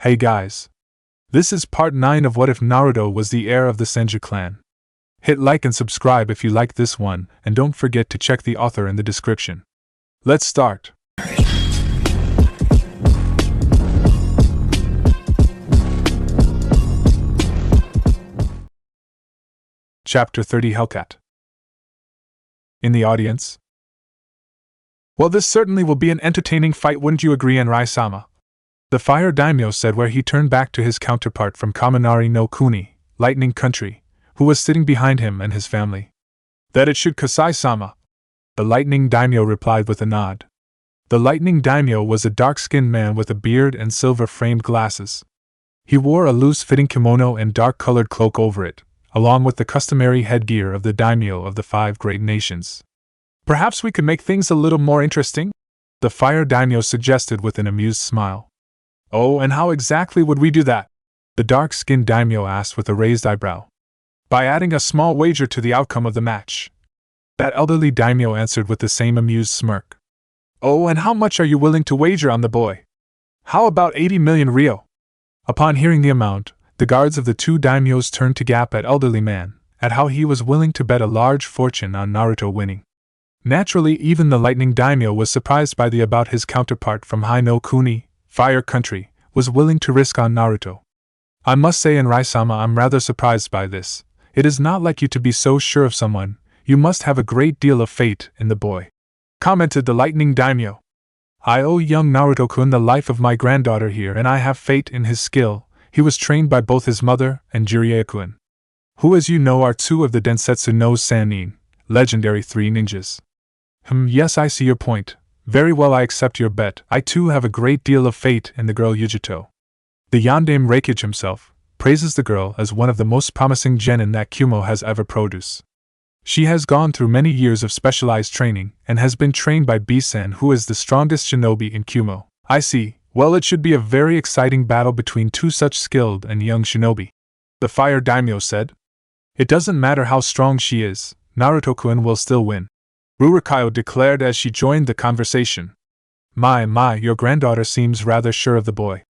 Hey guys. This is part 9 of What If Naruto Was the Heir of the Senju clan. Hit like and subscribe if you like this one, and don't forget to check the author in the description. Let's start. Chapter 30 Hellcat. In the audience. Well, this certainly will be an entertaining fight, wouldn't you agree, Enrai-sama? The Fire Daimyo said, where he turned back to his counterpart from Kaminari no Kuni, Lightning Country, who was sitting behind him and his family. That it should, Kasai-sama. The Lightning Daimyo replied with a nod. The Lightning Daimyo was a dark-skinned man with a beard and silver-framed glasses. He wore a loose-fitting kimono and dark-colored cloak over it, along with the customary headgear of the daimyo of the 5 great nations. Perhaps we could make things a little more interesting? The Fire Daimyo suggested with an amused smile. Oh, and how exactly would we do that? The dark-skinned daimyo asked with a raised eyebrow. By adding a small wager to the outcome of the match. That elderly daimyo answered with the same amused smirk. Oh, and how much are you willing to wager on the boy? How about 80 million ryo? Upon hearing the amount, the guards of the 2 daimyos turned to gap at elderly man, at how he was willing to bet a large fortune on Naruto winning. Naturally, even the Lightning Daimyo was surprised by the about his counterpart from Hai no Kuni, Fire Country, was willing to risk on Naruto. I must say, Enrai-sama, I'm rather surprised by this. It is not like you to be so sure of someone. You must have a great deal of faith in the boy, commented the Lightning Daimyo. I owe young Naruto-kun the life of my granddaughter here, and I have faith in his skill. He was trained by both his mother and Jiraiya-kun, who, as you know, are 2 of the Densetsu no Sannin, legendary 3 ninjas. Yes, I see your point. Very well, I accept your bet. I too have a great deal of faith in the girl Yujito. The Yondaime Reikage himself praises the girl as one of the most promising genin that Kumo has ever produced. She has gone through many years of specialized training and has been trained by B-sen, who is the strongest shinobi in Kumo. I see. Well, it should be a very exciting battle between 2 such skilled and young shinobi. The Fire Daimyo said. It doesn't matter how strong she is, Naruto-kun will still win, Rurikayo declared as she joined the conversation. My, your granddaughter seems rather sure of the boy,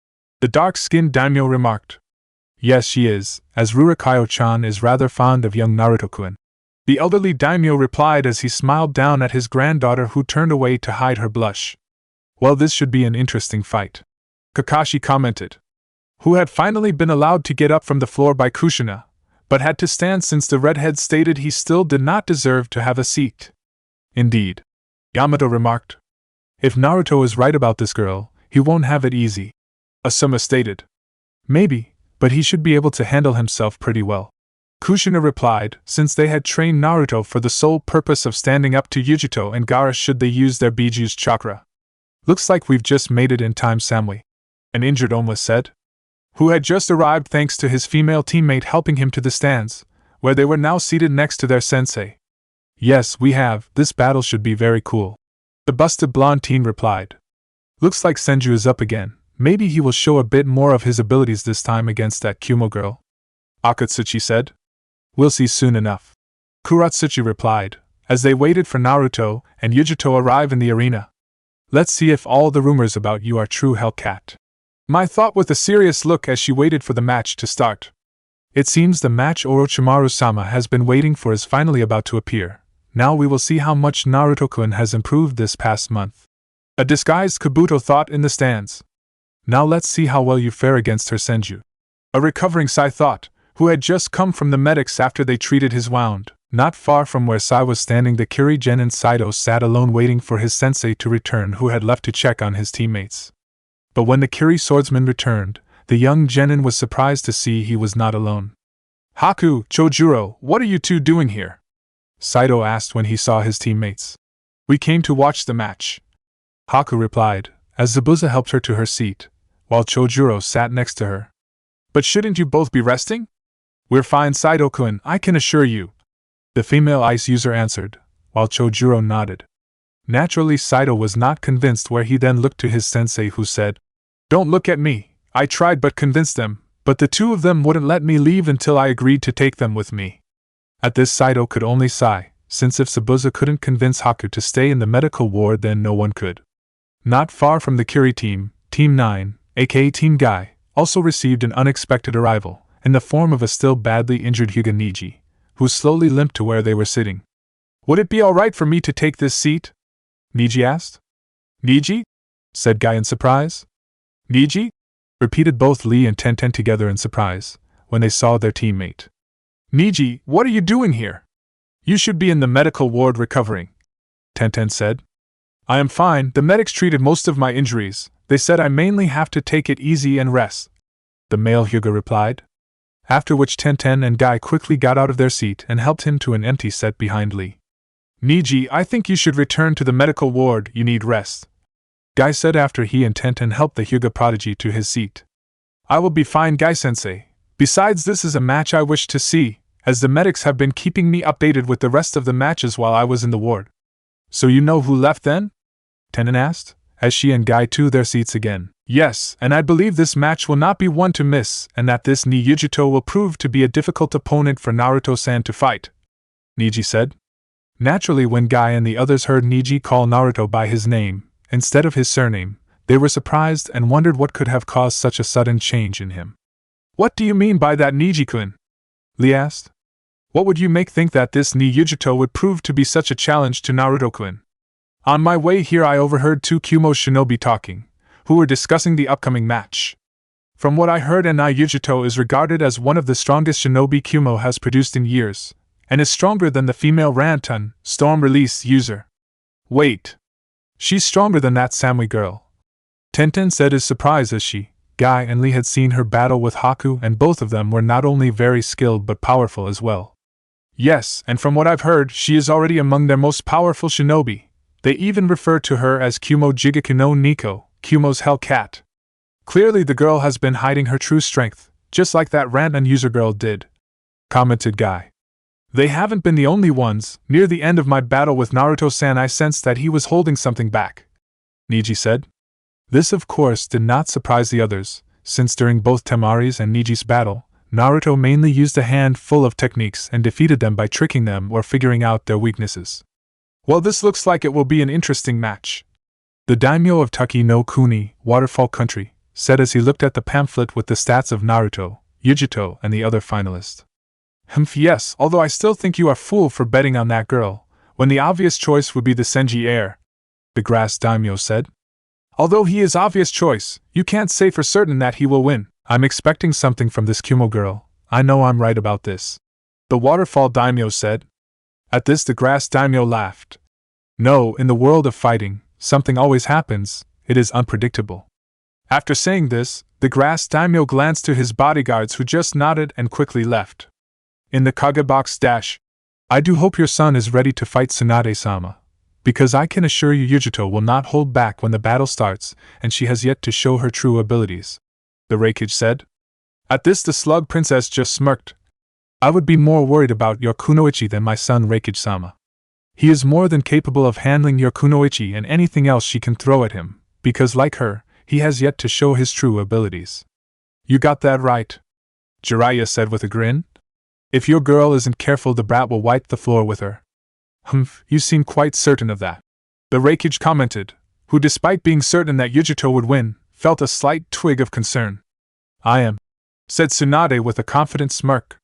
the dark-skinned daimyo remarked. Yes, she is, as Rurikayo-chan is rather fond of young Naruto-kun, the elderly daimyo replied as he smiled down at his granddaughter, who turned away to hide her blush. Well, this should be an interesting fight, Kakashi commented, who had finally been allowed to get up from the floor by Kushina, but had to stand since the redhead stated he still did not deserve to have a seat. Indeed, Yamato remarked. If Naruto is right about this girl, he won't have it easy, Asuma stated. Maybe, but he should be able to handle himself pretty well, Kushina replied, since they had trained Naruto for the sole purpose of standing up to Yujito and Gaara should they use their Biju's chakra. Looks like we've just made it in time, Samui, an injured Oma said, who had just arrived thanks to his female teammate helping him to the stands, where they were now seated next to their sensei. Yes, we have. This battle should be very cool, the busted blonde teen replied. Looks like Senju is up again. Maybe he will show a bit more of his abilities this time against that Kumo girl, Akatsuchi said. We'll see soon enough, Kuratsuchi replied, as they waited for Naruto and Yujito arrive in the arena. Let's see if all the rumors about you are true, Hellcat, Mai thought with a serious look as she waited for the match to start. It seems the match Orochimaru-sama has been waiting for is finally about to appear. Now we will see how much Naruto-kun has improved this past month, a disguised Kabuto thought in the stands. Now let's see how well you fare against her Senju, a recovering Sai thought, who had just come from the medics after they treated his wound. Not far from where Sai was standing, the Kiri genin Saido sat alone waiting for his sensei to return, who had left to check on his teammates. But when the Kiri swordsman returned, the young genin was surprised to see he was not alone. Haku, Chojuro, what are you 2 doing here? Saido asked when he saw his teammates. We came to watch the match, Haku replied, as Zabuza helped her to her seat, while Chojuro sat next to her. But shouldn't you both be resting? We're fine, Saido-kun, I can assure you, the female ice user answered, while Chojuro nodded. Naturally, Saido was not convinced, where he then looked to his sensei, who said, Don't look at me. I tried but convinced them, but the 2 of them wouldn't let me leave until I agreed to take them with me. At this, Saido could only sigh, since if Zabuza couldn't convince Haku to stay in the medical ward, then no one could. Not far from the Kiri team, Team 9, aka Team Guy, also received an unexpected arrival, in the form of a still badly injured Hyuga Niji, who slowly limped to where they were sitting. Would it be alright for me to take this seat? Niji asked. Niji? Said Guy in surprise. Niji? Repeated both Lee and Tenten together in surprise, when they saw their teammate. Niji, what are you doing here? You should be in the medical ward recovering, Tenten said. I am fine, the medics treated most of my injuries, they said I mainly have to take it easy and rest, the male Hyuga replied. After which Tenten and Guy quickly got out of their seat and helped him to an empty set behind Lee. Niji, I think you should return to the medical ward, you need rest, Guy said after he and Tenten helped the Hyuga prodigy to his seat. I will be fine, Guy-sensei. Besides, this is a match I wish to see, as the medics have been keeping me updated with the rest of the matches while I was in the ward. So you know who left then? Tenten asked, as she and Guy took their seats again. Yes, and I believe this match will not be one to miss, and that this Niyujito will prove to be a difficult opponent for Naruto-san to fight, Niji said. Naturally, when Guy and the others heard Niji call Naruto by his name, instead of his surname, they were surprised and wondered what could have caused such a sudden change in him. What do you mean by that, Niji-kun? Lee asked. What would you make think that this Niyujito would prove to be such a challenge to Naruto-kun? On my way here I overheard two Kumo shinobi talking, who were discussing the upcoming match. From what I heard, Niyujito is regarded as one of the strongest shinobi Kumo has produced in years, and is stronger than the female Ranton, storm release user. Wait. She's stronger than that Samui girl, Tenten said his surprise as she, Guy and Lee had seen her battle with Haku, and both of them were not only very skilled but powerful as well. Yes, and from what I've heard, she is already among their most powerful shinobi. They even refer to her as Kumo Jigaku no Nico, Kumo's Hellcat. Clearly the girl has been hiding her true strength, just like that Ranton user girl did, commented Guy. They haven't been the only ones. Near the end of my battle with Naruto-san I sensed that he was holding something back, Niji said. This of course did not surprise the others, since during both Temari's and Niji's battle, Naruto mainly used a handful of techniques and defeated them by tricking them or figuring out their weaknesses. Well, this looks like it will be an interesting match, the daimyo of Taki no Kuni, Waterfall Country, said as he looked at the pamphlet with the stats of Naruto, Yujito, and the other finalists. Yes, although I still think you are fool for betting on that girl, when the obvious choice would be the Senji heir, the grass daimyo said. Although he is obvious choice, you can't say for certain that he will win. I'm expecting something from this Kumo girl. I know I'm right about this, the Waterfall daimyo said. At this the grass daimyo laughed. No, in the world of fighting, something always happens, it is unpredictable. After saying this, the grass daimyo glanced to his bodyguards who just nodded and quickly left. In the Kage box dash, I do hope your son is ready to fight Tsunade-sama, because I can assure you Yujito will not hold back when the battle starts, and she has yet to show her true abilities, the Reikage said. At this the slug princess just smirked. I would be more worried about your kunoichi than my son Reikage-sama. He is more than capable of handling your kunoichi and anything else she can throw at him, because like her, he has yet to show his true abilities. You got that right, Jiraiya said with a grin. If your girl isn't careful the brat will wipe the floor with her. You seem quite certain of that, the Reikage commented, who despite being certain that Yujito would win, felt a slight twig of concern. I am, said Tsunade with a confident smirk.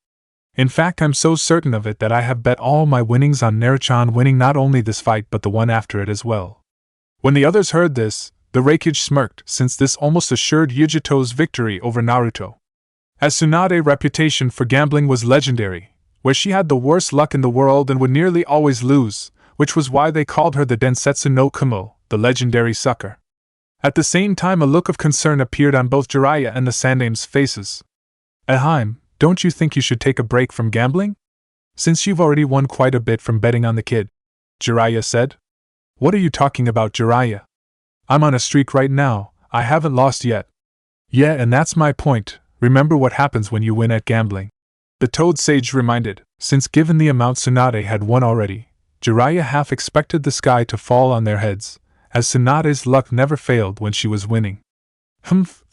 In fact, I'm so certain of it that I have bet all my winnings on Naruto winning not only this fight but the one after it as well. When the others heard this, the Reikage smirked, since this almost assured Yujito's victory over Naruto. As Tsunade's reputation for gambling was legendary, where she had the worst luck in the world and would nearly always lose, which was why they called her the Densetsu no Kumo, the legendary sucker. At the same time a look of concern appeared on both Jiraiya and the Sandame's faces. Ahem, don't you think you should take a break from gambling? Since you've already won quite a bit from betting on the kid, Jiraiya said. What are you talking about, Jiraiya? I'm on a streak right now, I haven't lost yet. Yeah, and that's my point. Remember what happens when you win at gambling, the Toad Sage reminded, since given the amount Tsunade had won already, Jiraiya half expected the sky to fall on their heads, as Tsunade's luck never failed when she was winning.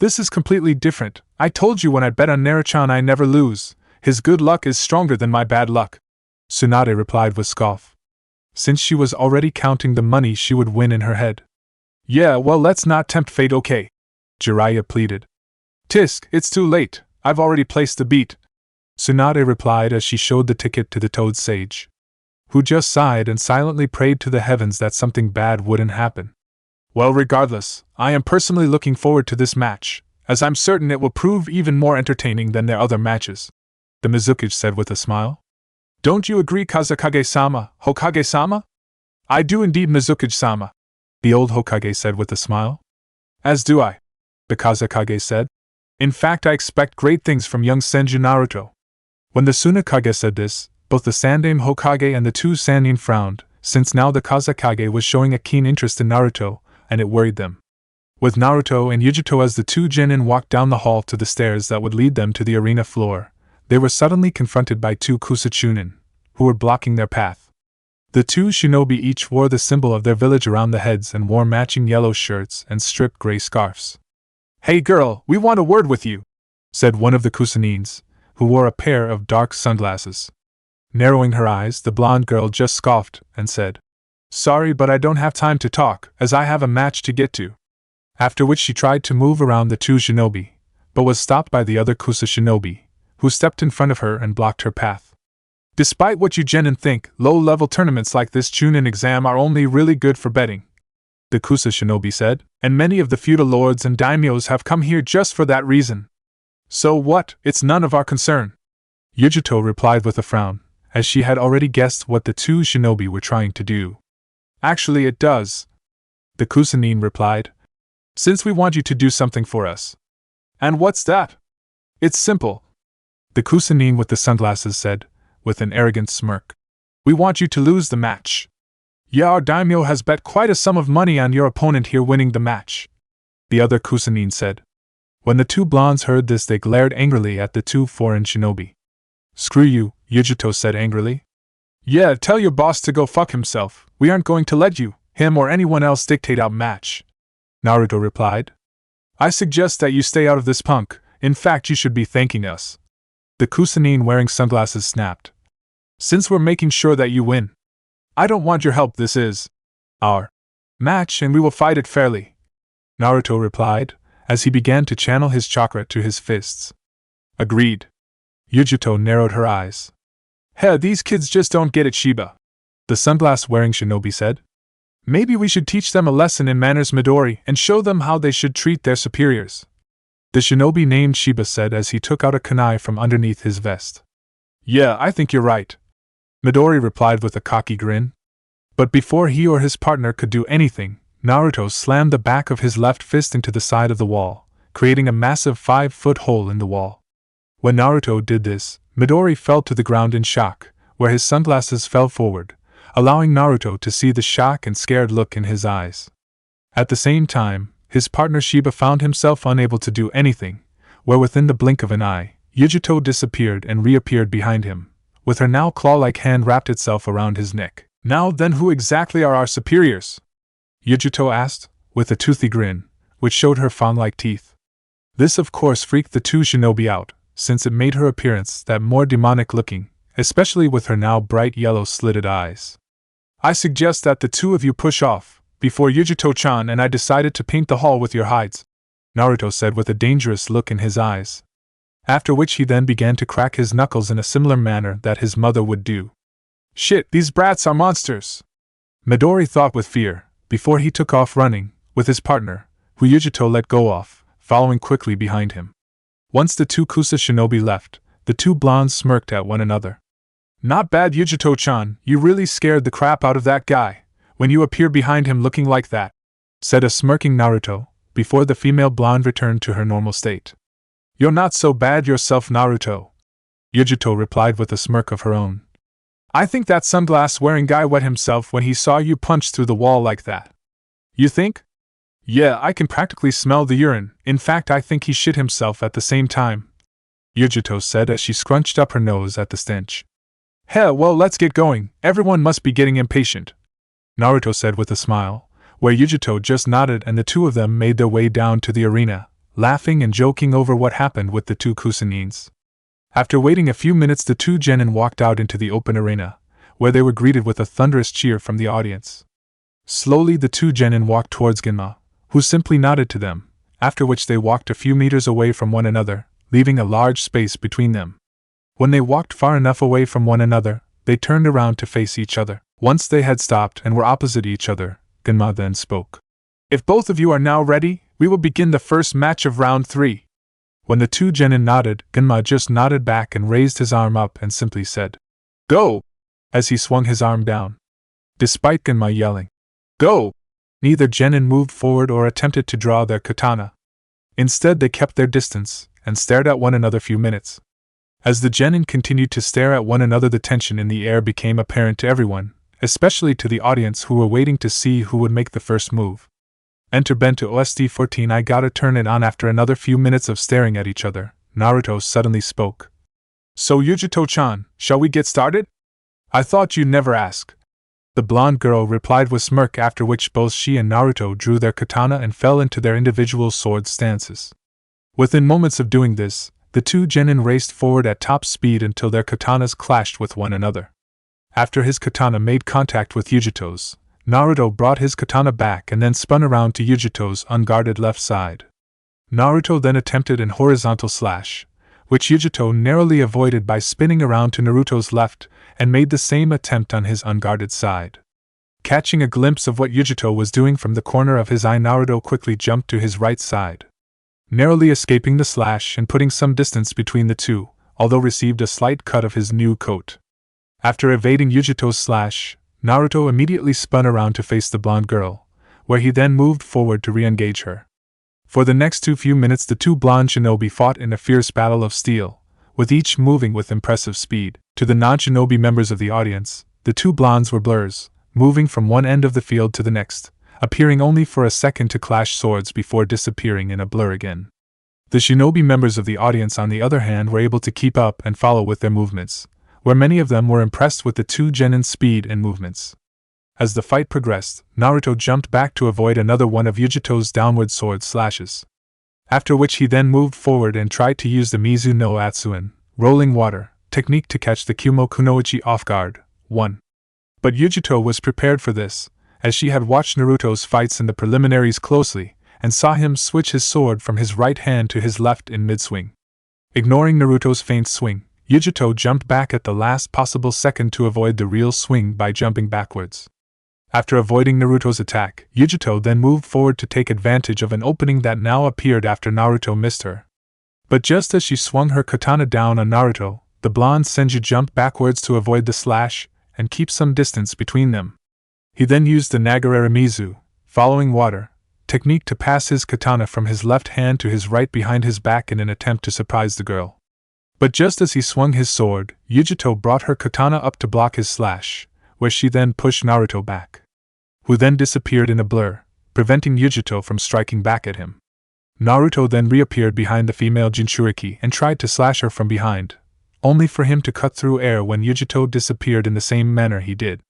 This is completely different. I told you when I bet on Naruto I never lose. His good luck is stronger than my bad luck, Tsunade replied with scoff, since she was already counting the money she would win in her head. Yeah, well, let's not tempt fate, okay? Jiraiya pleaded. Tisk, it's too late, I've already placed the beat, Tsunade replied as she showed the ticket to the Toad Sage, who just sighed and silently prayed to the heavens that something bad wouldn't happen. Well, regardless, I am personally looking forward to this match, as I'm certain it will prove even more entertaining than their other matches, the Mizukage said with a smile. Don't you agree, Kazakage-sama, Hokage-sama? I do indeed, Mizukage-sama, the old Hokage said with a smile. As do I, the Kazakage said. In fact, I expect great things from young Senju Naruto. When the Tsunade said this, both the Sandaime Hokage and the two Sannin frowned, since now the Kazakage was showing a keen interest in Naruto, and it worried them. With Naruto and Yujito as the two genin walked down the hall to the stairs that would lead them to the arena floor, they were suddenly confronted by two Kusachunin, who were blocking their path. The two shinobi each wore the symbol of their village around the heads and wore matching yellow shirts and stripped gray scarves. Hey girl, we want a word with you, said one of the Kusanins, who wore a pair of dark sunglasses. Narrowing her eyes, the blonde girl just scoffed and said, Sorry, but I don't have time to talk, as I have a match to get to. After which she tried to move around the two shinobi, but was stopped by the other Kusa shinobi, who stepped in front of her and blocked her path. Despite what you genin think, low-level tournaments like this Chunin exam are only really good for betting, the Kusa shinobi said, and many of the feudal lords and daimyos have come here just for that reason. So what, it's none of our concern, Yujito replied with a frown, as she had already guessed what the two shinobi were trying to do. Actually it does, the Kusanin replied, since we want you to do something for us. And what's that? It's simple, the Kusanin with the sunglasses said, with an arrogant smirk. We want you to lose the match. Yeah, our daimyo has bet quite a sum of money on your opponent here winning the match, the other Kusanin said. When the two blondes heard this, they glared angrily at the two foreign shinobi. Screw you, Yujito said angrily. Yeah, tell your boss to go fuck himself, we aren't going to let you, him or anyone else dictate our match, Naruto replied. I suggest that you stay out of this, punk, in fact you should be thanking us, the Kusanin wearing sunglasses snapped. Since we're making sure that you win. I don't want your help, this is our match and we will fight it fairly, Naruto replied, as he began to channel his chakra to his fists. Agreed. Yujito narrowed her eyes. Heh, these kids just don't get it, Shiba, the sunglass-wearing shinobi said. Maybe we should teach them a lesson in manners, Midori, and show them how they should treat their superiors, the shinobi named Shiba said as he took out a kunai from underneath his vest. Yeah, I think you're right, Midori replied with a cocky grin. But before he or his partner could do anything, Naruto slammed the back of his left fist into the side of the wall, creating a massive 5-foot hole in the wall. When Naruto did this, Midori fell to the ground in shock, where his sunglasses fell forward, allowing Naruto to see the shock and scared look in his eyes. At the same time, his partner Shiba found himself unable to do anything, where within the blink of an eye, Yujito disappeared and reappeared behind him, with her now claw-like hand wrapped itself around his neck. Now then, who exactly are our superiors? Yujito asked, with a toothy grin, which showed her fawn-like teeth. This of course freaked the two shinobi out, since it made her appearance that more demonic-looking, especially with her now bright yellow slitted eyes. I suggest that the two of you push off, before Yujito-chan and I decided to paint the hall with your hides, Naruto said with a dangerous look in his eyes. After which he then began to crack his knuckles in a similar manner that his mother would do. Shit, these brats are monsters, Midori thought with fear, before he took off running, with his partner, who Yujito let go of, following quickly behind him. Once the two Kusa shinobi left, the two blondes smirked at one another. Not bad, Yujito-chan, you really scared the crap out of that guy, when you appear behind him looking like that, said a smirking Naruto, before the female blonde returned to her normal state. You're not so bad yourself, Naruto, Yujito replied with a smirk of her own. I think that sunglass-wearing guy wet himself when he saw you punch through the wall like that. You think? Yeah, I can practically smell the urine, in fact I think he shit himself at the same time, Yujito said as she scrunched up her nose at the stench. Hell, well, let's get going, everyone must be getting impatient, Naruto said with a smile, where Yujito just nodded and the two of them made their way down to the arena, laughing and joking over what happened with the two Kusanins. After waiting a few minutes, the two genin walked out into the open arena, where they were greeted with a thunderous cheer from the audience. Slowly the two genin walked towards Genma, who simply nodded to them, after which they walked a few meters away from one another, leaving a large space between them. When they walked far enough away from one another, they turned around to face each other. Once they had stopped and were opposite each other, Genma then spoke. "If both of you are now ready, we will begin the first match of round 3. When the two genin nodded, Genma just nodded back and raised his arm up and simply said, "Go!" as he swung his arm down. Despite Genma yelling, "Go!" neither genin moved forward or attempted to draw their katana. Instead, they kept their distance and stared at one another few minutes. As the genin continued to stare at one another, the tension in the air became apparent to everyone, especially to the audience who were waiting to see who would make the first move. Enter Bento OST 14. I gotta turn it on. After another few minutes of staring at each other, Naruto suddenly spoke. "So Yujito-chan, shall we get started? I thought you'd never ask." The blonde girl replied with smirk, after which both she and Naruto drew their katana and fell into their individual sword stances. Within moments of doing this, the two genin raced forward at top speed until their katanas clashed with one another. After his katana made contact with Yujito's, Naruto brought his katana back and then spun around to Yujito's unguarded left side. Naruto then attempted an horizontal slash, which Yujito narrowly avoided by spinning around to Naruto's left, and made the same attempt on his unguarded side. Catching a glimpse of what Yujito was doing from the corner of his eye, Naruto quickly jumped to his right side, narrowly escaping the slash and putting some distance between the two, although received a slight cut of his new coat. After evading Yujito's slash, Naruto immediately spun around to face the blonde girl, where he then moved forward to re-engage her. For the next few minutes, the two blonde shinobi fought in a fierce battle of steel, with each moving with impressive speed. To the non-shinobi members of the audience, the two blondes were blurs, moving from one end of the field to the next, appearing only for a second to clash swords before disappearing in a blur again. The shinobi members of the audience, on the other hand, were able to keep up and follow with their movements, where many of them were impressed with the two genin's speed and movements. As the fight progressed, Naruto jumped back to avoid another one of Yujito's downward sword slashes, after which he then moved forward and tried to use the Mizu no Atsuen, rolling water, technique to catch the Kumo Kunoichi off guard. 1. But Yujito was prepared for this, as she had watched Naruto's fights in the preliminaries closely, and saw him switch his sword from his right hand to his left in mid-swing. Ignoring Naruto's feint swing, Yujito jumped back at the last possible second to avoid the real swing by jumping backwards. After avoiding Naruto's attack, Yujito then moved forward to take advantage of an opening that now appeared after Naruto missed her. But just as she swung her katana down on Naruto, the blonde Senju jumped backwards to avoid the slash and keep some distance between them. He then used the Nagarara Mizu, following water, technique to pass his katana from his left hand to his right behind his back in an attempt to surprise the girl. But just as he swung his sword, Yujito brought her katana up to block his slash, where she then pushed Naruto back, who then disappeared in a blur, preventing Yujito from striking back at him. Naruto then reappeared behind the female Jinchuriki and tried to slash her from behind, only for him to cut through air when Yujito disappeared in the same manner he did.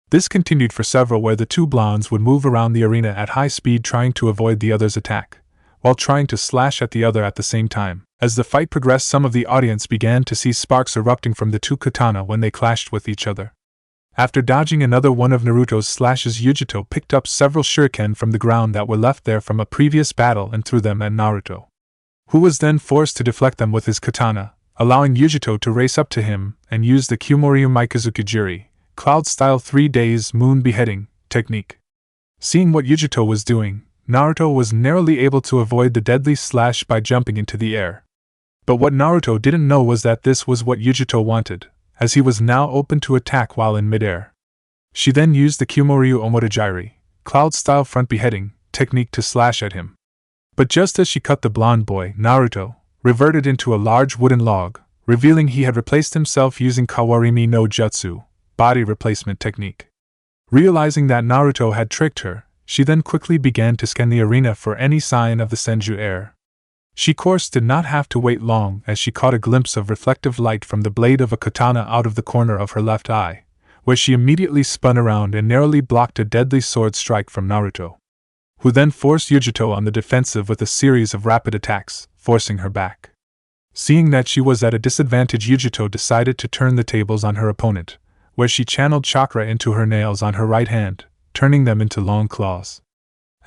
This continued for several, where the two blondes would move around the arena at high speed trying to avoid the other's attack, while trying to slash at the other at the same time. As the fight progressed, some of the audience began to see sparks erupting from the two katana when they clashed with each other. After dodging another one of Naruto's slashes, Yujito picked up several shuriken from the ground that were left there from a previous battle and threw them at Naruto, who was then forced to deflect them with his katana, allowing Yujito to race up to him and use the Kyumoryu Mikazuki Juri, Cloud-style 3 days moon beheading, technique. Seeing what Yujito was doing, Naruto was narrowly able to avoid the deadly slash by jumping into the air. But what Naruto didn't know was that this was what Yujito wanted, as he was now open to attack while in midair. She then used the Kyumoryu Omotajiri, Cloud-style front beheading, technique to slash at him. But just as she cut the blonde boy, Naruto reverted into a large wooden log, revealing he had replaced himself using Kawarimi no Jutsu, body replacement technique. Realizing that Naruto had tricked her, she then quickly began to scan the arena for any sign of the Senju heir. She, of course, did not have to wait long, as she caught a glimpse of reflective light from the blade of a katana out of the corner of her left eye, where she immediately spun around and narrowly blocked a deadly sword strike from Naruto, who then forced Yujito on the defensive with a series of rapid attacks, forcing her back. Seeing that she was at a disadvantage, Yujito decided to turn the tables on her opponent, where she channeled chakra into her nails on her right hand, turning them into long claws.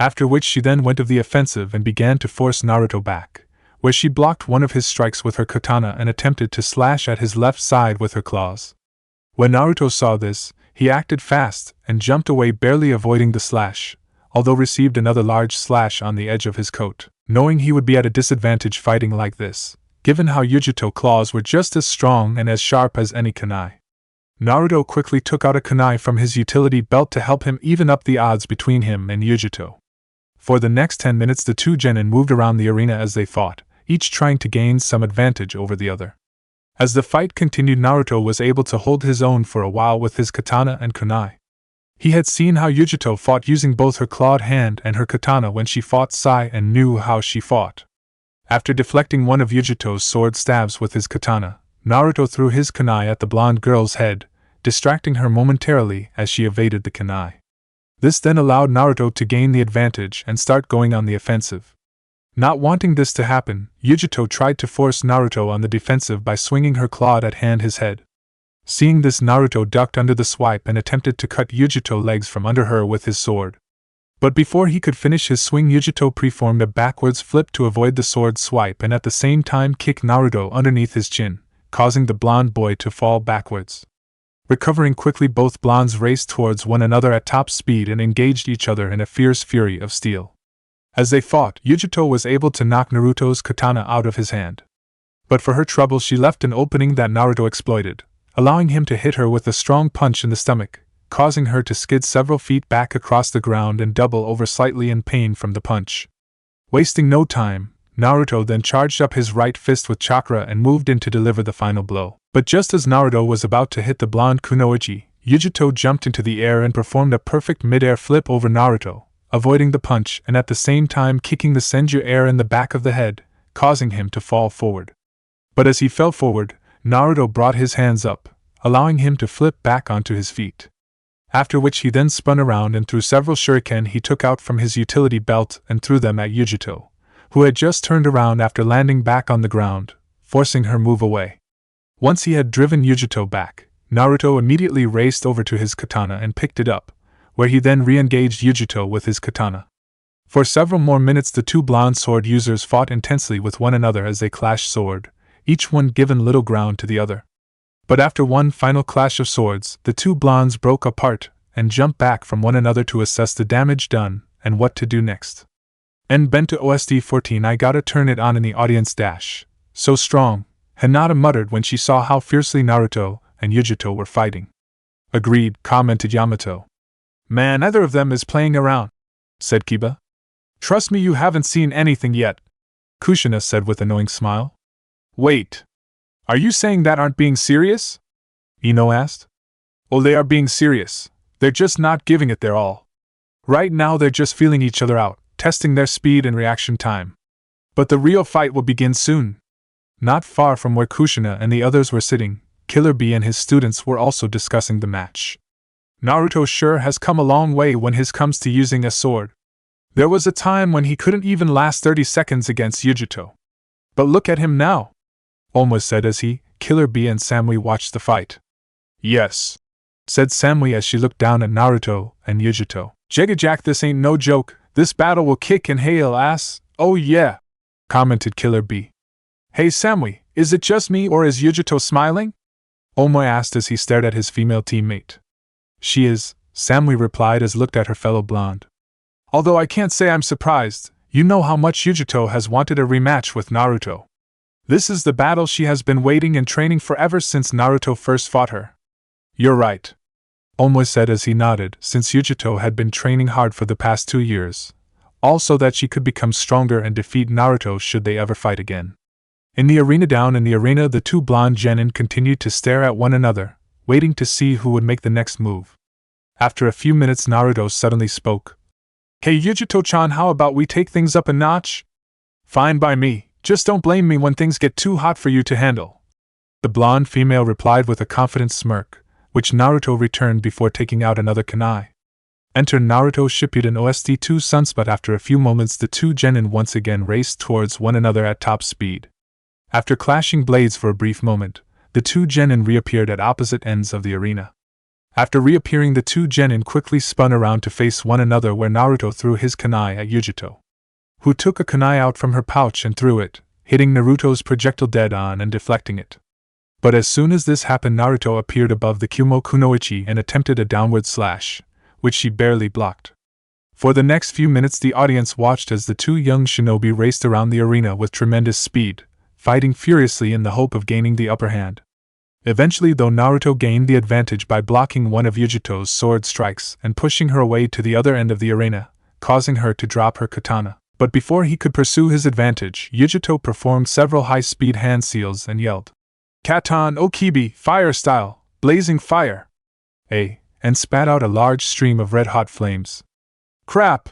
After which she then went of the offensive and began to force Naruto back, where she blocked one of his strikes with her katana and attempted to slash at his left side with her claws. When Naruto saw this, he acted fast and jumped away, barely avoiding the slash, although received another large slash on the edge of his coat. Knowing he would be at a disadvantage fighting like this, given how Yujito claws were just as strong and as sharp as any kunai, Naruto quickly took out a kunai from his utility belt to help him even up the odds between him and Yujito. For the next 10 minutes the two genin moved around the arena as they fought, each trying to gain some advantage over the other. As the fight continued, Naruto was able to hold his own for a while with his katana and kunai. He had seen how Yujito fought using both her clawed hand and her katana when she fought Sai and knew how she fought. After deflecting one of Yujito's sword stabs with his katana, Naruto threw his kunai at the blonde girl's head, distracting her momentarily as she evaded the kunai. This then allowed Naruto to gain the advantage and start going on the offensive. Not wanting this to happen, Yujito tried to force Naruto on the defensive by swinging her clawed at his head. Seeing this, Naruto ducked under the swipe and attempted to cut Yujito's legs from under her with his sword. But before he could finish his swing, Yujito performed a backwards flip to avoid the sword swipe and at the same time kicked Naruto underneath his chin, causing the blonde boy to fall backwards. Recovering quickly, both blondes raced towards one another at top speed and engaged each other in a fierce fury of steel. As they fought, Yujito was able to knock Naruto's katana out of his hand. But for her trouble, she left an opening that Naruto exploited, allowing him to hit her with a strong punch in the stomach, causing her to skid several feet back across the ground and double over slightly in pain from the punch. Wasting no time, Naruto then charged up his right fist with chakra and moved in to deliver the final blow. But just as Naruto was about to hit the blonde kunoichi, Yujito jumped into the air and performed a perfect mid-air flip over Naruto, avoiding the punch and at the same time kicking the Senju air in the back of the head, causing him to fall forward. But as he fell forward, Naruto brought his hands up, allowing him to flip back onto his feet. After which he then spun around and threw several shuriken he took out from his utility belt and threw them at Yujito, who had just turned around after landing back on the ground, forcing her move away. Once he had driven Yujito back, Naruto immediately raced over to his katana and picked it up, where he then re-engaged Yujito with his katana. For several more minutes the two blonde sword users fought intensely with one another as they clashed sword, each one given little ground to the other. But after one final clash of swords, the two blondes broke apart and jumped back from one another to assess the damage done and what to do next. And Bento OST 14 I gotta turn it on in the audience dash. So strong, Hinata muttered when she saw how fiercely Naruto and Yujito were fighting. Agreed, commented Yamato. Man, neither of them is playing around, said Kiba. Trust me, you haven't seen anything yet, Kushina said with a knowing smile. Wait. Are you saying that aren't being serious? Ino asked. Oh, they are being serious. They're just not giving it their all. Right now they're just feeling each other out, testing their speed and reaction time. But the real fight will begin soon. Not far from where Kushina and the others were sitting, Killer Bee and his students were also discussing the match. Naruto sure has come a long way when it comes to using a sword. There was a time when he couldn't even last 30 seconds against Yujito. But look at him now, Oma said as he, Killer Bee and Samui watched the fight. Yes, said Samui as she looked down at Naruto and Yujito. Jagajack, this ain't no joke, this battle will kick and hail ass, oh yeah, commented Killer Bee. Hey Samui, is it just me or is Yujito smiling? Oma asked as he stared at his female teammate. She is, Samui replied as looked at her fellow blonde. Although I can't say I'm surprised, you know how much Yujito has wanted a rematch with Naruto. This is the battle she has been waiting and training for ever since Naruto first fought her. You're right, Oma said as he nodded, since Yujito had been training hard for the past 2 years, also that she could become stronger and defeat Naruto should they ever fight again. In the arena, down in the arena, the two blonde genin continued to stare at one another, waiting to see who would make the next move. After a few minutes, Naruto suddenly spoke. Hey Yujito-chan, how about we take things up a notch? Fine by me, just don't blame me when things get too hot for you to handle. The blonde female replied with a confident smirk, which Naruto returned before taking out another kunai. Enter Naruto Shippuden OST 2 Sunspot. After a few moments the two genin once again raced towards one another at top speed. After clashing blades for a brief moment, the two genin reappeared at opposite ends of the arena. After reappearing, the two genin quickly spun around to face one another, where Naruto threw his kunai at Yujito, who took a kunai out from her pouch and threw it, hitting Naruto's projectile dead on and deflecting it. But as soon as this happened, Naruto appeared above the Kumo Kunoichi and attempted a downward slash, which she barely blocked. For the next few minutes the audience watched as the two young shinobi raced around the arena with tremendous speed, fighting furiously in the hope of gaining the upper hand. Eventually, though, Naruto gained the advantage by blocking one of Yujito's sword strikes and pushing her away to the other end of the arena, causing her to drop her katana. But before he could pursue his advantage, Yujito performed several high-speed hand seals and yelled, "Katan Okibi, fire style, blazing fire!" And spat out a large stream of red-hot flames. Crap!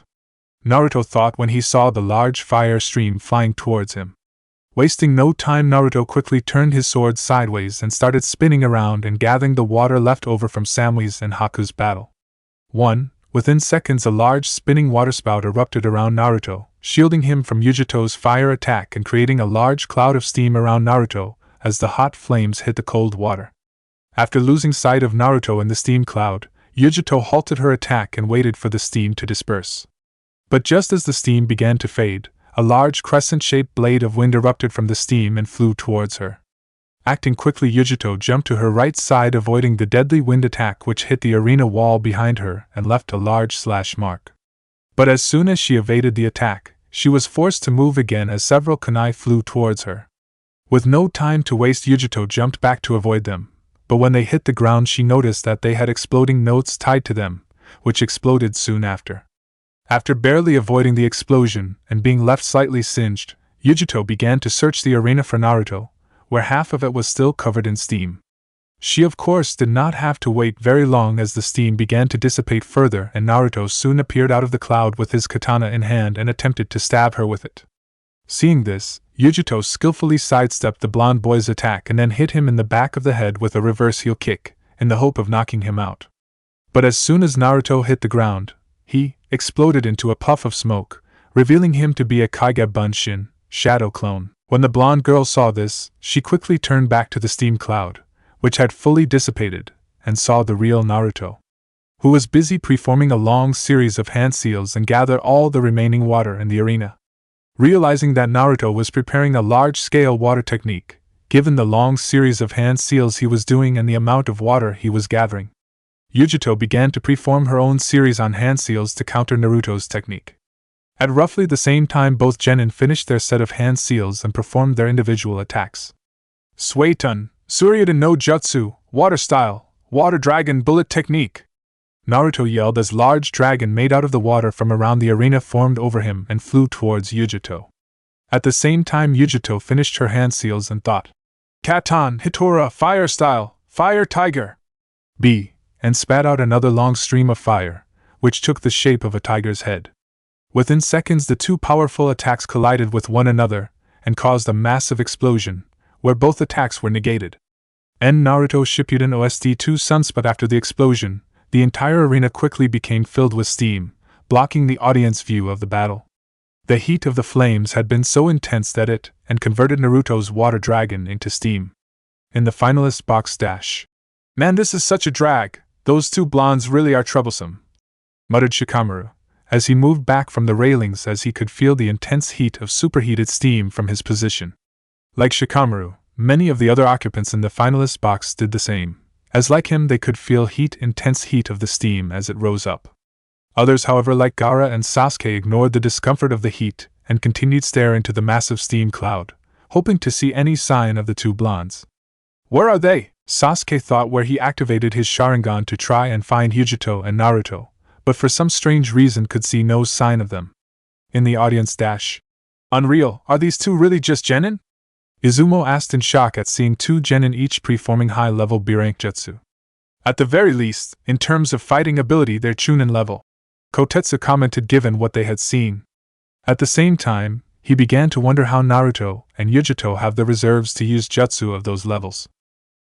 Naruto thought when he saw the large fire stream flying towards him. Wasting no time, Naruto quickly turned his sword sideways and started spinning around and gathering the water left over from Samui's and Haku's battle. Within seconds a large spinning waterspout erupted around Naruto, shielding him from Yujito's fire attack and creating a large cloud of steam around Naruto as the hot flames hit the cold water. After losing sight of Naruto in the steam cloud, Yujito halted her attack and waited for the steam to disperse. But just as the steam began to fade, a large crescent-shaped blade of wind erupted from the steam and flew towards her. Acting quickly, Yujito jumped to her right side, avoiding the deadly wind attack which hit the arena wall behind her and left a large slash mark. But as soon as she evaded the attack, she was forced to move again as several kunai flew towards her. With no time to waste, Yujito jumped back to avoid them, but when they hit the ground she noticed that they had exploding notes tied to them, which exploded soon after. After barely avoiding the explosion and being left slightly singed, Yujito began to search the arena for Naruto, where half of it was still covered in steam. She of course did not have to wait very long, as the steam began to dissipate further and Naruto soon appeared out of the cloud with his katana in hand and attempted to stab her with it. Seeing this, Yujito skillfully sidestepped the blonde boy's attack and then hit him in the back of the head with a reverse heel kick, in the hope of knocking him out. But as soon as Naruto hit the ground, he exploded into a puff of smoke, revealing him to be a Kage Bunshin, shadow clone. When the blonde girl saw this, she quickly turned back to the steam cloud, which had fully dissipated, and saw the real Naruto, who was busy performing a long series of hand seals and gathered all the remaining water in the arena. Realizing that Naruto was preparing a large-scale water technique, given the long series of hand seals he was doing and the amount of water he was gathering, Yujito began to perform her own series on hand seals to counter Naruto's technique. At roughly the same time, both genin finished their set of hand seals and performed their individual attacks. Suetun, Suryudan no Jutsu, Water Style, Water Dragon Bullet Technique! Naruto yelled as large dragon made out of the water from around the arena formed over him and flew towards Yujito. At the same time, Yujito finished her hand seals and thought, "Katan Hitora Fire Style, Fire Tiger!" And spat out another long stream of fire, which took the shape of a tiger's head. Within seconds the two powerful attacks collided with one another, and caused a massive explosion, where both attacks were negated. N Naruto Shippuden OST 2 Sunspot. After the explosion, the entire arena quickly became filled with steam, blocking the audience view of the battle. The heat of the flames had been so intense that it and converted Naruto's water dragon into steam. In the finalist box dash. "Man, this is such a drag. Those two blondes really are troublesome," muttered Shikamaru, as he moved back from the railings as he could feel the intense heat of superheated steam from his position. Like Shikamaru, many of the other occupants in the finalist box did the same, as like him they could feel intense heat of the steam as it rose up. Others, however, like Gaara and Sasuke, ignored the discomfort of the heat and continued stare into the massive steam cloud, hoping to see any sign of the two blondes. "Where are they?" Sasuke thought, where he activated his Sharingan to try and find Yujito and Naruto, but for some strange reason could see no sign of them. In the audience dash. "Unreal, are these two really just genin?" Izumo asked in shock at seeing two genin each performing high-level B-rank jutsu. "At the very least, in terms of fighting ability, they're Chunin level," Kotetsu commented given what they had seen. At the same time, he began to wonder how Naruto and Yujito have the reserves to use jutsu of those levels.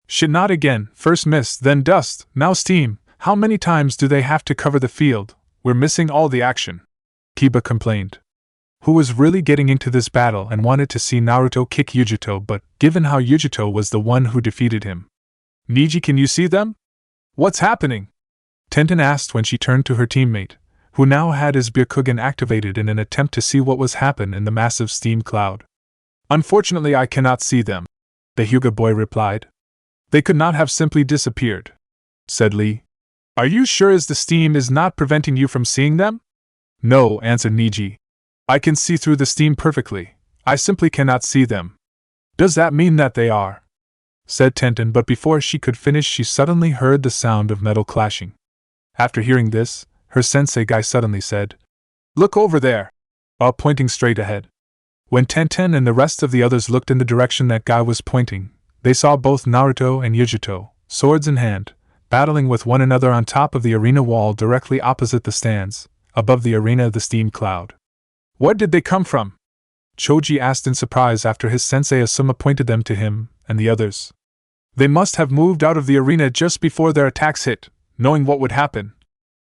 "Shit, not again, first mist, then dust, now steam. How many times do they have to cover the field? We're missing all the action," Kiba complained, who was really getting into this battle and wanted to see Naruto kick Yujito, but given how Yujito was the one who defeated him. "Niji, can you see them?" What's happening? Tenten asked when she turned to her teammate, who now had his Byakugan activated in an attempt to see what was happening in the massive steam cloud. Unfortunately, I cannot see them, the Hyuga boy replied. They could not have simply disappeared, said Lee. Are you sure the steam is not preventing you from seeing them? No, answered Niji. I can see through the steam perfectly. I simply cannot see them. Does that mean that they are? Said Tenten, but before she could finish she suddenly heard the sound of metal clashing. After hearing this, her sensei Guy suddenly said, Look over there! While pointing straight ahead. When Tenten and the rest of the others looked in the direction that Guy was pointing, they saw both Naruto and Yujito, swords in hand, battling with one another on top of the arena wall directly opposite the stands, above the arena of the steam cloud. Where did they come from? Choji asked in surprise after his sensei Asuma pointed them to him and the others. They must have moved out of the arena just before their attacks hit, knowing what would happen,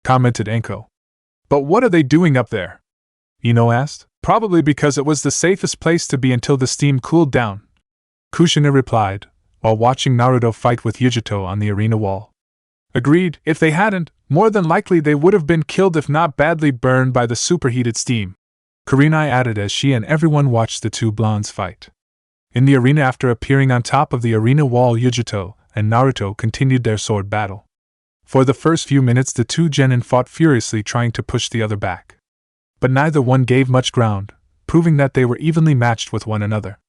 commented Enko. But what are they doing up there? Ino asked. Probably because it was the safest place to be until the steam cooled down, Kushina replied, while watching Naruto fight with Yujito on the arena wall. Agreed, if they hadn't, more than likely they would have been killed if not badly burned by the superheated steam, Kurenai added as she and everyone watched the two blondes fight. In the arena, after appearing on top of the arena wall, Yujito and Naruto continued their sword battle. For the first few minutes the two genin fought furiously, trying to push the other back. But neither one gave much ground, proving that they were evenly matched with one another.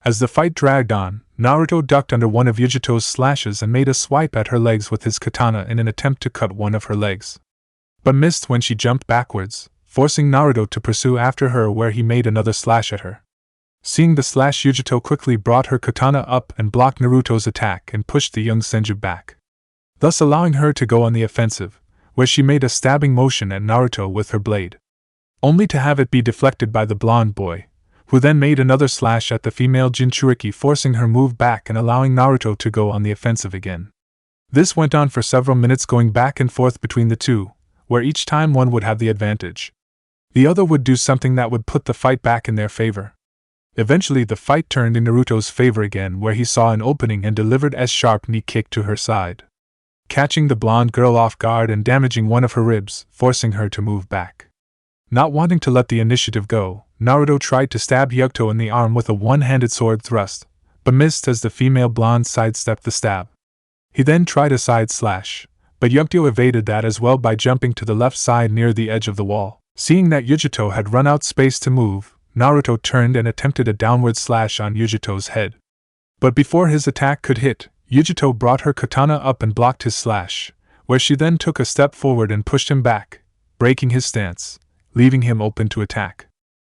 As the fight dragged on, Naruto ducked under one of Yujito's slashes and made a swipe at her legs with his katana in an attempt to cut one of her legs, but missed when she jumped backwards, forcing Naruto to pursue after her, where he made another slash at her. Seeing the slash, Yujito quickly brought her katana up and blocked Naruto's attack and pushed the young Senju back, thus allowing her to go on the offensive, where she made a stabbing motion at Naruto with her blade, only to have it be deflected by the blonde boy, who then made another slash at the female Jinchuriki, forcing her move back and allowing Naruto to go on the offensive again. This went on for several minutes, going back and forth between the two, where each time one would have the advantage, the other would do something that would put the fight back in their favor. Eventually the fight turned in Naruto's favor again, where he saw an opening and delivered a sharp knee kick to her side, catching the blonde girl off guard and damaging one of her ribs, forcing her to move back. Not wanting to let the initiative go, Naruto tried to stab Yugto in the arm with a one-handed sword thrust, but missed as the female blonde sidestepped the stab. He then tried a side slash, but Yugto evaded that as well by jumping to the left side near the edge of the wall. Seeing that Yujito had run out space to move, Naruto turned and attempted a downward slash on Yujito's head. But before his attack could hit, Yujito brought her katana up and blocked his slash, where she then took a step forward and pushed him back, breaking his stance, leaving him open to attack.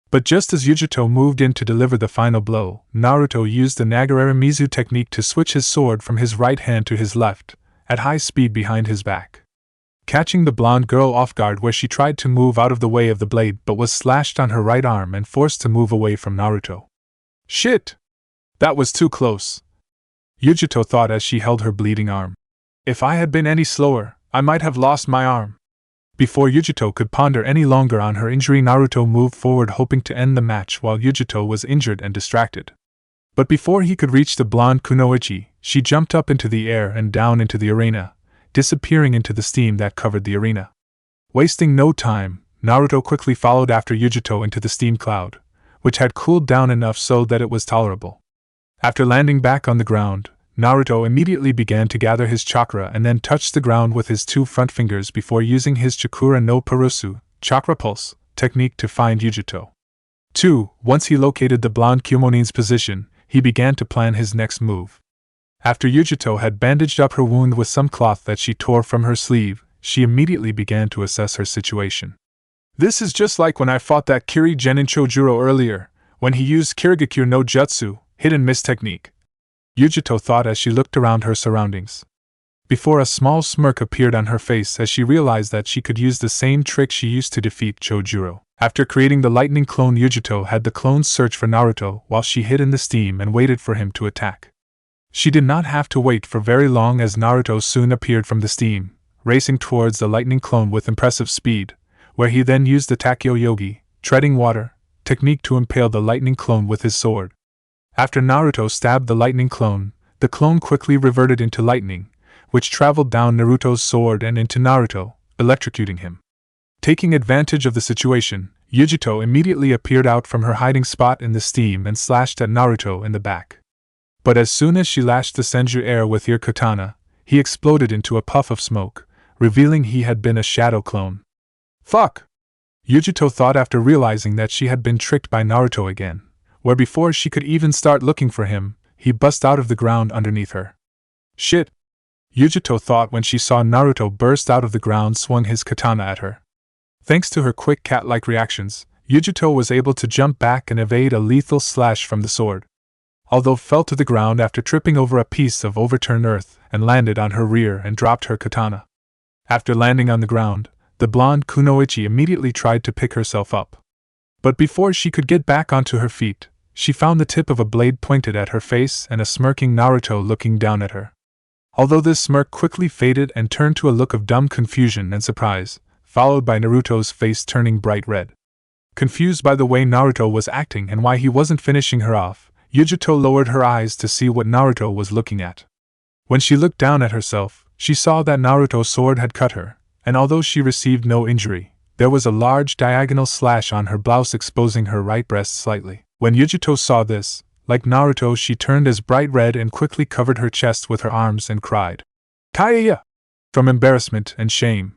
But just as Yujito moved in to deliver the final blow, Naruto used the Nagarara Mizu technique to switch his sword from his right hand to his left, at high speed behind his back, catching the blonde girl off guard where she tried to move out of the way of the blade but was slashed on her right arm and forced to move away from Naruto. Shit! That was too close, Yujito thought as she held her bleeding arm. If I had been any slower, I might have lost my arm. Before Yujito could ponder any longer on her injury, Naruto moved forward, hoping to end the match while Yujito was injured and distracted. But before he could reach the blonde Kunoichi, she jumped up into the air and down into the arena, disappearing into the steam that covered the arena. Wasting no time, Naruto quickly followed after Yujito into the steam cloud, which had cooled down enough so that it was tolerable. After landing back on the ground, Naruto immediately began to gather his chakra and then touched the ground with his two front fingers before using his Chakura no Purusu, chakra pulse, technique to find Yujito. 2. Once he located the blonde Kumonin's position, he began to plan his next move. After Yujito had bandaged up her wound with some cloth that she tore from her sleeve, she immediately began to assess her situation. This is just like when I fought that Kiri Genin Chojuro earlier, when he used Kirigakure no Jutsu, hidden miss technique, Yujito thought as she looked around her surroundings. Before a small smirk appeared on her face as she realized that she could use the same trick she used to defeat Chojuro. After creating the lightning clone, Yujito had the clones search for Naruto while she hid in the steam and waited for him to attack. She did not have to wait for very long as Naruto soon appeared from the steam, racing towards the lightning clone with impressive speed, where he then used the Takyo Yogi, treading water, technique to impale the lightning clone with his sword. After Naruto stabbed the lightning clone, the clone quickly reverted into lightning, which traveled down Naruto's sword and into Naruto, electrocuting him. Taking advantage of the situation, Yujito immediately appeared out from her hiding spot in the steam and slashed at Naruto in the back. But as soon as she lashed the Senju Heir with Heir katana, he exploded into a puff of smoke, revealing he had been a shadow clone. Fuck! Yujito thought after realizing that she had been tricked by Naruto again, where before she could even start looking for him, he bust out of the ground underneath her. Shit! Yujito thought when she saw Naruto burst out of the ground swung his katana at her. Thanks to her quick cat-like reactions, Yujito was able to jump back and evade a lethal slash from the sword. Although fell to the ground after tripping over a piece of overturned earth and landed on her rear and dropped her katana. After landing on the ground, the blonde kunoichi immediately tried to pick herself up. But before she could get back onto her feet, she found the tip of a blade pointed at her face and a smirking Naruto looking down at her. Although this smirk quickly faded and turned to a look of dumb confusion and surprise, followed by Naruto's face turning bright red. Confused by the way Naruto was acting and why he wasn't finishing her off, Yujito lowered her eyes to see what Naruto was looking at. When she looked down at herself, she saw that Naruto's sword had cut her, and although she received no injury, there was a large diagonal slash on her blouse exposing her right breast slightly. When Yujito saw this, like Naruto, she turned as bright red and quickly covered her chest with her arms and cried, "Kaya!" from embarrassment and shame.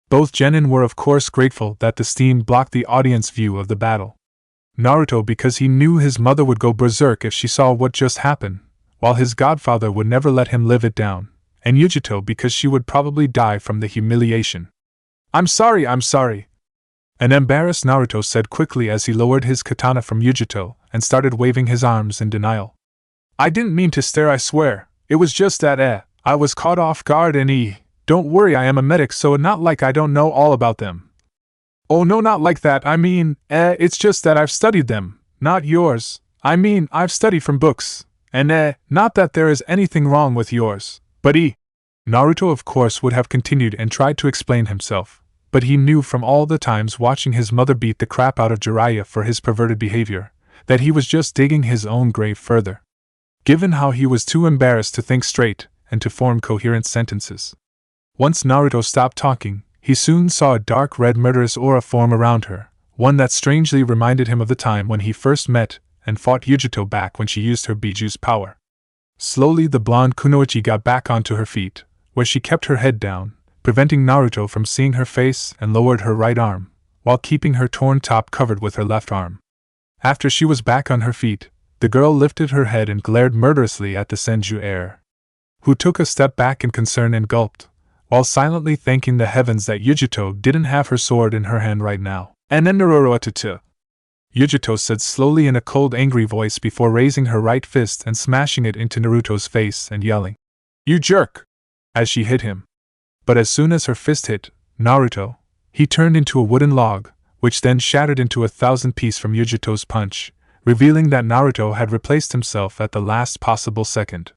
Both genin were of course grateful that the steam blocked the audience view of the battle. Naruto because he knew his mother would go berserk if she saw what just happened, while his godfather would never let him live it down, and Yujito because she would probably die from the humiliation. I'm sorry. An embarrassed Naruto said quickly as he lowered his katana from Yujito and started waving his arms in denial. I didn't mean to stare, I swear. It was just that, I was caught off guard and don't worry, I am a medic, so not like I don't know all about them. Oh no, not like that, I mean, it's just that I've studied them, not yours. I mean, I've studied from books, and not that there is anything wrong with yours, but Naruto of course would have continued and tried to explain himself, but he knew from all the times watching his mother beat the crap out of Jiraiya for his perverted behavior, that he was just digging his own grave further. Given how he was too embarrassed to think straight and to form coherent sentences. Once Naruto stopped talking, he soon saw a dark red murderous aura form around her, one that strangely reminded him of the time when he first met and fought Yujito back when she used her Bijuu's power. Slowly the blonde kunoichi got back onto her feet, where she kept her head down, preventing Naruto from seeing her face, and lowered her right arm, while keeping her torn top covered with her left arm. After she was back on her feet, the girl lifted her head and glared murderously at the Senju Heir, who took a step back in concern and gulped, while silently thanking the heavens that Yujito didn't have her sword in her hand right now. And then Naruto, Yujito said slowly in a cold, angry voice before raising her right fist and smashing it into Naruto's face and yelling, "You jerk!" as she hit him. But as soon as her fist hit Naruto, he turned into a wooden log, which then shattered into 1,000 pieces from Yujito's punch, revealing that Naruto had replaced himself at the last possible second.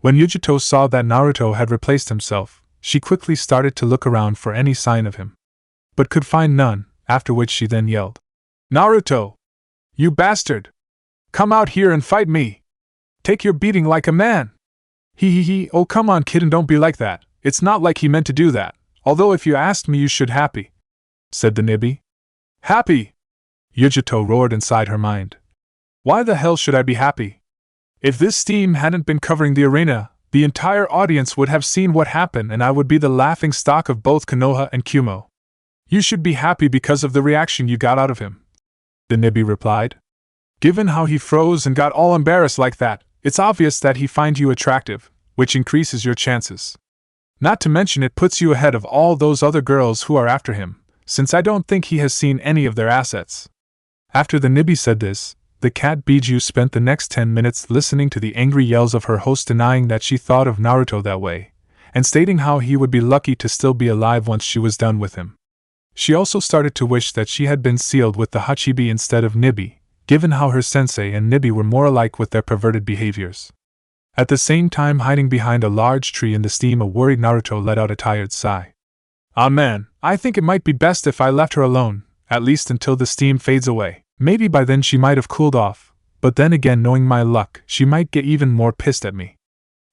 When Yujito saw that Naruto had replaced himself, she quickly started to look around for any sign of him, but could find none, after which she then yelled, "Naruto! You bastard! Come out here and fight me! Take your beating like a man!" Oh come on kid, and don't be like that, it's not like he meant to do that, although if you asked me you should happy," said the nibby. Happy! Yujito roared inside her mind. Why the hell should I be happy? If this steam hadn't been covering the arena, the entire audience would have seen what happened and I would be the laughing stock of both Konoha and Kumo. You should be happy because of the reaction you got out of him, the nibby replied. Given how he froze and got all embarrassed like that, it's obvious that he finds you attractive, which increases your chances. Not to mention it puts you ahead of all those other girls who are after him, since I don't think he has seen any of their assets. After the nibby said this, the cat Bijuu spent the next 10 minutes listening to the angry yells of her host denying that she thought of Naruto that way, and stating how he would be lucky to still be alive once she was done with him. She also started to wish that she had been sealed with the Hachibi instead of Nibby, given how her sensei and Nibby were more alike with their perverted behaviors. At the same time, hiding behind a large tree in the steam, a worried Naruto let out a tired sigh. Ah man, I think it might be best if I left her alone, at least until the steam fades away. Maybe by then she might have cooled off, but then again, knowing my luck, she might get even more pissed at me.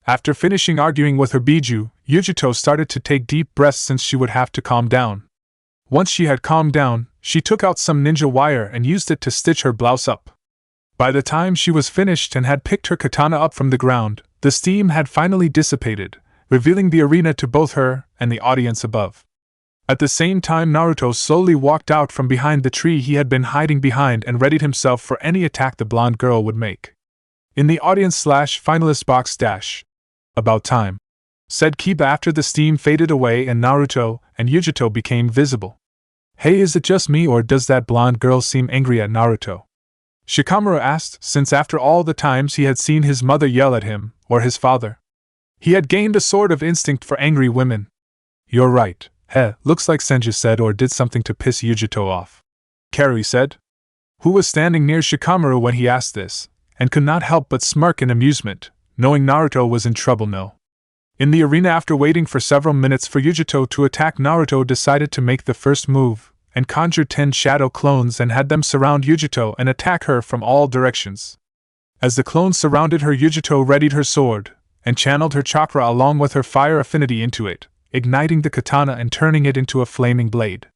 After finishing arguing with her Biju, Yujito started to take deep breaths since she would have to calm down. Once she had calmed down, she took out some ninja wire and used it to stitch her blouse up. By the time she was finished and had picked her katana up from the ground, the steam had finally dissipated, revealing the arena to both her and the audience above. At the same time, Naruto slowly walked out from behind the tree he had been hiding behind and readied himself for any attack the blonde girl would make. In the audience/finalist box dash. About time, said Kiba after the steam faded away and Naruto and Yujito became visible. Hey, is it just me or does that blonde girl seem angry at Naruto? Shikamaru asked, since after all the times he had seen his mother yell at him, or his father, he had gained a sort of instinct for angry women. You're right, looks like Senju said or did something to piss Yujito off, Karui said, who was standing near Shikamaru when he asked this, and could not help but smirk in amusement, knowing Naruto was in trouble. No. In the arena, after waiting for several minutes for Yujito to attack, Naruto decided to make the first move, and conjured 10 shadow clones and had them surround Yujito and attack her from all directions. As the clones surrounded her, Yujito readied her sword, and channeled her chakra along with her fire affinity into it, igniting the katana and turning it into a flaming blade.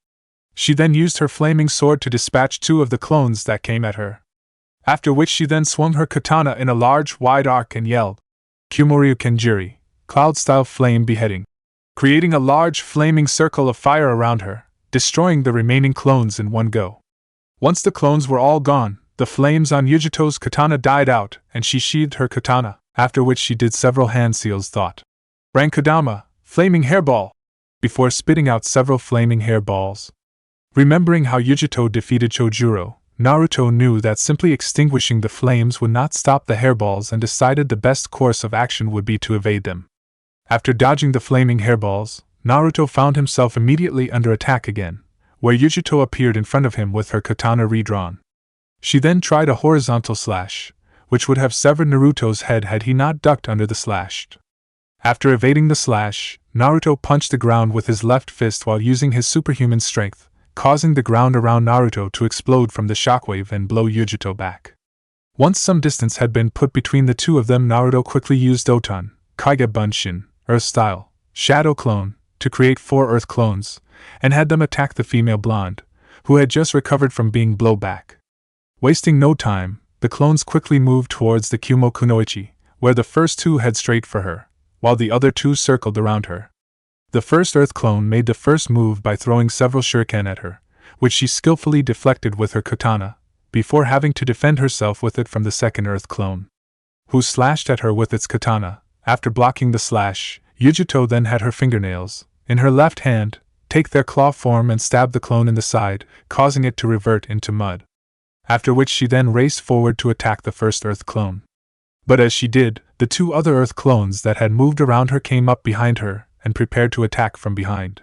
She then used her flaming sword to dispatch 2 of the clones that came at her. After which she then swung her katana in a large, wide arc and yelled, Kumoryu Kenjiri, cloud-style flame beheading, creating a large flaming circle of fire around her, destroying the remaining clones in one go. Once the clones were all gone, the flames on Yujito's katana died out and she sheathed her katana, after which she did several hand seals thought, Rankadama, flaming hairball, before spitting out several flaming hairballs. Remembering how Yujito defeated Chojuro, Naruto knew that simply extinguishing the flames would not stop the hairballs and decided the best course of action would be to evade them. After dodging the flaming hairballs, Naruto found himself immediately under attack again, where Yujito appeared in front of him with her katana redrawn. She then tried a horizontal slash, which would have severed Naruto's head had he not ducked under the slash. After evading the slash, Naruto punched the ground with his left fist while using his superhuman strength, causing the ground around Naruto to explode from the shockwave and blow Yujito back. Once some distance had been put between the two of them, Naruto quickly used Otan, Kage Bunshin, Earth-style, Shadow Clone, to create 4 Earth clones, and had them attack the female blonde, who had just recovered from being blown back. Wasting no time, the clones quickly moved towards the Kumo Kunoichi, where the first 2 head straight for her, while the other 2 circled around her. The first Earth clone made the first move by throwing several shuriken at her, which she skillfully deflected with her katana, before having to defend herself with it from the second Earth clone, who slashed at her with its katana. After blocking the slash, Yujito then had her fingernails, in her left hand, take their claw form and stab the clone in the side, causing it to revert into mud. After which she then raced forward to attack the first Earth clone. But as she did, the 2 other Earth clones that had moved around her came up behind her, and prepared to attack from behind.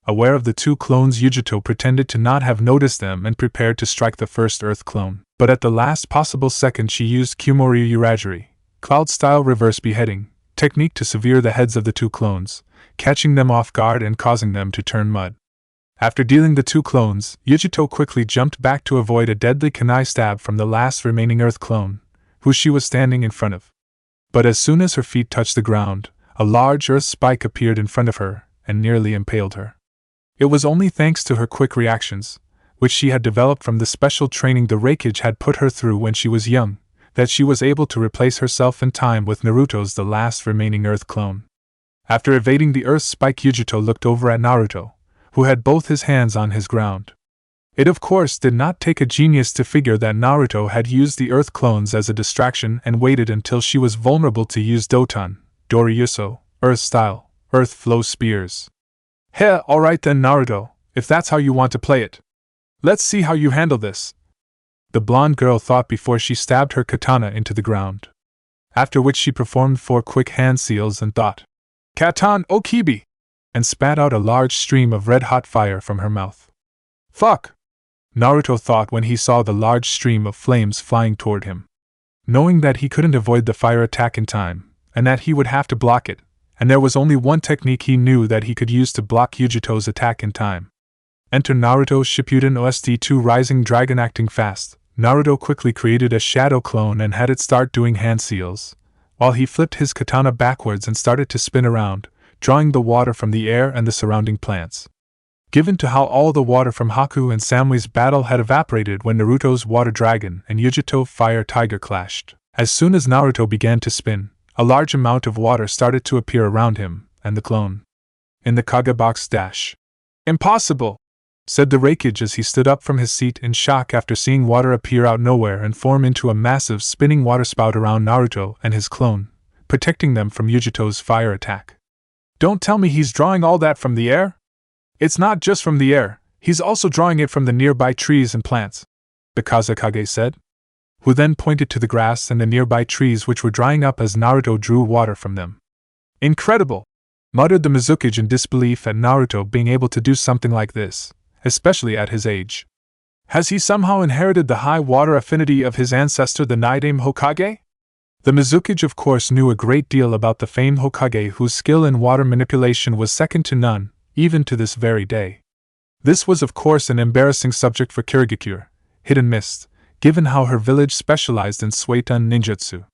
Aware of the 2 clones, Yujito pretended to not have noticed them and prepared to strike the first Earth clone, but at the last possible second she used Kumoryu Uragiri, cloud-style reverse beheading, technique to sever the heads of the 2 clones, catching them off guard and causing them to turn mud. After dealing the 2 clones, Yujito quickly jumped back to avoid a deadly kunai stab from the last remaining Earth clone, who she was standing in front of. But as soon as her feet touched the ground, a large earth spike appeared in front of her and nearly impaled her. It was only thanks to her quick reactions, which she had developed from the special training the Raikage had put her through when she was young, that she was able to replace herself in time with Naruto's the last remaining Earth clone. After evading the earth spike, Yujito looked over at Naruto, who had both his hands on his ground. It of course did not take a genius to figure that Naruto had used the Earth clones as a distraction and waited until she was vulnerable to use Doton, Doriyuso, Earth-style, Earth flow spears. Alright then Naruto, if that's how you want to play it. Let's see how you handle this, the blonde girl thought before she stabbed her katana into the ground. After which she performed 4 quick hand seals and thought, Katan Okibi, and spat out a large stream of red-hot fire from her mouth. Fuck! Naruto thought when he saw the large stream of flames flying toward him. Knowing that he couldn't avoid the fire attack in time, and that he would have to block it, and there was only one technique he knew that he could use to block Yujito's attack in time. Enter Naruto Shippuden OST 2 Rising Dragon. Acting fast, Naruto quickly created a shadow clone and had it start doing hand seals, while he flipped his katana backwards and started to spin around, drawing the water from the air and the surrounding plants. Given to how all the water from Haku and Samui's battle had evaporated when Naruto's water dragon and Yujito fire tiger clashed, as soon as Naruto began to spin, a large amount of water started to appear around him and the clone. In the Kage box dash. Impossible! Said the Raikage as he stood up from his seat in shock after seeing water appear out nowhere and form into a massive spinning waterspout around Naruto and his clone, protecting them from Yujito's fire attack. Don't tell me he's drawing all that from the air? It's not just from the air, he's also drawing it from the nearby trees and plants, the Kazekage said, who then pointed to the grass and the nearby trees which were drying up as Naruto drew water from them. Incredible! Muttered the Mizukage in disbelief at Naruto being able to do something like this, especially at his age. Has he somehow inherited the high water affinity of his ancestor the Naidame Hokage? The Mizukage of course knew a great deal about the famed Hokage whose skill in water manipulation was second to none, even to this very day. This was of course an embarrassing subject for Kirigakure, Hidden Mist, given how her village specialized in Suiton ninjutsu.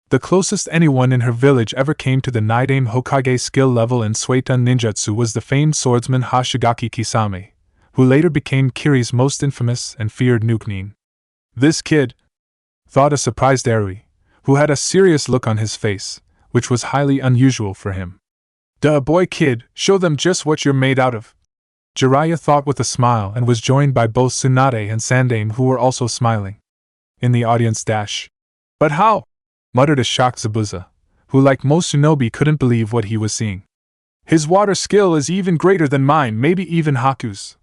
The closest anyone in her village ever came to the Naidame Hokage skill level in Suiton ninjutsu was the famed swordsman Hashigaki Kisame, who later became Kiri's most infamous and feared Nukenin. This kid, thought a surprised Erui, who had a serious look on his face, which was highly unusual for him. Duh, boy kid, show them just what you're made out of. Jiraiya thought with a smile and was joined by both Tsunade and Sandaime who were also smiling. In the audience dash. But how? Muttered a shocked Zabuza, who like most shinobi couldn't believe what he was seeing. His water skill is even greater than mine, maybe even Haku's.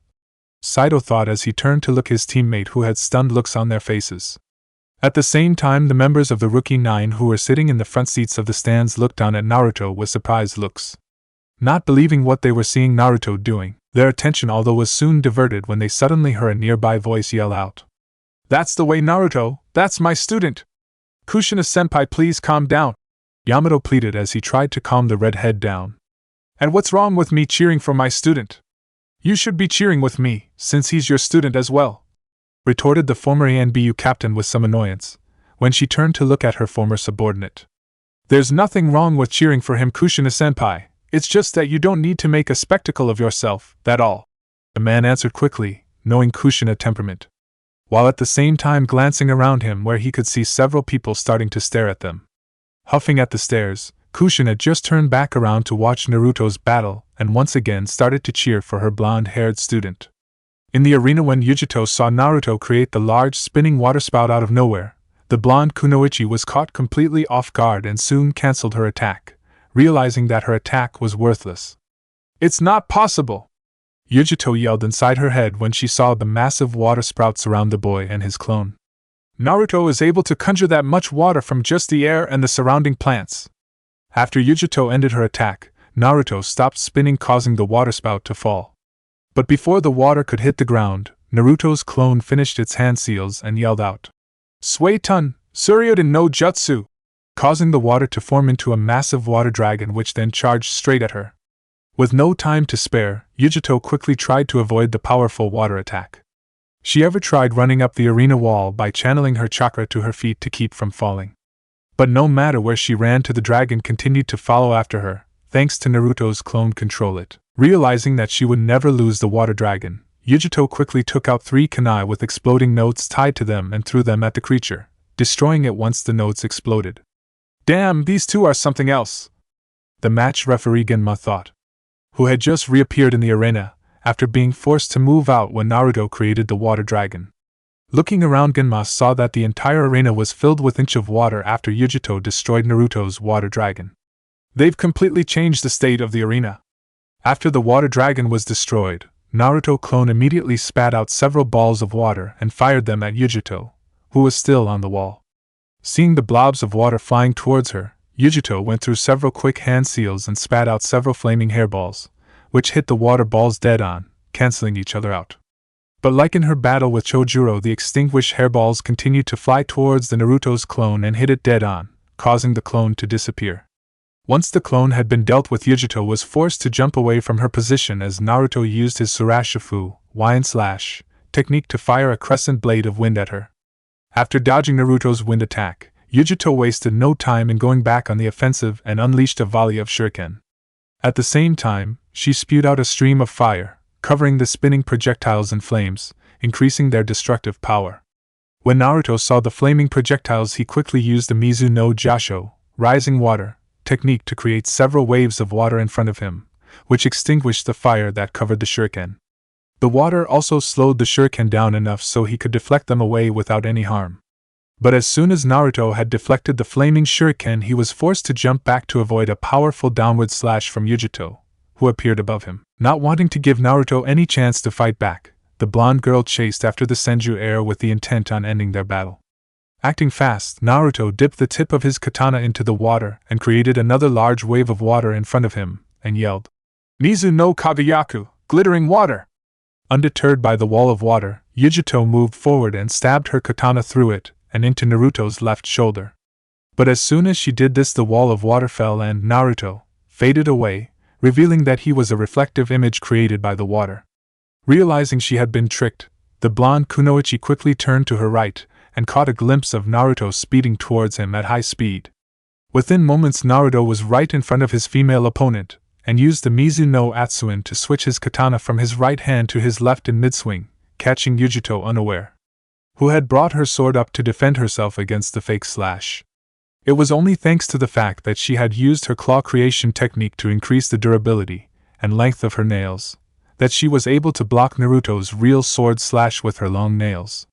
Saito thought as he turned to look his teammate who had stunned looks on their faces. At the same time the members of the Rookie 9 who were sitting in the front seats of the stands looked on at Naruto with surprised looks. Not believing what they were seeing Naruto doing, their attention although was soon diverted when they suddenly heard a nearby voice yell out. That's the way, Naruto, that's my student! Kushina-senpai, please calm down, Yamato pleaded as he tried to calm the redhead down. And what's wrong with me cheering for my student? You should be cheering with me, since he's your student as well, retorted the former ANBU captain with some annoyance, when she turned to look at her former subordinate. There's nothing wrong with cheering for him, Kushina-senpai, it's just that you don't need to make a spectacle of yourself, that all, the man answered quickly, knowing Kushina temperament, while at the same time glancing around him where he could see several people starting to stare at them. Huffing at the stares, Kushina just turned back around to watch Naruto's battle and once again started to cheer for her blonde-haired student. In the arena when Yujito saw Naruto create the large spinning waterspout out of nowhere, the blonde Kunoichi was caught completely off guard and soon cancelled her attack, realizing that her attack was worthless. It's not possible! Yujito yelled inside her head when she saw the massive water sprouts around the boy and his clone. Naruto is able to conjure that much water from just the air and the surrounding plants. After Yujito ended her attack, Naruto stopped spinning, causing the waterspout to fall. But before the water could hit the ground, Naruto's clone finished its hand seals and yelled out, Suiton, Suryuden no Jutsu! Causing the water to form into a massive water dragon which then charged straight at her. With no time to spare, Yujito quickly tried to avoid the powerful water attack. She ever tried running up the arena wall by channeling her chakra to her feet to keep from falling. But no matter where she ran to, the dragon continued to follow after her, thanks to Naruto's clone control it. Realizing that she would never lose the water dragon, Yujito quickly took out 3 kunai with exploding notes tied to them and threw them at the creature, destroying it once the notes exploded. Damn, these two are something else! The match referee Genma thought, who had just reappeared in the arena, after being forced to move out when Naruto created the water dragon. Looking around, Genma saw that the entire arena was filled with inch of water after Yujito destroyed Naruto's water dragon. They've completely changed the state of the arena. After the water dragon was destroyed, Naruto clone immediately spat out several balls of water and fired them at Yujito, who was still on the wall. Seeing the blobs of water flying towards her, Yujito went through several quick hand seals and spat out several flaming hairballs, which hit the water balls dead on, cancelling each other out. But like in her battle with Chojuro, the extinguished hairballs continued to fly towards the Naruto's clone and hit it dead on, causing the clone to disappear. Once the clone had been dealt with, Yujito was forced to jump away from her position as Naruto used his Surashifu, technique to fire a crescent blade of wind at her. After dodging Naruto's wind attack, Yujito wasted no time in going back on the offensive and unleashed a volley of shuriken. At the same time, she spewed out a stream of fire, covering the spinning projectiles in flames, increasing their destructive power. When Naruto saw the flaming projectiles, he quickly used the Mizu no Jasho, rising water, technique to create several waves of water in front of him, which extinguished the fire that covered the shuriken. The water also slowed the shuriken down enough so he could deflect them away without any harm. But as soon as Naruto had deflected the flaming shuriken, he was forced to jump back to avoid a powerful downward slash from Yujito, who appeared above him. Not wanting to give Naruto any chance to fight back, the blonde girl chased after the Senju heir with the intent on ending their battle. Acting fast, Naruto dipped the tip of his katana into the water and created another large wave of water in front of him, and yelled, "Mizu no Kagayaku, glittering water!" Undeterred by the wall of water, Yujito moved forward and stabbed her katana through it and into Naruto's left shoulder. But as soon as she did this, the wall of water fell and Naruto faded away, revealing that he was a reflective image created by the water. Realizing she had been tricked, the blonde kunoichi quickly turned to her right and caught a glimpse of Naruto speeding towards him at high speed. Within moments, Naruto was right in front of his female opponent, and used the Mizu no Atsuin to switch his katana from his right hand to his left in mid-swing, catching Yujito unaware, who had brought her sword up to defend herself against the fake slash. It was only thanks to the fact that she had used her claw creation technique to increase the durability and length of her nails that she was able to block Naruto's real sword slash with her long nails.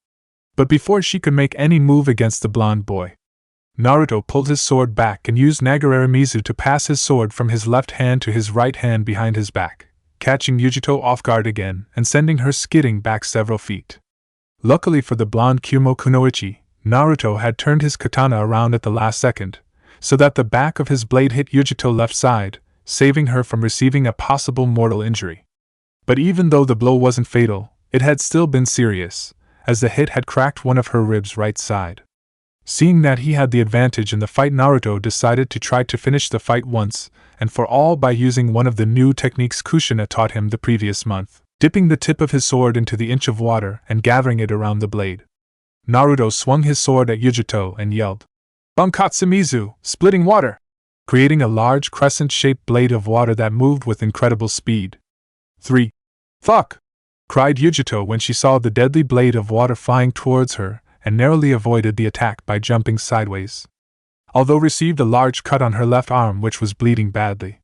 But before she could make any move against the blonde boy, Naruto pulled his sword back and used Nagarara Mizu to pass his sword from his left hand to his right hand behind his back, catching Yujito off guard again and sending her skidding back several feet. Luckily for the blonde Kumo kunoichi, Naruto had turned his katana around at the last second, so that the back of his blade hit Yujito's left side, saving her from receiving a possible mortal injury. But even though the blow wasn't fatal, it had still been serious, as the hit had cracked one of her ribs right side. Seeing that he had the advantage in the fight, Naruto decided to try to finish the fight once and for all by using one of the new techniques Kushina taught him the previous month, dipping the tip of his sword into the inch of water and gathering it around the blade. Naruto swung his sword at Yujito and yelled, "Bankatsu Mizu, splitting water!" creating a large crescent-shaped blade of water that moved with incredible speed. 3. Fuck! Cried Yujito when she saw the deadly blade of water flying towards her, and narrowly avoided the attack by jumping sideways. Although received a large cut on her left arm which was bleeding badly.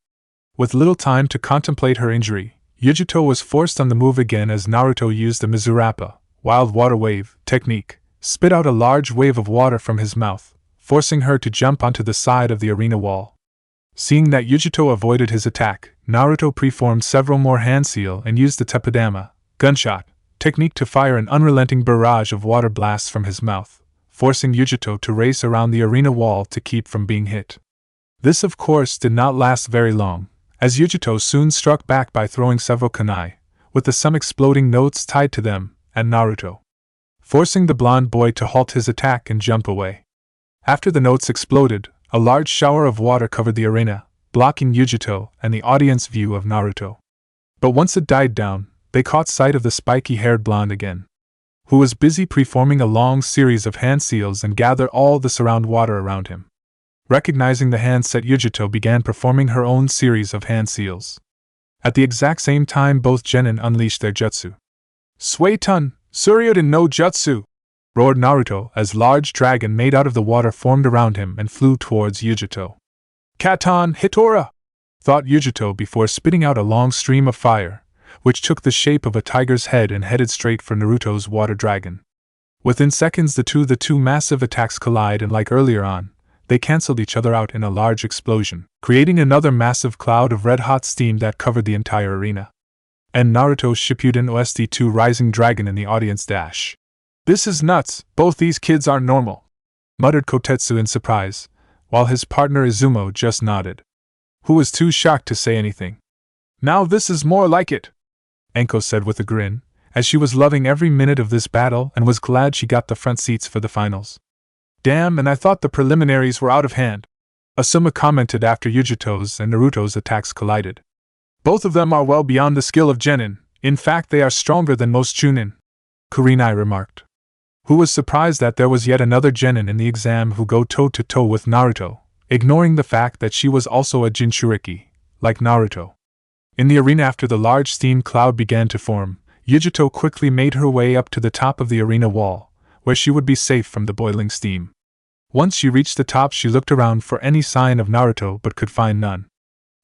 With little time to contemplate her injury, Yujito was forced on the move again as Naruto used the Mizurappa, wild water wave, technique, spit out a large wave of water from his mouth, forcing her to jump onto the side of the arena wall. Seeing that Yujito avoided his attack, Naruto preformed several more hand seal and used the Teppadama, gunshot, technique to fire an unrelenting barrage of water blasts from his mouth, forcing Yujito to race around the arena wall to keep from being hit. This of course did not last very long, as Yujito soon struck back by throwing several kunai, with some exploding notes tied to them, at Naruto, forcing the blonde boy to halt his attack and jump away. After the notes exploded, a large shower of water covered the arena, blocking Yujito and the audience view of Naruto. But once it died down, they caught sight of the spiky-haired blonde again, who was busy preforming a long series of hand seals and gathered all the surround water around him. Recognizing the hand set, Yujito began performing her own series of hand seals. At the exact same time, both genin unleashed their jutsu. Suiton, Suryuden no Jutsu! Roared Naruto as large dragon made out of the water formed around him and flew towards Yujito. Katan Hitora! Thought Yujito before spitting out a long stream of fire, which took the shape of a tiger's head and headed straight for Naruto's water dragon. Within seconds the two massive attacks collide, and like earlier on, they cancelled each other out in a large explosion, creating another massive cloud of red-hot steam that covered the entire arena. And Naruto Shippuden OST2 Rising Dragon in the audience dash. "This is nuts, both these kids aren't normal," muttered Kotetsu in surprise, while his partner Izumo just nodded, who was too shocked to say anything. "Now this is more like it," Enko said with a grin, as she was loving every minute of this battle and was glad she got the front seats for the finals. "Damn, and I thought the preliminaries were out of hand," Asuma commented after Yujito's and Naruto's attacks collided. "Both of them are well beyond the skill of genin, in fact they are stronger than most chunin," Kurinai remarked, who was surprised that there was yet another genin in the exam who go toe-to-toe with Naruto, ignoring the fact that she was also a Jinchuriki, like Naruto. In the arena after the large steam cloud began to form, Yujito quickly made her way up to the top of the arena wall, where she would be safe from the boiling steam. Once she reached the top, she looked around for any sign of Naruto but could find none.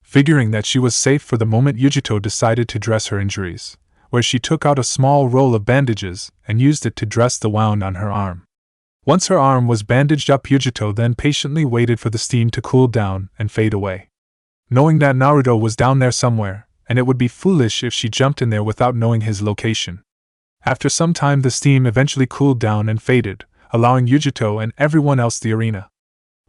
Figuring that she was safe for the moment, Yujito decided to dress her injuries, where she took out a small roll of bandages and used it to dress the wound on her arm. Once her arm was bandaged up, Yujito then patiently waited for the steam to cool down and fade away. Knowing that Naruto was down there somewhere, and it would be foolish if she jumped in there without knowing his location. After some time, the steam eventually cooled down and faded, allowing Yujito and everyone else the arena.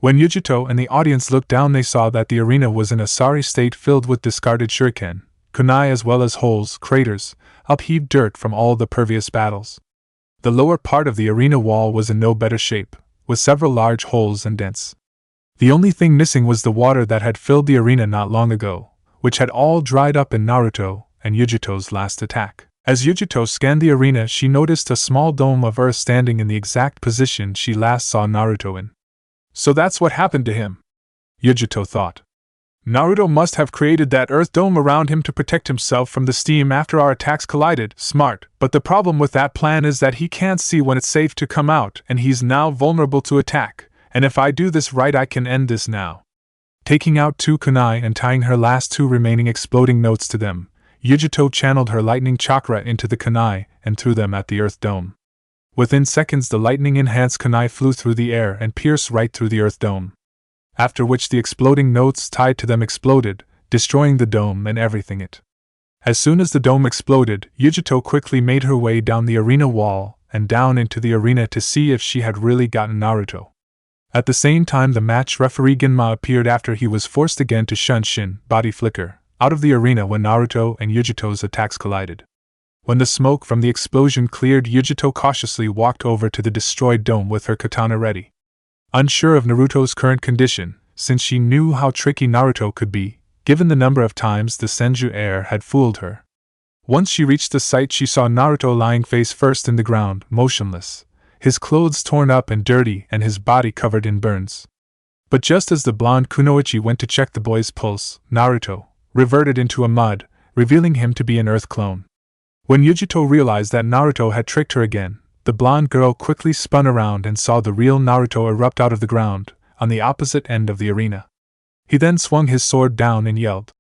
When Yujito and the audience looked down, they saw that the arena was in a sorry state, filled with discarded shuriken, kunai, as well as holes, craters, upheaved dirt from all the previous battles. The lower part of the arena wall was in no better shape, with several large holes and dents. The only thing missing was the water that had filled the arena not long ago, which had all dried up in Naruto and Yujito's last attack. As Yujito scanned the arena, she noticed a small dome of earth standing in the exact position she last saw Naruto in. So that's what happened to him, Yujito thought. Naruto must have created that earth dome around him to protect himself from the steam after our attacks collided. Smart, but the problem with that plan is that he can't see when it's safe to come out, and he's now vulnerable to attack, and if I do this right, I can end this now. Taking out 2 kunai and tying her last 2 remaining exploding notes to them, Yujito channeled her lightning chakra into the kunai and threw them at the earth dome. Within seconds, the lightning-enhanced kunai flew through the air and pierced right through the earth dome. After which the exploding notes tied to them exploded, destroying the dome and everything in it. As soon as the dome exploded, Yujito quickly made her way down the arena wall and down into the arena to see if she had really gotten Naruto. At the same time, the match referee Genma appeared after he was forced again to shun Shin, body flicker, out of the arena when Naruto and Yujito's attacks collided. When the smoke from the explosion cleared, Yujito cautiously walked over to the destroyed dome with her katana ready. Unsure of Naruto's current condition, since she knew how tricky Naruto could be, given the number of times the Senju Heir had fooled her. Once she reached the site, she saw Naruto lying face first in the ground, motionless, his clothes torn up and dirty and his body covered in burns. But just as the blonde kunoichi went to check the boy's pulse, Naruto reverted into a mud, revealing him to be an earth clone. When Yujito realized that Naruto had tricked her again, the blonde girl quickly spun around and saw the real Naruto erupt out of the ground, on the opposite end of the arena. He then swung his sword down and yelled,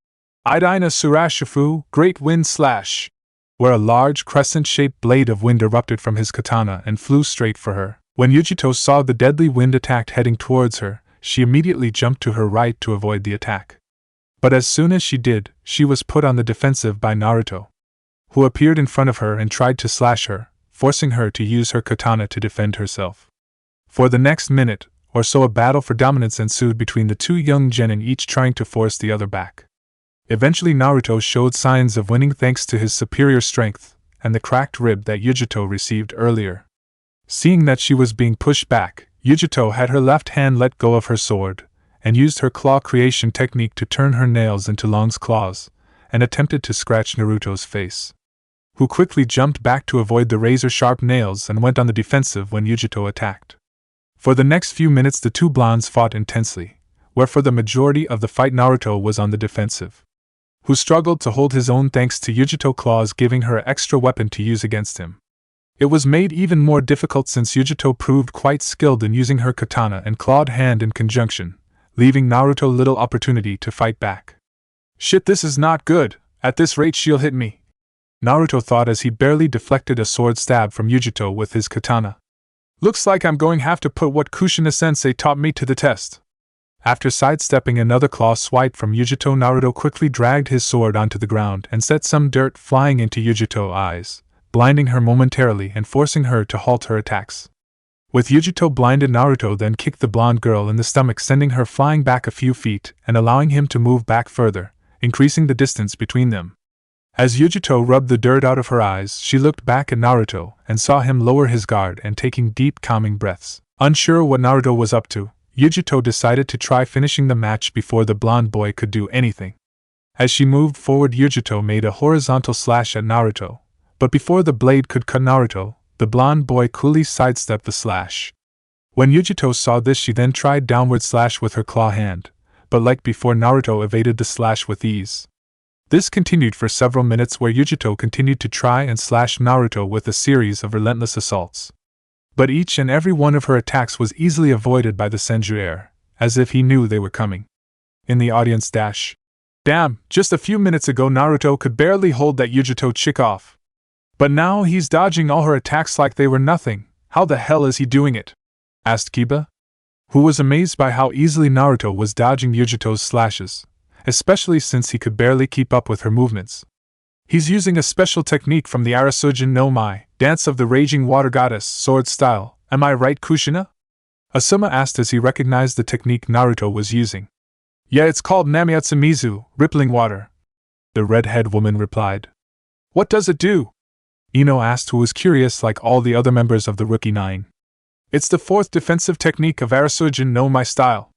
"Idaina Surashifu, Great Wind Slash!" where a large crescent-shaped blade of wind erupted from his katana and flew straight for her. When Yujito saw the deadly wind attack heading towards her, she immediately jumped to her right to avoid the attack. But as soon as she did, she was put on the defensive by Naruto, who appeared in front of her and tried to slash her, forcing her to use her katana to defend herself. For the next minute or so, a battle for dominance ensued between the 2 young genin, each trying to force the other back. Eventually, Naruto showed signs of winning thanks to his superior strength and the cracked rib that Yujito received earlier. Seeing that she was being pushed back, Yujito had her left hand let go of her sword and used her claw creation technique to turn her nails into Long's claws and attempted to scratch Naruto's face, who quickly jumped back to avoid the razor-sharp nails and went on the defensive when Yujito attacked. For the next few minutes, the 2 blondes fought intensely, where for the majority of the fight Naruto was on the defensive, who struggled to hold his own thanks to Yujito claws giving her an extra weapon to use against him. It was made even more difficult since Yujito proved quite skilled in using her katana and clawed hand in conjunction, leaving Naruto little opportunity to fight back. Shit, this is not good. At this rate she'll hit me, Naruto thought as he barely deflected a sword stab from Yujito with his katana. Looks like I'm going to have to put what Kushina-sensei taught me to the test. After sidestepping another claw swipe from Yujito, Naruto quickly dragged his sword onto the ground and set some dirt flying into Yujito's eyes, blinding her momentarily and forcing her to halt her attacks. With Yujito blinded, Naruto then kicked the blonde girl in the stomach, sending her flying back a few feet and allowing him to move back further, increasing the distance between them. As Yujito rubbed the dirt out of her eyes, she looked back at Naruto and saw him lower his guard and taking deep calming breaths. Unsure what Naruto was up to, Yujito decided to try finishing the match before the blonde boy could do anything. As she moved forward, Yujito made a horizontal slash at Naruto, but before the blade could cut Naruto, the blonde boy coolly sidestepped the slash. When Yujito saw this, she then tried downward slash with her claw hand, but like before, Naruto evaded the slash with ease. This continued for several minutes, where Yujito continued to try and slash Naruto with a series of relentless assaults. But each and every one of her attacks was easily avoided by the Senju Heir, as if he knew they were coming. In the audience dash. Damn, just a few minutes ago Naruto could barely hold that Yujito chick off. But now he's dodging all her attacks like they were nothing. How the hell is he doing it? Asked Kiba, who was amazed by how easily Naruto was dodging Yujito's slashes, especially since he could barely keep up with her movements. He's using a special technique from the Arasujin no Mai, Dance of the Raging Water Goddess, sword style, am I right, Kushina? Asuma asked as he recognized the technique Naruto was using. Yeah, it's called Namiatsumizu, rippling water, the red-haired woman replied. What does it do? Ino asked, who was curious like all the other members of the Rookie Nine. It's the fourth defensive technique of Arasujin no Mai style.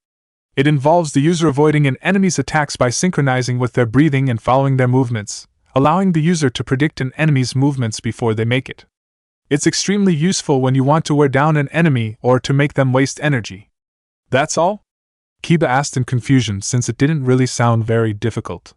It involves the user avoiding an enemy's attacks by synchronizing with their breathing and following their movements, allowing the user to predict an enemy's movements before they make it. It's extremely useful when you want to wear down an enemy or to make them waste energy. That's all? Kiba asked in confusion, since it didn't really sound very difficult.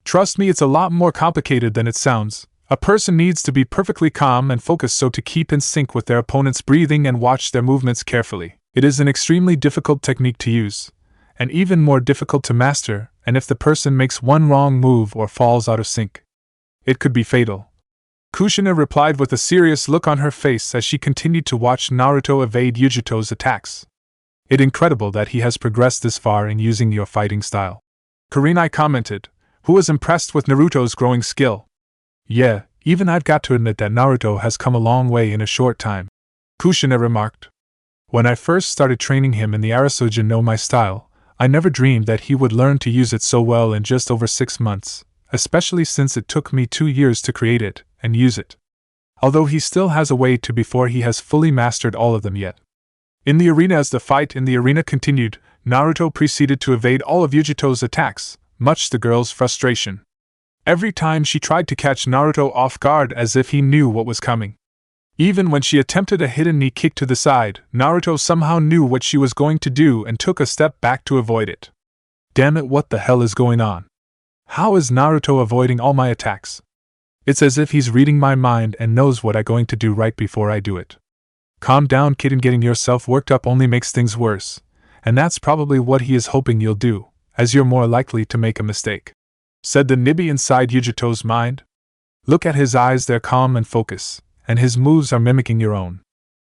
Trust me, it's a lot more complicated than it sounds. A person needs to be perfectly calm and focused so to keep in sync with their opponent's breathing and watch their movements carefully. It is an extremely difficult technique to use, and even more difficult to master, and if the person makes one wrong move or falls out of sync, it could be fatal. Kushina replied with a serious look on her face as she continued to watch Naruto evade Yujito's attacks. It's incredible that he has progressed this far in using your fighting style. Kurenai commented, who was impressed with Naruto's growing skill. Yeah, even I've got to admit that Naruto has come a long way in a short time, Kushina remarked. When I first started training him in the Arasujin no Mai style, I never dreamed that he would learn to use it so well in just over 6 months, especially since it took me 2 years to create it and use it. Although he still has a way to before he has fully mastered all of them yet. In the arena, as the fight in the arena continued, Naruto proceeded to evade all of Yujito's attacks, much to the girl's frustration. Every time she tried to catch Naruto off guard as if he knew what was coming. Even when she attempted a hidden knee kick to the side, Naruto somehow knew what she was going to do and took a step back to avoid it. Damn it, what the hell is going on? How is Naruto avoiding all my attacks? It's as if he's reading my mind and knows what I'm going to do right before I do it. Calm down, kid, and getting yourself worked up only makes things worse, and that's probably what he is hoping you'll do, as you're more likely to make a mistake, said the Nibi inside Yujito's mind. Look at his eyes, they're calm and focused, and his moves are mimicking your own.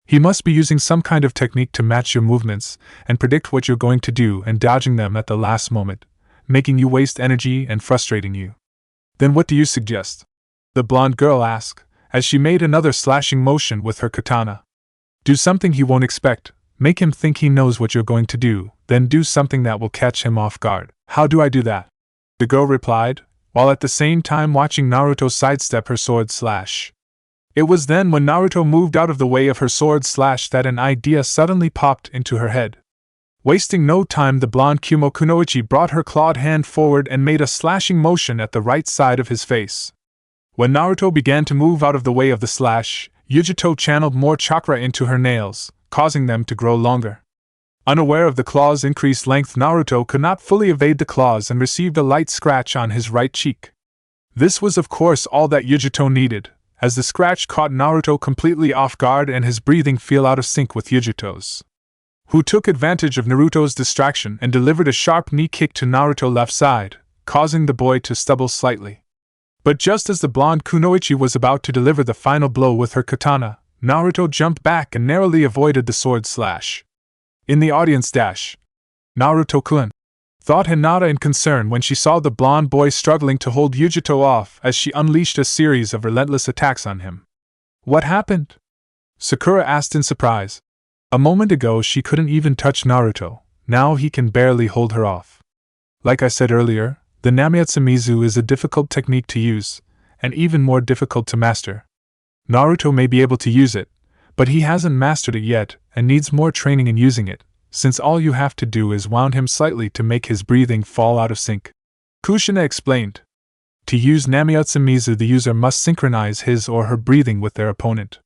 He must be using some kind of technique to match your movements and predict what you're going to do and dodging them at the last moment, making you waste energy and frustrating you. Then what do you suggest? The blonde girl asked, as she made another slashing motion with her katana. Do something he won't expect, make him think he knows what you're going to do, then do something that will catch him off guard. How do I do that? The girl replied, while at the same time watching Naruto sidestep her sword slash. It was then when Naruto moved out of the way of her sword slash that an idea suddenly popped into her head. Wasting no time, the blonde Kumo Kunoichi brought her clawed hand forward and made a slashing motion at the right side of his face. When Naruto began to move out of the way of the slash, Yujito channeled more chakra into her nails, causing them to grow longer. Unaware of the claw's increased length, Naruto could not fully evade the claws and received a light scratch on his right cheek. This was of course all that Yujito needed, as the scratch caught Naruto completely off guard and his breathing fell out of sync with Yujito's, who took advantage of Naruto's distraction and delivered a sharp knee kick to Naruto's left side, causing the boy to stumble slightly. But just as the blonde Kunoichi was about to deliver the final blow with her katana, Naruto jumped back and narrowly avoided the sword slash. In the audience dash. Naruto-kun, thought Hinata in concern when she saw the blonde boy struggling to hold Yujito off as she unleashed a series of relentless attacks on him. What happened? Sakura asked in surprise. A moment ago she couldn't even touch Naruto, now he can barely hold her off. Like I said earlier, the Namiatsumizu is a difficult technique to use, and even more difficult to master. Naruto may be able to use it, but he hasn't mastered it yet and needs more training in using it, since all you have to do is wound him slightly to make his breathing fall out of sync. Kushina explained. To use Namiatsumizu, the user must synchronize his or her breathing with their opponent.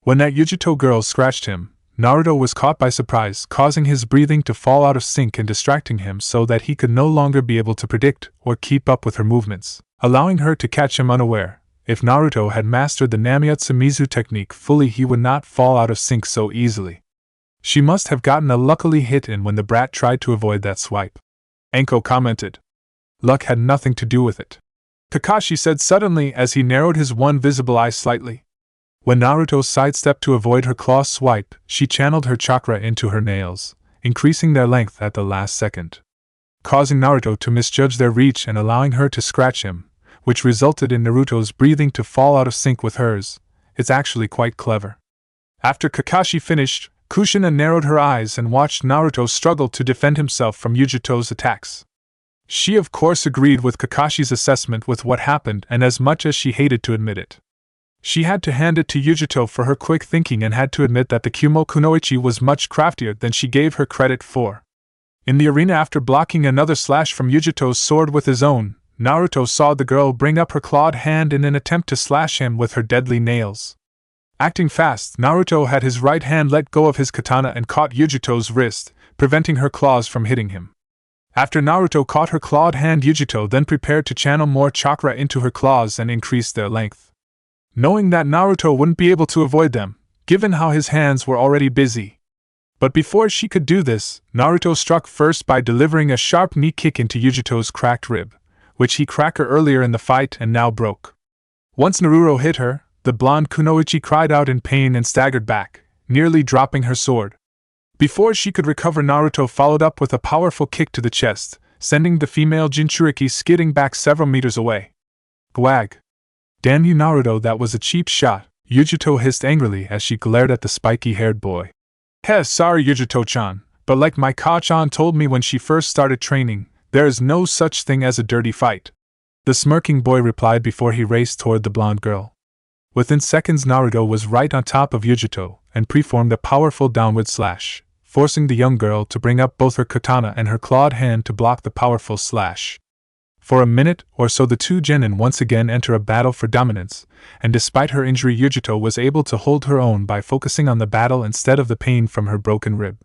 When that Yujito girl scratched him, Naruto was caught by surprise, causing his breathing to fall out of sync and distracting him so that he could no longer be able to predict or keep up with her movements, allowing her to catch him unaware. If Naruto had mastered the Namiatsumizu technique fully, he would not fall out of sync so easily. She must have gotten a luckily hit in when the brat tried to avoid that swipe. Anko commented. Luck had nothing to do with it, Kakashi said suddenly as he narrowed his one visible eye slightly. When Naruto sidestepped to avoid her claw swipe, she channeled her chakra into her nails, increasing their length at the last second, causing Naruto to misjudge their reach and allowing her to scratch him, which resulted in Naruto's breathing to fall out of sync with hers. It's actually quite clever. After Kakashi finished, Kushina narrowed her eyes and watched Naruto struggle to defend himself from Yujito's attacks. She of course agreed with Kakashi's assessment with what happened, and as much as she hated to admit it, she had to hand it to Yujito for her quick thinking and had to admit that the Kumo Kunoichi was much craftier than she gave her credit for. In the arena, after blocking another slash from Yujito's sword with his own, Naruto saw the girl bring up her clawed hand in an attempt to slash him with her deadly nails. Acting fast, Naruto had his right hand let go of his katana and caught Yujito's wrist, preventing her claws from hitting him. After Naruto caught her clawed hand, Yujito then prepared to channel more chakra into her claws and increase their length, knowing that Naruto wouldn't be able to avoid them, given how his hands were already busy. But before she could do this, Naruto struck first by delivering a sharp knee kick into Yujito's cracked rib, which he cracked her earlier in the fight and now broke. Once Naruto hit her, the blonde Kunoichi cried out in pain and staggered back, nearly dropping her sword. Before she could recover, Naruto followed up with a powerful kick to the chest, sending the female Jinchuriki skidding back several meters away. Gwag. Damn you, Naruto, that was a cheap shot, Yujito hissed angrily as she glared at the spiky-haired boy. Heh, sorry Yujito-chan, but like my Ka-chan told me when she first started training, there is no such thing as a dirty fight, the smirking boy replied before he raced toward the blonde girl. Within seconds, Naruto was right on top of Yujito and preformed a powerful downward slash, forcing the young girl to bring up both her katana and her clawed hand to block the powerful slash. For a minute or so the two genin once again enter a battle for dominance, and despite her injury Yujito was able to hold her own by focusing on the battle instead of the pain from her broken rib.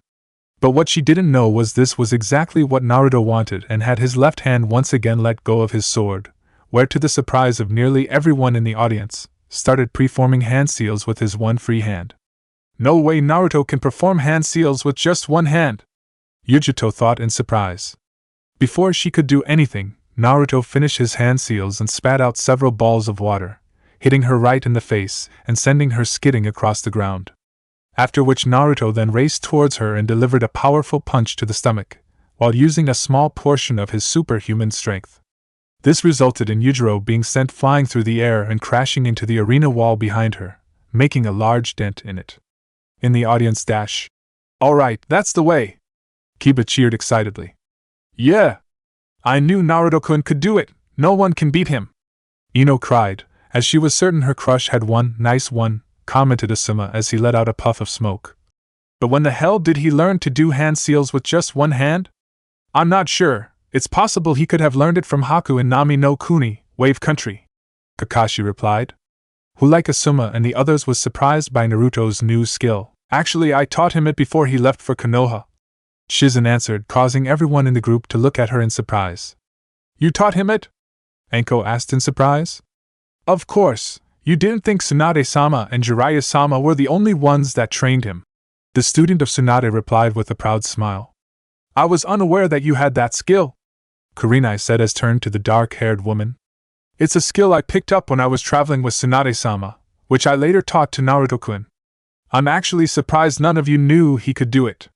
But what she didn't know was this was exactly what Naruto wanted, and had his left hand once again let go of his sword, where to the surprise of nearly everyone in the audience, started preforming hand seals with his one free hand. No way Naruto can perform hand seals with just one hand, Yujito thought in surprise. Before she could do anything, Naruto finished his hand seals and spat out several balls of water, hitting her right in the face and sending her skidding across the ground. After which Naruto then raced towards her and delivered a powerful punch to the stomach, while using a small portion of his superhuman strength. This resulted in Yujiro being sent flying through the air and crashing into the arena wall behind her, making a large dent in it. In the audience dash. Alright, that's the way! Kiba cheered excitedly. Yeah! I knew Naruto-kun could do it, no one can beat him! Ino cried, as she was certain her crush had won. Nice one, commented Asuma as he let out a puff of smoke. But when the hell did he learn to do hand seals with just one hand? I'm not sure, it's possible he could have learned it from Haku in Nami no Kuni, Wave Country, Kakashi replied, who like Asuma and the others was surprised by Naruto's new skill. Actually, I taught him it before he left for Konoha, Shizen answered, causing everyone in the group to look at her in surprise. You taught him it? Anko asked in surprise. Of course, you didn't think Tsunade-sama and Jiraiya-sama were the only ones that trained him, the student of Tsunade replied with a proud smile. I was unaware that you had that skill, Kurinai said as turned to the dark-haired woman. It's a skill I picked up when I was traveling with Tsunade-sama, which I later taught to Naruto-kun. I'm actually surprised none of you knew he could do it.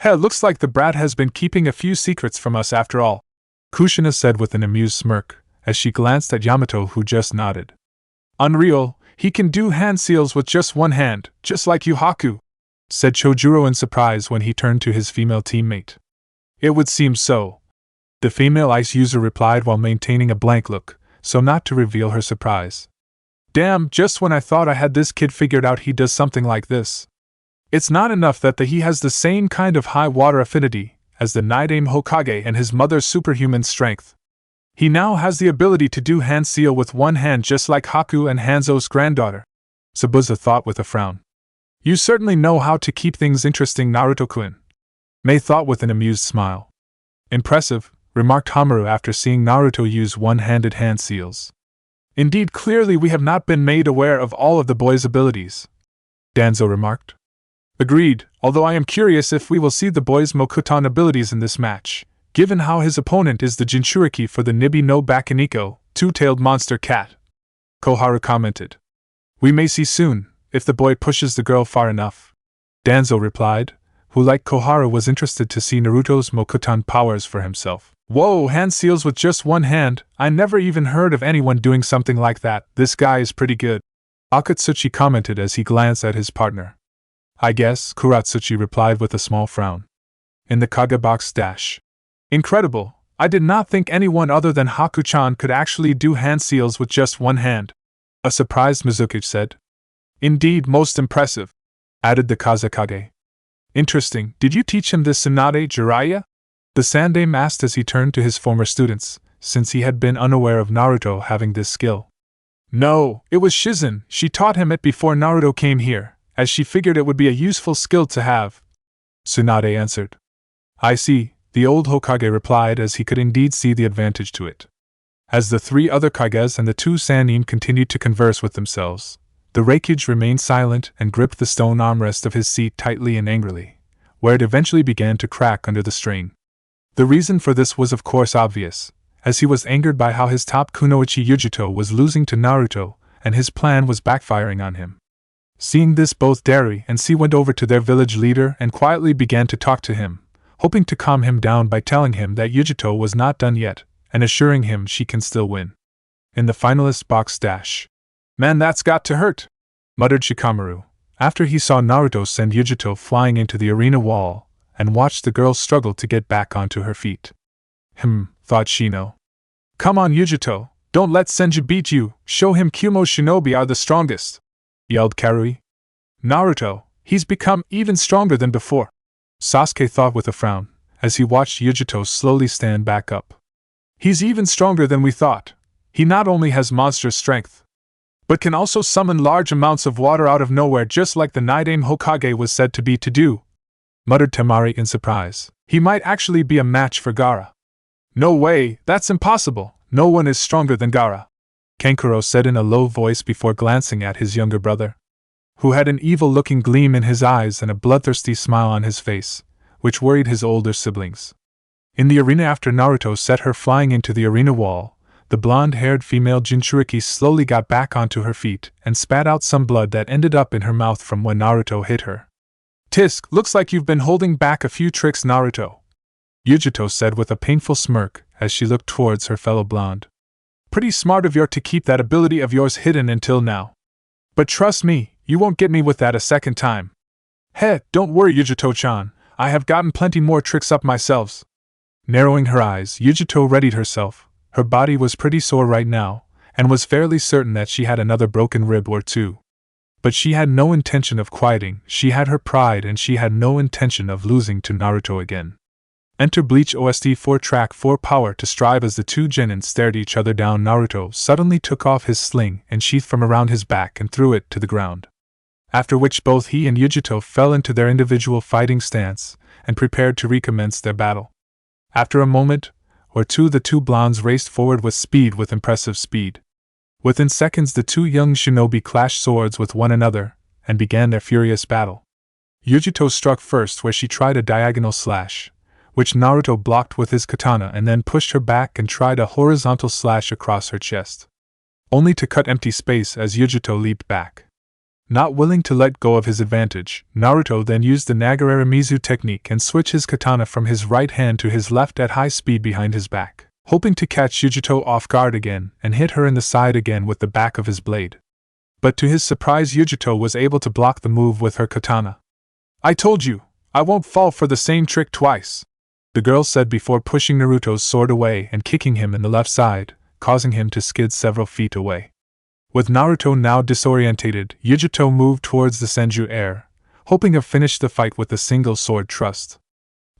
Hell, looks like the brat has been keeping a few secrets from us after all, Kushina said with an amused smirk, as she glanced at Yamato who just nodded. Unreal, he can do hand seals with just one hand, just like you Haku, said Chojuro in surprise when he turned to his female teammate. It would seem so, the female ice user replied while maintaining a blank look, so not to reveal her surprise. Damn, just when I thought I had this kid figured out he does something like this. It's not enough that he has the same kind of high water affinity as the Nidaime Hokage and his mother's superhuman strength. He now has the ability to do hand seal with one hand just like Haku and Hanzo's granddaughter, Sabuza thought with a frown. You certainly know how to keep things interesting, Naruto-kun. Mei thought with an amused smile. Impressive, remarked Hamaru after seeing Naruto use one-handed hand seals. Indeed, clearly we have not been made aware of all of the boy's abilities, Danzo remarked. Agreed, although I am curious if we will see the boy's Mokuton abilities in this match, given how his opponent is the Jinchuriki for the Nibi no Bakeniko, two-tailed monster cat. Koharu commented. We may see soon, if the boy pushes the girl far enough, Danzo replied, who like Koharu was interested to see Naruto's Mokuton powers for himself. Whoa, hand seals with just one hand, I never even heard of anyone doing something like that, this guy is pretty good, Akatsuchi commented as he glanced at his partner. I guess, Kuratsuchi replied with a small frown. In the Kage box dash. Incredible, I did not think anyone other than Haku-chan could actually do hand seals with just one hand, a surprised Mizuki said. Indeed, most impressive, added the Kazekage. Interesting, did you teach him this Tsunade Jiraiya? The Sandaime asked as he turned to his former students, since he had been unaware of Naruto having this skill. No, it was Shizen, she taught him it before Naruto came here, as she figured it would be a useful skill to have, Tsunade answered. I see, the old Hokage replied as he could indeed see the advantage to it. As the three other Kages and the two Sannin continued to converse with themselves, the Raikage remained silent and gripped the stone armrest of his seat tightly and angrily, where it eventually began to crack under the strain. The reason for this was of course obvious, as he was angered by how his top kunoichi Yujito was losing to Naruto, and his plan was backfiring on him. Seeing this, both Dari and C went over to their village leader and quietly began to talk to him, hoping to calm him down by telling him that Yujito was not done yet, and assuring him she can still win. In the finalist box dash. Man, that's got to hurt, muttered Shikamaru, after he saw Naruto send Yujito flying into the arena wall, and watched the girl struggle to get back onto her feet. Thought Shino. Come on, Yujito, don't let Senju beat you, show him Kumo Shinobi are the strongest, yelled Karui. Naruto, he's become even stronger than before, Sasuke thought with a frown, as he watched Yujito slowly stand back up. He's even stronger than we thought. He not only has monstrous strength, but can also summon large amounts of water out of nowhere just like the Naidame Hokage was said to be to do, muttered Temari in surprise. He might actually be a match for Gaara. No way, that's impossible, no one is stronger than Gaara, Kankuro said in a low voice before glancing at his younger brother, who had an evil-looking gleam in his eyes and a bloodthirsty smile on his face, which worried his older siblings. In the arena after Naruto set her flying into the arena wall, the blonde-haired female Jinchuriki slowly got back onto her feet and spat out some blood that ended up in her mouth from when Naruto hit her. Tisk, looks like you've been holding back a few tricks, Naruto, Yujito said with a painful smirk as she looked towards her fellow blonde. Pretty smart of you to keep that ability of yours hidden until now. But trust me, you won't get me with that a second time. Heh, don't worry, Yujito-chan, I have gotten plenty more tricks up myself. Narrowing her eyes, Yujito readied herself. Her body was pretty sore right now, and was fairly certain that she had another broken rib or two. But she had no intention of quieting, she had her pride and she had no intention of losing to Naruto again. Enter Bleach OST 4 Track 4 Power to strive. As the two genin stared each other down, Naruto suddenly took off his sling and sheath from around his back and threw it to the ground. After which both he and Yujito fell into their individual fighting stance and prepared to recommence their battle. After a moment or two, the two blondes raced forward with impressive speed. Within seconds, the two young shinobi clashed swords with one another and began their furious battle. Yujito struck first, where she tried a diagonal slash, which Naruto blocked with his katana, and then pushed her back and tried a horizontal slash across her chest, only to cut empty space as Yujito leaped back. Not willing to let go of his advantage, Naruto then used the Nagare-Mizu technique and switched his katana from his right hand to his left at high speed behind his back, hoping to catch Yujito off guard again and hit her in the side again with the back of his blade. But to his surprise, Yujito was able to block the move with her katana. I told you, I won't fall for the same trick twice, the girl said before pushing Naruto's sword away and kicking him in the left side, causing him to skid several feet away. With Naruto now disorientated, Yujito moved towards the Senju Heir, hoping to finish the fight with a single sword thrust.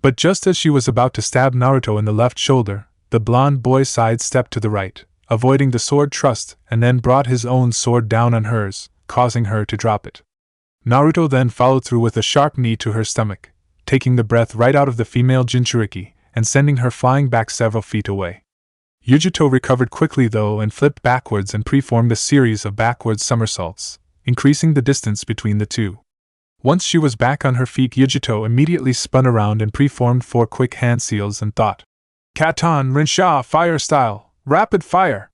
But just as she was about to stab Naruto in the left shoulder, the blonde boy sidestepped to the right, avoiding the sword thrust, and then brought his own sword down on hers, causing her to drop it. Naruto then followed through with a sharp knee to her stomach, taking the breath right out of the female Jinchuriki and sending her flying back several feet away. Yujito recovered quickly though and flipped backwards and preformed a series of backwards somersaults, increasing the distance between the two. Once she was back on her feet, Yujito immediately spun around and preformed 4 quick hand seals and thought, Katan Rinsha fire style, rapid fire!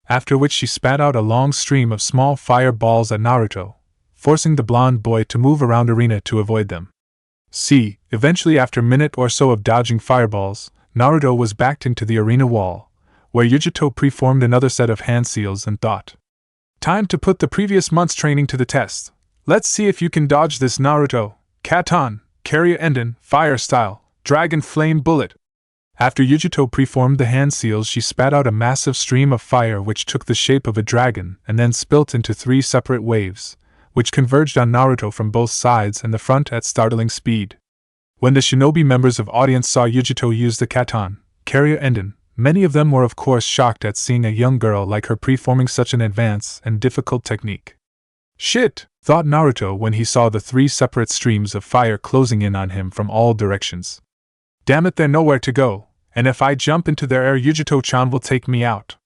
After which she spat out a long stream of small fire balls at Naruto, forcing the blonde boy to move around arena to avoid them. Eventually after a minute or so of dodging fireballs, Naruto was backed into the arena wall, where Yujito preformed another set of hand seals and thought, time to put the previous month's training to the test. Let's see if you can dodge this Naruto, Katan, Carrier Enden, fire style, dragon flame bullet. After Yujito preformed the hand seals, she spat out a massive stream of fire which took the shape of a dragon and then spilt into 3 separate waves, which converged on Naruto from both sides and the front at startling speed. When the shinobi members of audience saw Yujito use the Katan, Carrier Enden, many of them were of course shocked at seeing a young girl like her preforming such an advanced and difficult technique. Shit, thought Naruto when he saw the 3 separate streams of fire closing in on him from all directions. Damn it, they're nowhere to go, and if I jump into their air, Yujito-chan will take me out.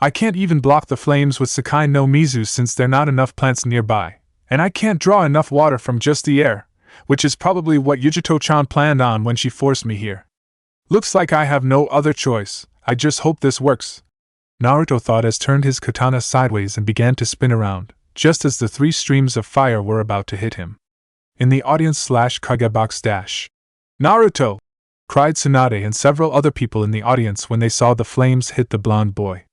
I can't even block the flames with Sakai no Mizu since there are not enough plants nearby, and I can't draw enough water from just the air, which is probably what Yujito-chan planned on when she forced me here. Looks like I have no other choice, I just hope this works. Naruto thought as turned his katana sideways and began to spin around, just as the 3 streams of fire were about to hit him. In the audience/Kagebox dash. Naruto! Cried Tsunade and several other people in the audience when they saw the flames hit the blonde boy.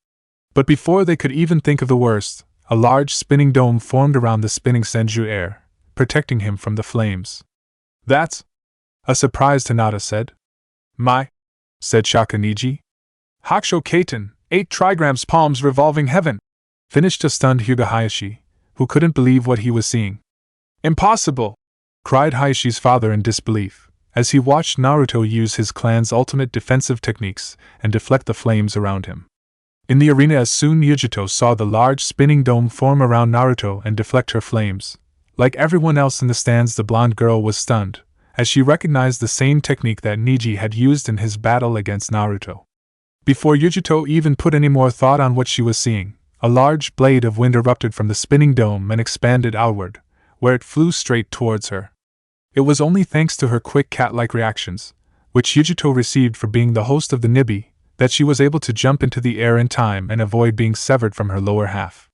But before they could even think of the worst, a large spinning dome formed around the spinning Senju heir, protecting him from the flames. That's a surprise, Hinata said. My, said Shakuniji. Hakusho Kaiten, 8 trigrams palms revolving heaven, finished a stunned Hyuga Hayashi, who couldn't believe what he was seeing. Impossible! Cried Hayashi's father in disbelief, as he watched Naruto use his clan's ultimate defensive techniques and deflect the flames around him. In the arena, as soon Yujito saw the large spinning dome form around Naruto and deflect her flames, like everyone else in the stands, the blonde girl was stunned, as she recognized the same technique that Niji had used in his battle against Naruto. Before Yujito even put any more thought on what she was seeing, a large blade of wind erupted from the spinning dome and expanded outward, where it flew straight towards her. It was only thanks to her quick cat-like reactions, which Yujito received for being the host of the Nibi, that she was able to jump into the air in time and avoid being severed from her lower half.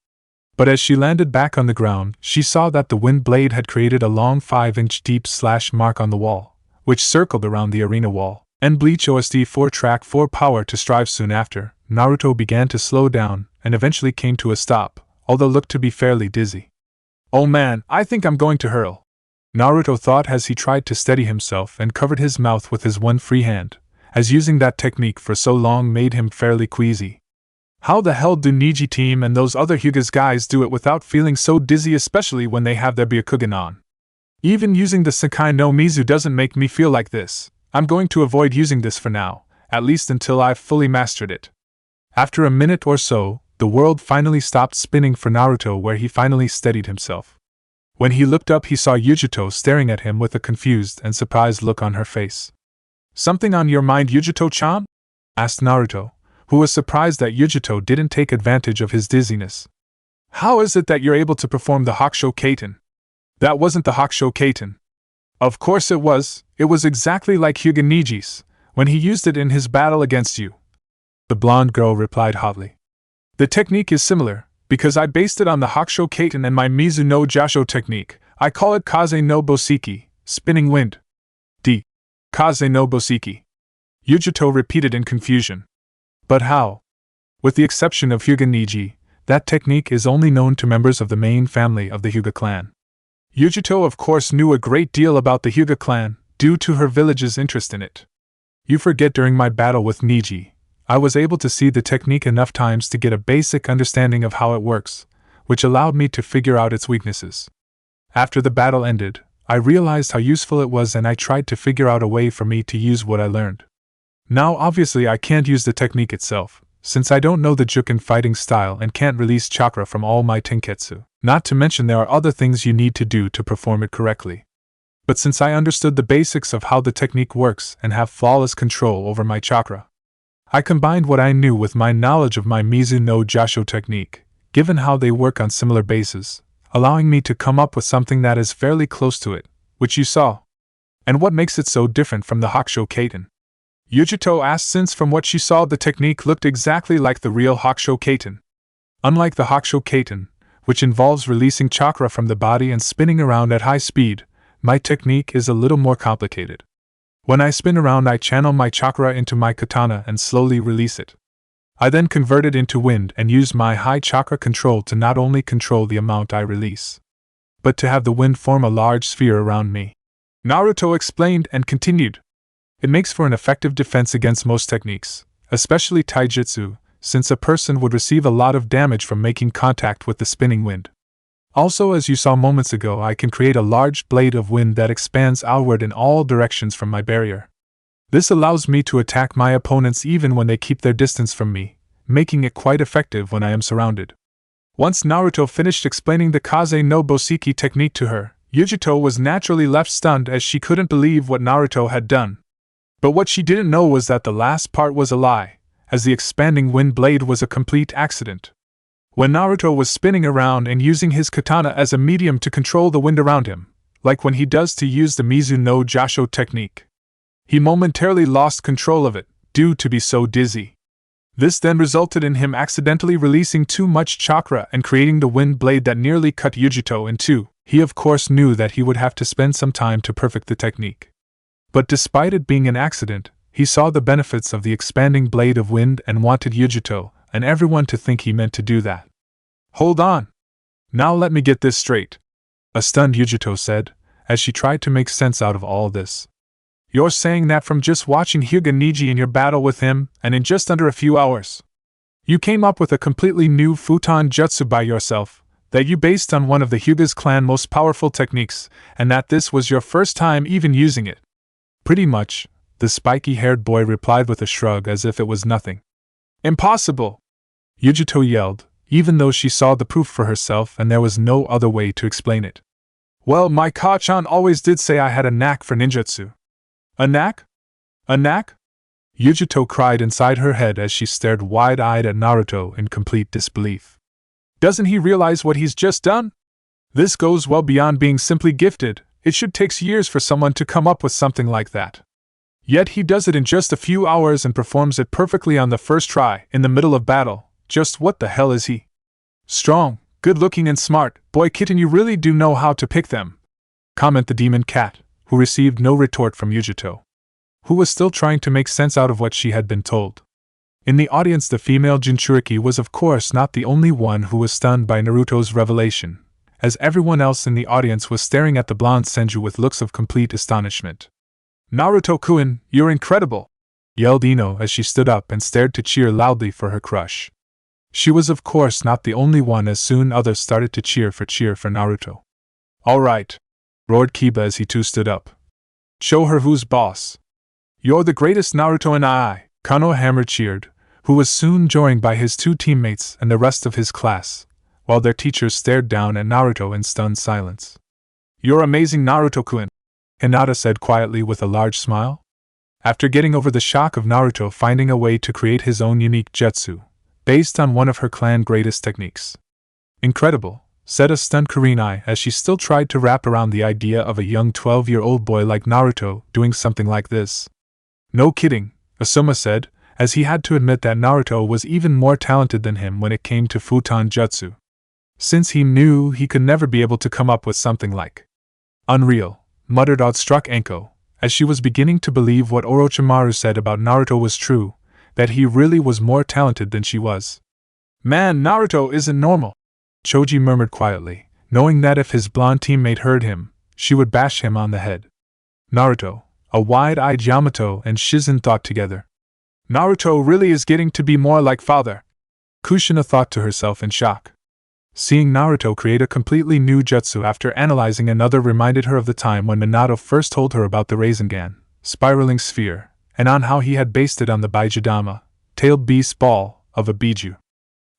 But as she landed back on the ground, she saw that the wind blade had created a long 5-inch deep slash mark on the wall, which circled around the arena wall. And Bleach OST 4 track 4 power to strive. Soon after, Naruto began to slow down and eventually came to a stop, although looked to be fairly dizzy. Oh man, I think I'm going to hurl, Naruto thought as he tried to steady himself and covered his mouth with his one free hand, as using that technique for so long made him fairly queasy. How the hell do Niji team and those other Hyuga's guys do it without feeling so dizzy, especially when they have their Byakugan on? Even using the Sakai no Mizu doesn't make me feel like this. I'm going to avoid using this for now, at least until I've fully mastered it. After a minute or so, the world finally stopped spinning for Naruto, where he finally steadied himself. When he looked up, he saw Yujito staring at him with a confused and surprised look on her face. Something on your mind, Yujito-chan? Asked Naruto, who was surprised that Yujito didn't take advantage of his dizziness. How is it that you're able to perform the Hakusho Kaiten? That wasn't the Hakusho Kaiten. Of course it was. It was exactly like Hyuga Niji's, when he used it in his battle against you. The blonde girl replied hotly. The technique is similar, because I based it on the Hakusho Kaiten and my Mizu no Jasho technique. I call it Kaze no Bosiki, spinning wind. Kaze no Bosiki. Yujito repeated in confusion. But how? With the exception of Hyuga Niji, that technique is only known to members of the main family of the Hyuga clan. Yujito of course knew a great deal about the Hyuga clan, due to her village's interest in it. You forget, during my battle with Niji, I was able to see the technique enough times to get a basic understanding of how it works, which allowed me to figure out its weaknesses. After the battle ended, I realized how useful it was and I tried to figure out a way for me to use what I learned. Now obviously I can't use the technique itself, since I don't know the Juken fighting style and can't release chakra from all my tenketsu. Not to mention there are other things you need to do to perform it correctly. But since I understood the basics of how the technique works and have flawless control over my chakra, I combined what I knew with my knowledge of my Mizu no Jasho technique, given how they work on similar bases, allowing me to come up with something that is fairly close to it, which you saw. And what makes it so different from the Hakusho Kaiten? Yujito asked, since from what she saw the technique looked exactly like the real Hakusho Kaiten. Unlike the Hakusho Kaiten, which involves releasing chakra from the body and spinning around at high speed, my technique is a little more complicated. When I spin around, I channel my chakra into my katana and slowly release it. I then convert it into wind and use my high chakra control to not only control the amount I release, but to have the wind form a large sphere around me. Naruto explained and continued. It makes for an effective defense against most techniques, especially taijutsu, since a person would receive a lot of damage from making contact with the spinning wind. Also, as you saw moments ago, I can create a large blade of wind that expands outward in all directions from my barrier. This allows me to attack my opponents even when they keep their distance from me, making it quite effective when I am surrounded. Once Naruto finished explaining the Kaze no Boseki technique to her, Yujito was naturally left stunned as she couldn't believe what Naruto had done. But what she didn't know was that the last part was a lie, as the expanding wind blade was a complete accident. When Naruto was spinning around and using his katana as a medium to control the wind around him, like when he does to use the Mizu no Jasho technique, he momentarily lost control of it, due to be so dizzy. This then resulted in him accidentally releasing too much chakra and creating the wind blade that nearly cut Yujito in two. He of course knew that he would have to spend some time to perfect the technique. But despite it being an accident, he saw the benefits of the expanding blade of wind and wanted Yujito and everyone to think he meant to do that. Hold on! Now let me get this straight, a stunned Yujito said, as she tried to make sense out of all this. You're saying that from just watching Hyuga Niji in your battle with him, and in just under a few hours, you came up with a completely new futon jutsu by yourself, that you based on one of the Hyuga's clan most powerful techniques, and that this was your first time even using it? Pretty much, the spiky-haired boy replied with a shrug as if it was nothing. Impossible! Yujito yelled, even though she saw the proof for herself and there was no other way to explain it. Well, my Ka-chan always did say I had a knack for ninjutsu. A knack? A knack? Yujito cried inside her head as she stared wide-eyed at Naruto in complete disbelief. Doesn't he realize what he's just done? This goes well beyond being simply gifted. It should take years for someone to come up with something like that. Yet he does it in just a few hours and performs it perfectly on the first try, in the middle of battle. Just what the hell is he? Strong, good-looking and smart. Boy kitten, you really do know how to pick them. Comment the demon cat, who received no retort from Yujito, who was still trying to make sense out of what she had been told. In the audience, the female Jinchuriki was of course not the only one who was stunned by Naruto's revelation, as everyone else in the audience was staring at the blonde Senju with looks of complete astonishment. Naruto-kun, you're incredible! Yelled Ino as she stood up and stared to cheer loudly for her crush. She was of course not the only one, as soon others started to cheer for Naruto. All right, roared Kiba as he too stood up. Show her who's boss. You're the greatest, Naruto, and I, Konohama cheered, who was soon joined by his two teammates and the rest of his class, while their teachers stared down at Naruto in stunned silence. You're amazing, Naruto-kun, Hinata said quietly with a large smile. After getting over the shock of Naruto finding a way to create his own unique jutsu, based on one of her clan's greatest techniques. Incredible, said a stunned Kurenai as she still tried to wrap around the idea of a young 12-year-old boy like Naruto doing something like this. No kidding, Asuma said, as he had to admit that Naruto was even more talented than him when it came to futon jutsu, since he knew he could never be able to come up with something like unreal, muttered awestruck Anko, as she was beginning to believe what Orochimaru said about Naruto was true, that he really was more talented than she was. Man, Naruto isn't normal, Choji murmured quietly, knowing that if his blonde teammate heard him, she would bash him on the head. Naruto, a wide-eyed Yamato and Shizen thought together. Naruto really is getting to be more like father, Kushina thought to herself in shock. Seeing Naruto create a completely new jutsu after analyzing another reminded her of the time when Minato first told her about the Rasengan, spiraling sphere, and on how he had based it on the Baijidama, tailed beast ball, of a Biju.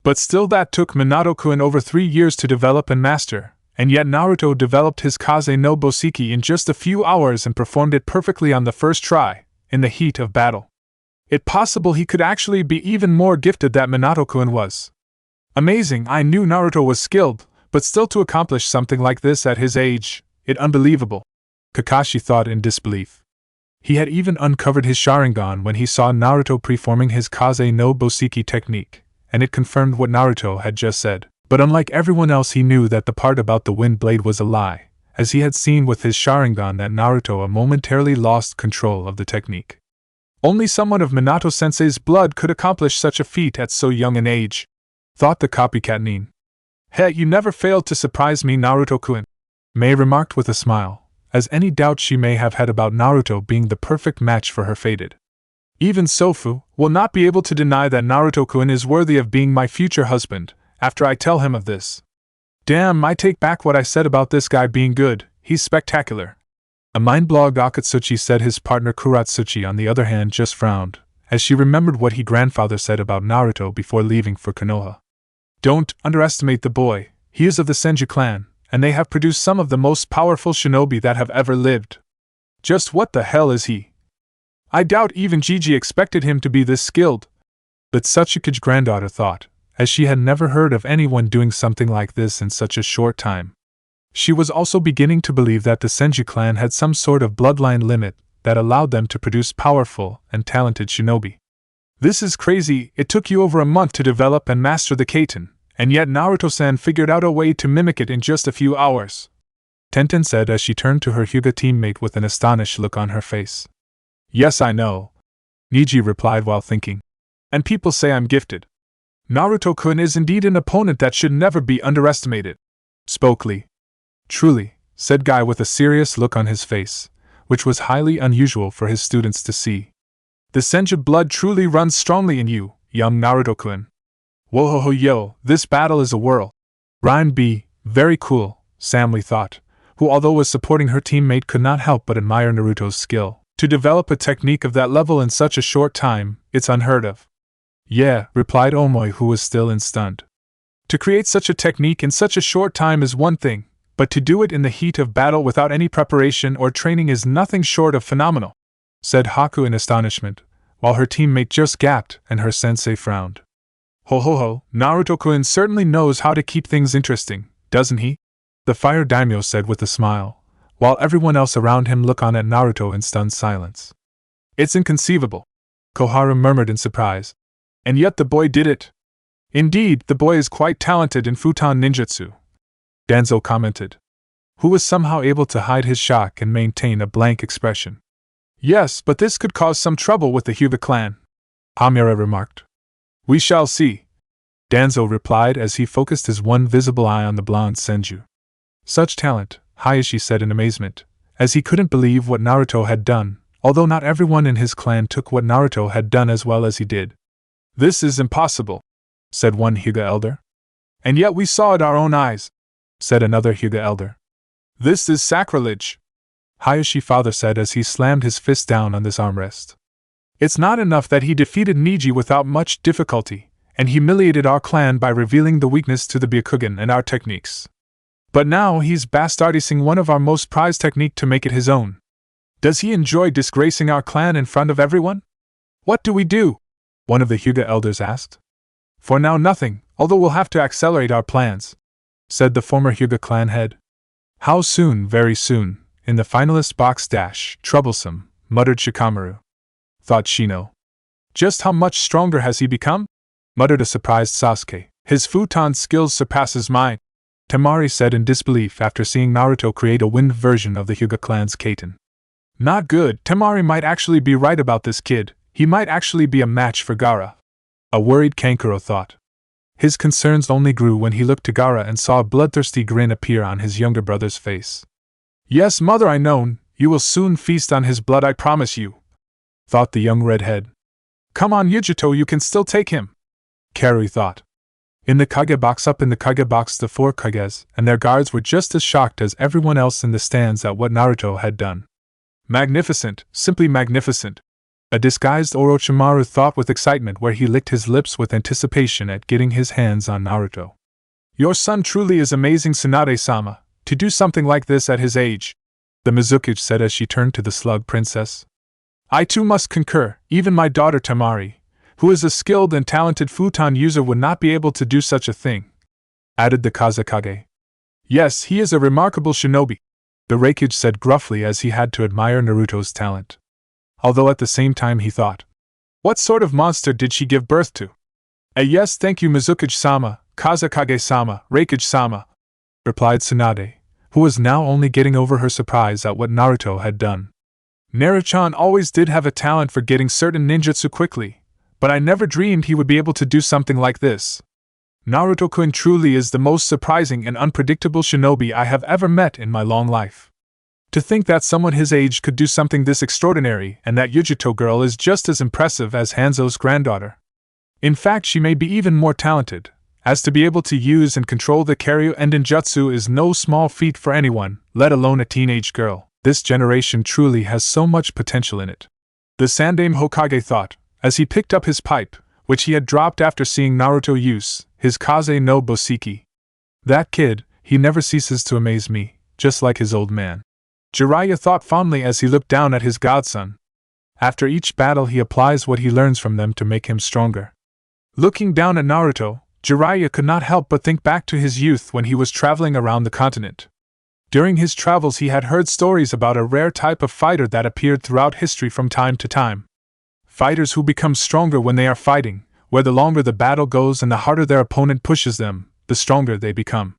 But still that took Minato-kun over 3 years to develop and master, and yet Naruto developed his Kaze no Boseki in just a few hours and performed it perfectly on the first try, in the heat of battle. It's possible he could actually be even more gifted than Minato-kun was. Amazing, I knew Naruto was skilled, but still to accomplish something like this at his age, it's unbelievable. Kakashi thought in disbelief. He had even uncovered his Sharingan when he saw Naruto performing his Kaze no Boseki technique, and it confirmed what Naruto had just said. But unlike everyone else, he knew that the part about the wind blade was a lie, as he had seen with his Sharingan that Naruto momentarily lost control of the technique. Only someone of Minato-sensei's blood could accomplish such a feat at so young an age, thought the copycat Nin. Hey, you never failed to surprise me, Naruto-kun, Mei remarked with a smile, as any doubt she may have had about Naruto being the perfect match for her faded. Even Sofu will not be able to deny that Naruto-kun is worthy of being my future husband, after I tell him of this. Damn, I take back what I said about this guy being good, he's spectacular. A mind-blogged Akatsuchi said. His partner Kuratsuchi on the other hand just frowned, as she remembered what his grandfather said about Naruto before leaving for Konoha. Don't underestimate the boy, he is of the Senju clan, and they have produced some of the most powerful shinobi that have ever lived. Just what the hell is he? I doubt even Gigi expected him to be this skilled. But Satsuki's granddaughter thought, as she had never heard of anyone doing something like this in such a short time. She was also beginning to believe that the Senju clan had some sort of bloodline limit that allowed them to produce powerful and talented shinobi. This is crazy, it took you over a month to develop and master the Kaiten, and yet Naruto-san figured out a way to mimic it in just a few hours. Tenten said as she turned to her Hyuga teammate with an astonished look on her face. Yes, I know, Niji replied while thinking. And people say I'm gifted. Naruto-kun is indeed an opponent that should never be underestimated, spoke Lee. Truly, said Guy with a serious look on his face, which was highly unusual for his students to see. The Senju blood truly runs strongly in you, young Naruto-kun. Whoa yo, this battle is a whirl. Rhyme B, very cool, Sam Lee thought, who although was supporting her teammate could not help but admire Naruto's skill. To develop a technique of that level in such a short time, it's unheard of. Yeah, replied Omoi, who was still stunned. To create such a technique in such a short time is one thing, but to do it in the heat of battle without any preparation or training is nothing short of phenomenal, said Haku in astonishment, while her teammate just gaped and her sensei frowned. Ho, Naruto-kun certainly knows how to keep things interesting, doesn't he? The fire daimyo said with a smile, while everyone else around him looked on at Naruto in stunned silence. It's inconceivable, Koharu murmured in surprise. And yet the boy did it. Indeed, the boy is quite talented in futon ninjutsu, Danzo commented, who was somehow able to hide his shock and maintain a blank expression. Yes, but this could cause some trouble with the Hyuga clan, Hamura remarked. We shall see, Danzo replied as he focused his one visible eye on the blonde Senju. Such talent, Hayashi said in amazement, as he couldn't believe what Naruto had done, although not everyone in his clan took what Naruto had done as well as he did. This is impossible, said one Hyuga elder. And yet we saw it our own eyes, said another Hyuga elder. This is sacrilege, Hayashi father said as he slammed his fist down on this armrest. It's not enough that he defeated Niji without much difficulty, and humiliated our clan by revealing the weakness to the Byakugan and our techniques. But now he's bastardizing one of our most prized technique to make it his own. Does he enjoy disgracing our clan in front of everyone? What do we do? One of the Hyuga elders asked. For now nothing, although we'll have to accelerate our plans, said the former Hyuga clan head. How soon? Very soon, in the finalist box dash, troublesome, muttered Shikamaru. Thought Shino. Just how much stronger has he become? Muttered a surprised Sasuke. His futon skills surpasses mine, Temari said in disbelief after seeing Naruto create a wind version of the Hyuga clan's Kaiten. Not good, Temari might actually be right about this kid. He might actually be a match for Gaara, a worried Kankuro thought. His concerns only grew when he looked to Gaara and saw a bloodthirsty grin appear on his younger brother's face. Yes, mother, I know, you will soon feast on his blood, I promise you, thought the young redhead. Come on, Yujito, you can still take him, Karui thought. In the Kage box, up in the Kage box, the 4 Kages and their guards were just as shocked as everyone else in the stands at what Naruto had done. Magnificent, simply magnificent, A disguised Orochimaru thought with excitement, where he licked his lips with anticipation at getting his hands on Naruto. Your son truly is amazing, Tsunade-sama, to do something like this at his age, the Mizukage said as she turned to the slug princess. I too must concur, even my daughter Tamari, who is a skilled and talented futon user, would not be able to do such a thing, added the Kazekage. Yes, he is a remarkable shinobi, the Raikage said gruffly as he had to admire Naruto's talent. Although at the same time he thought, what sort of monster did she give birth to? Yes, thank you, Mizukage-sama, Kazekage-sama, Raikage-sama, replied Tsunade, who was now only getting over her surprise at what Naruto had done. Naruto-chan always did have a talent for getting certain ninjutsu quickly, but I never dreamed he would be able to do something like this. Naruto-kun truly is the most surprising and unpredictable shinobi I have ever met in my long life. To think that someone his age could do something this extraordinary, and that Yujito girl is just as impressive as Hanzo's granddaughter. In fact, she may be even more talented, as to be able to use and control the Karyu and Ninjutsu is no small feat for anyone, let alone a teenage girl. This generation truly has so much potential in it. The Sandaime Hokage thought, as he picked up his pipe, which he had dropped after seeing Naruto use his Kaze no Boseki. That kid, he never ceases to amaze me, just like his old man. Jiraiya thought fondly as he looked down at his godson. After each battle he applies what he learns from them to make him stronger. Looking down at Naruto, Jiraiya could not help but think back to his youth when he was traveling around the continent. During his travels he had heard stories about a rare type of fighter that appeared throughout history from time to time. Fighters who become stronger when they are fighting, where the longer the battle goes and the harder their opponent pushes them, the stronger they become.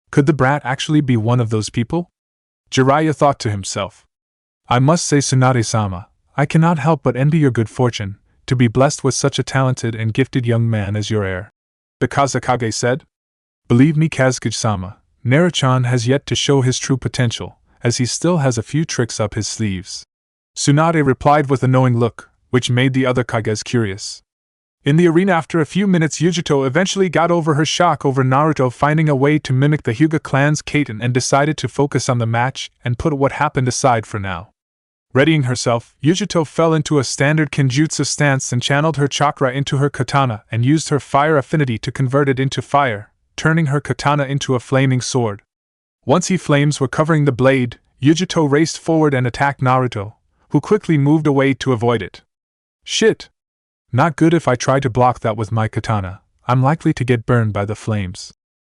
Could the brat actually be one of those people? Jiraiya thought to himself. I must say, Tsunade-sama, I cannot help but envy your good fortune, to be blessed with such a talented and gifted young man as your heir. The Kazekage said. Believe me, Kazekage-sama, Naruto-chan has yet to show his true potential, as he still has a few tricks up his sleeves. Tsunade replied with a knowing look, which made the other Kages curious. In the arena, after a few minutes, Yujito eventually got over her shock over Naruto finding a way to mimic the Hyuga clan's Kaiten and decided to focus on the match and put what happened aside for now. Readying herself, Yujito fell into a standard Kenjutsu stance and channeled her chakra into her katana and used her fire affinity to convert it into fire, turning her katana into a flaming sword. Once flames were covering the blade, Yujito raced forward and attacked Naruto, who quickly moved away to avoid it. Shit! Not good. If I try to block that with my katana, I'm likely to get burned by the flames,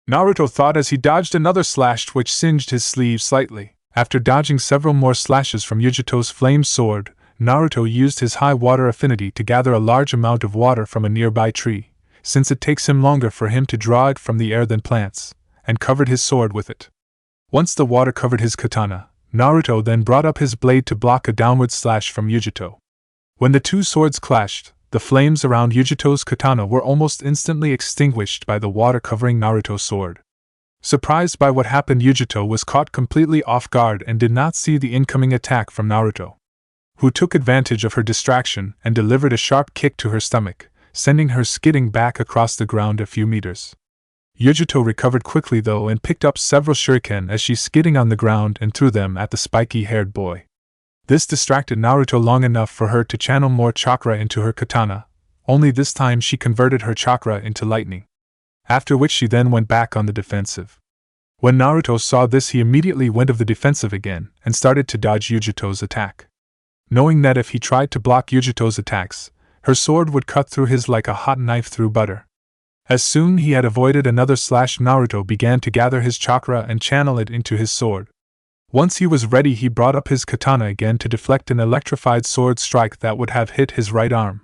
Naruto thought as he dodged another slash which singed his sleeve slightly. After dodging several more slashes from Yujito's flame sword, Naruto used his high water affinity to gather a large amount of water from a nearby tree, since it takes him longer for him to draw it from the air than plants, and covered his sword with it. Once the water covered his katana, Naruto then brought up his blade to block a downward slash from Yujito. When the two swords clashed, the flames around Yujito's katana were almost instantly extinguished by the water covering Naruto's sword. Surprised by what happened, Yujito was caught completely off guard and did not see the incoming attack from Naruto, who took advantage of her distraction and delivered a sharp kick to her stomach, sending her skidding back across the ground a few meters. Yujito recovered quickly though and picked up several shuriken as she skidding on the ground and threw them at the spiky-haired boy. This distracted Naruto long enough for her to channel more chakra into her katana, only this time she converted her chakra into lightning. After which she then went back on the defensive. When Naruto saw this, he immediately went of the defensive again and started to dodge Yujito's attack. Knowing that if he tried to block Yujito's attacks, her sword would cut through his like a hot knife through butter. As soon he had avoided another slash, Naruto began to gather his chakra and channel it into his sword. Once he was ready, he brought up his katana again to deflect an electrified sword strike that would have hit his right arm.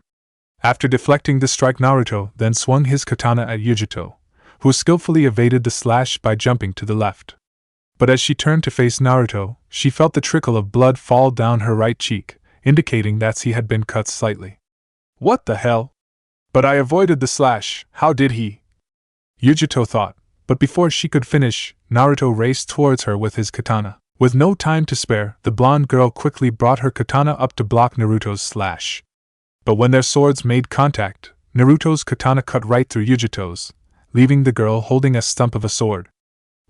After deflecting the strike, Naruto then swung his katana at Yujito, who skillfully evaded the slash by jumping to the left. But as she turned to face Naruto, she felt the trickle of blood fall down her right cheek, indicating that he had been cut slightly. What the hell? But I avoided the slash, how did he? Yujito thought, but before she could finish, Naruto raced towards her with his katana. With no time to spare, the blonde girl quickly brought her katana up to block Naruto's slash. But when their swords made contact, Naruto's katana cut right through Yujito's, leaving the girl holding a stump of a sword.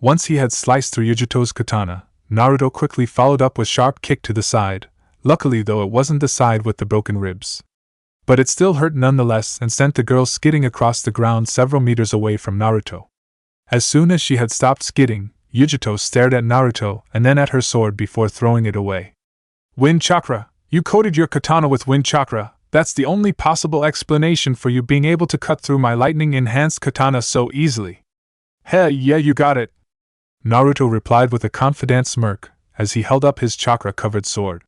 Once he had sliced through Yujito's katana, Naruto quickly followed up with sharp kick to the side, Luckily though it wasn't the side with the broken ribs. But it still hurt nonetheless and sent the girl skidding across the ground several meters away from Naruto. As soon as she had stopped skidding, Yujito stared at Naruto and then at her sword before throwing it away. Wind chakra! You coated your katana with wind chakra. That's the only possible explanation for you being able to cut through my lightning-enhanced katana so easily. Heh, yeah, you got it, Naruto replied with a confident smirk as he held up his chakra-covered sword.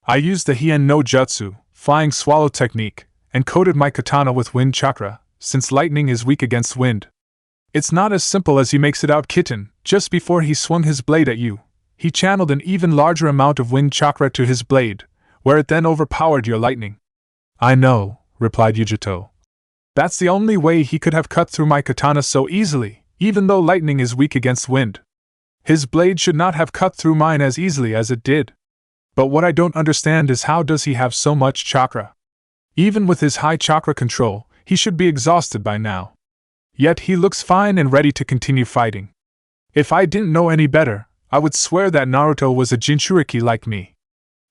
I used the Hien no Jutsu, flying swallow technique, and coated my katana with wind chakra, since lightning is weak against wind. It's not as simple as he makes it out, kitten. Just before he swung his blade at you, he channeled an even larger amount of wind chakra to his blade, where it then overpowered your lightning. I know, replied Yujito. That's the only way he could have cut through my katana so easily, even though lightning is weak against wind. His blade should not have cut through mine as easily as it did. But what I don't understand is how does he have so much chakra? Even with his high chakra control, he should be exhausted by now. Yet he looks fine and ready to continue fighting. If I didn't know any better, I would swear that Naruto was a Jinchuriki like me.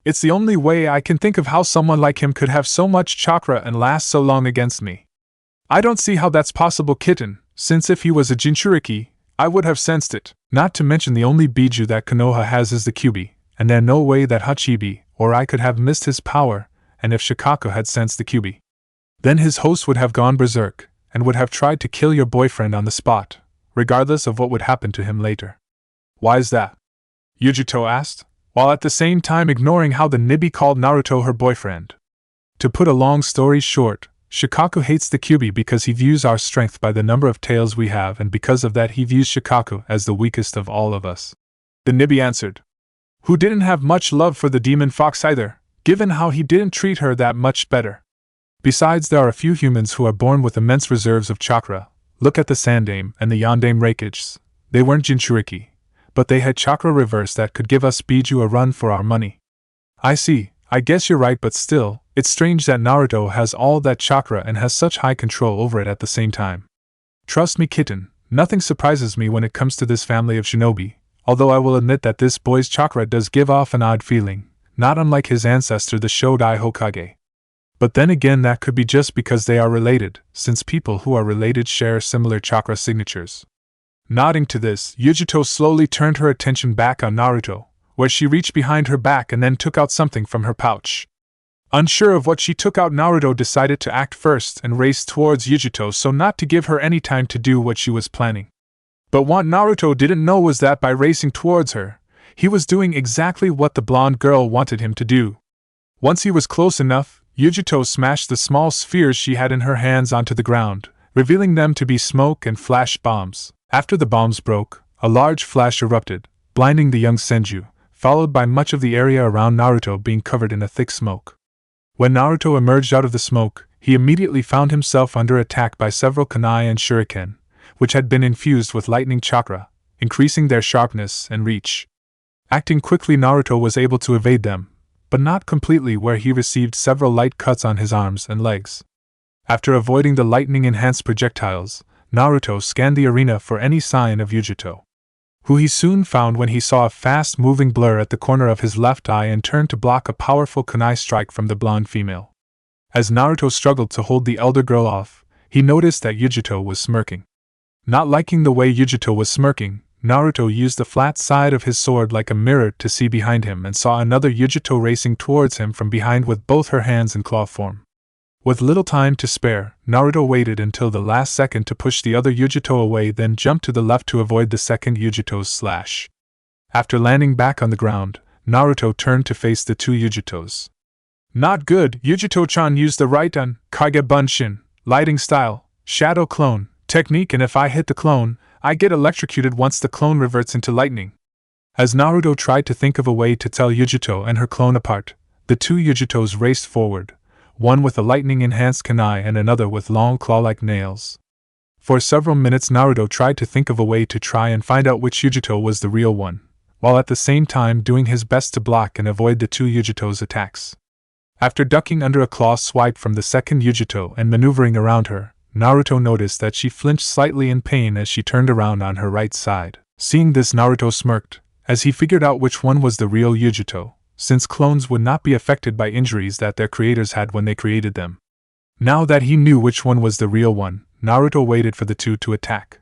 It's the only way I can think of how someone like him could have so much chakra and last so long against me. I don't see how that's possible, kitten, since if he was a Jinchuriki, I would have sensed it, not to mention the only Biju that Konoha has is the Kyuubi, and there's no way that Hachibi or I could have missed his power, and if Shikako had sensed the Kyuubi, then his host would have gone berserk, and would have tried to kill your boyfriend on the spot, regardless of what would happen to him later. Why's that? Yujito asked, while at the same time ignoring how the Nibi called Naruto her boyfriend. To put a long story short, Shikako hates the Kyuubi because he views our strength by the number of tails we have, and because of that he views Shikako as the weakest of all of us. The Nibi answered, who didn't have much love for the demon fox either, given how he didn't treat her that much better. Besides, there are a few humans who are born with immense reserves of chakra. Look at the Sandame and the Yandame Raikages. They weren't Jinchuriki, but they had chakra reverse that could give us Biju a run for our money. I see, I guess you're right, but still, it's strange that Naruto has all that chakra and has such high control over it at the same time. Trust me, kitten, nothing surprises me when it comes to this family of shinobi, although I will admit that this boy's chakra does give off an odd feeling, not unlike his ancestor the Shodai Hokage. But then again, that could be just because they are related, since people who are related share similar chakra signatures. Nodding to this, Yujito slowly turned her attention back on Naruto, where she reached behind her back and then took out something from her pouch. Unsure of what she took out, Naruto decided to act first and raced towards Yujito so not to give her any time to do what she was planning. But what Naruto didn't know was that by racing towards her, he was doing exactly what the blonde girl wanted him to do. Once he was close enough, Yujito smashed the small spheres she had in her hands onto the ground, revealing them to be smoke and flash bombs. After the bombs broke, a large flash erupted, blinding the young Senju, followed by much of the area around Naruto being covered in a thick smoke. When Naruto emerged out of the smoke, he immediately found himself under attack by several kunai and shuriken, which had been infused with lightning chakra, increasing their sharpness and reach. Acting quickly, Naruto was able to evade them, but not completely, where he received several light cuts on his arms and legs. After avoiding the lightning-enhanced projectiles, Naruto scanned the arena for any sign of Yujito, who he soon found when he saw a fast-moving blur at the corner of his left eye and turned to block a powerful kunai strike from the blonde female. As Naruto struggled to hold the elder girl off, he noticed that Yujito was smirking. Not liking the way Yujito was smirking, Naruto used the flat side of his sword like a mirror to see behind him and saw another Yujito racing towards him from behind with both her hands in claw form. With little time to spare, Naruto waited until the last second to push the other Yujito away, then jumped to the left to avoid the second Yujito's slash. After landing back on the ground, Naruto turned to face the two Yujitos. Not good. Yujito-chan used the right on Kage Bunshin, lighting style, shadow clone, technique, and if I hit the clone, I get electrocuted once the clone reverts into lightning. As Naruto tried to think of a way to tell Yujito and her clone apart, the two Yujitos raced forward, one with a lightning-enhanced kunai and another with long claw-like nails. For several minutes Naruto tried to think of a way to try and find out which Yujito was the real one, while at the same time doing his best to block and avoid the two Yujito's attacks. After ducking under a claw swipe from the second Yujito and maneuvering around her, Naruto noticed that she flinched slightly in pain as she turned around on her right side. Seeing this, Naruto smirked, as he figured out which one was the real Yujito, since clones would not be affected by injuries that their creators had when they created them. Now that he knew which one was the real one, Naruto waited for the two to attack.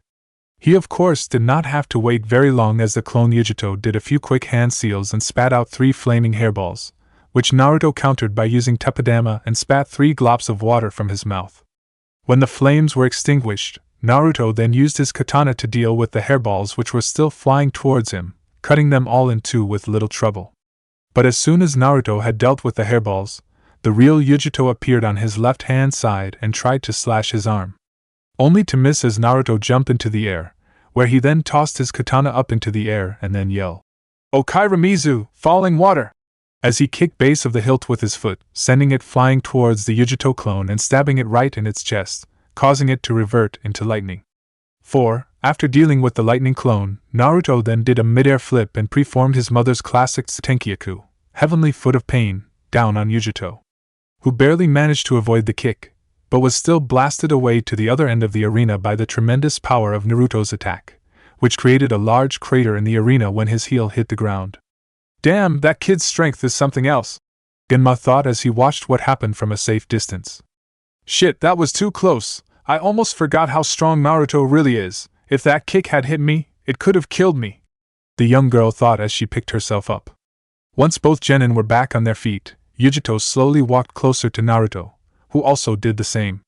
He of course did not have to wait very long, as the clone Yujito did a few quick hand seals and spat out 3 flaming hairballs, which Naruto countered by using teppadama and spat 3 glops of water from his mouth. When the flames were extinguished, Naruto then used his katana to deal with the hairballs which were still flying towards him, cutting them all in 2 with little trouble. But as soon as Naruto had dealt with the hairballs, the real Yujito appeared on his left-hand side and tried to slash his arm, only to miss as Naruto jumped into the air, where he then tossed his katana up into the air and then yelled, "Okairamizu, falling water!" as he kicked base of the hilt with his foot, sending it flying towards the Yujito clone and stabbing it right in its chest, causing it to revert into lightning. 4. After dealing with the lightning clone, Naruto then did a mid-air flip and performed his mother's classic Tsutenkyaku, Heavenly Foot of Pain, down on Yujito, who barely managed to avoid the kick, but was still blasted away to the other end of the arena by the tremendous power of Naruto's attack, which created a large crater in the arena when his heel hit the ground. "Damn, that kid's strength is something else," Genma thought as he watched what happened from a safe distance. "Shit, that was too close. I almost forgot how strong Naruto really is. If that kick had hit me, it could have killed me," the young girl thought as she picked herself up. Once both genin were back on their feet, Yujito slowly walked closer to Naruto, who also did the same.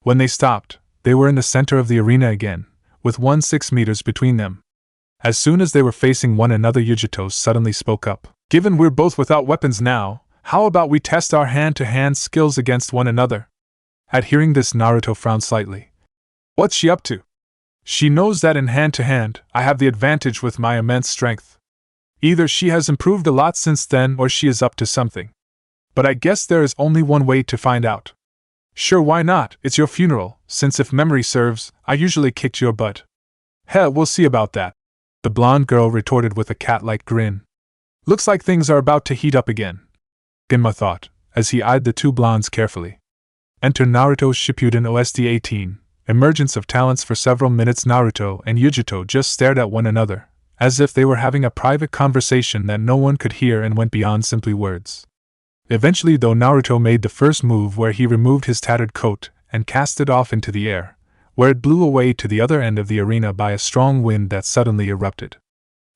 When they stopped, they were in the center of the arena again, with 6 meters between them. As soon as they were facing one another, Yujito suddenly spoke up. "Given we're both without weapons now, how about we test our hand-to-hand skills against one another?" At hearing this, Naruto frowned slightly. "What's she up to?" "She knows that in hand-to-hand, I have the advantage with my immense strength. Either she has improved a lot since then or she is up to something. But I guess there is only one way to find out." "Sure, why not? It's your funeral, since if memory serves, I usually kicked your butt." "Heh, we'll see about that," the blonde girl retorted with a cat-like grin. "Looks like things are about to heat up again," Genma thought, as he eyed the 2 blondes carefully. Enter Naruto Shippuden OST 18. Emergence of talents. For several minutes Naruto and Yujito just stared at one another, as if they were having a private conversation that no one could hear and went beyond simply words. Eventually though, Naruto made the first move, where he removed his tattered coat and cast it off into the air, where it blew away to the other end of the arena by a strong wind that suddenly erupted.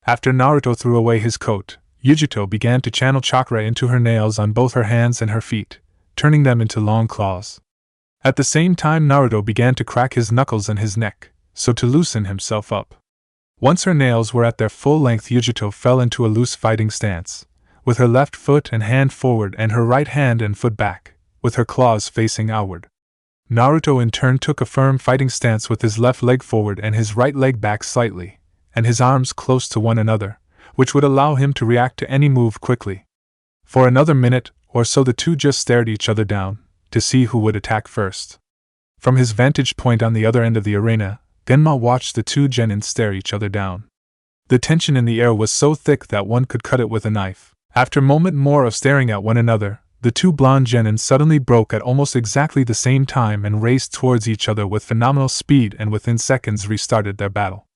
After Naruto threw away his coat, Yujito began to channel chakra into her nails on both her hands and her feet, turning them into long claws. At the same time, Naruto began to crack his knuckles and his neck, so to loosen himself up. Once her nails were at their full length, Yujito fell into a loose fighting stance, with her left foot and hand forward and her right hand and foot back, with her claws facing outward. Naruto in turn took a firm fighting stance with his left leg forward and his right leg back slightly, and his arms close to one another, which would allow him to react to any move quickly. For another minute or so the two just stared each other down, to see who would attack first. From his vantage point on the other end of the arena, Genma watched the 2 genin stare each other down. The tension in the air was so thick that one could cut it with a knife. After a moment more of staring at one another, the 2 blonde genin suddenly broke at almost exactly the same time and raced towards each other with phenomenal speed, and within seconds restarted their battle.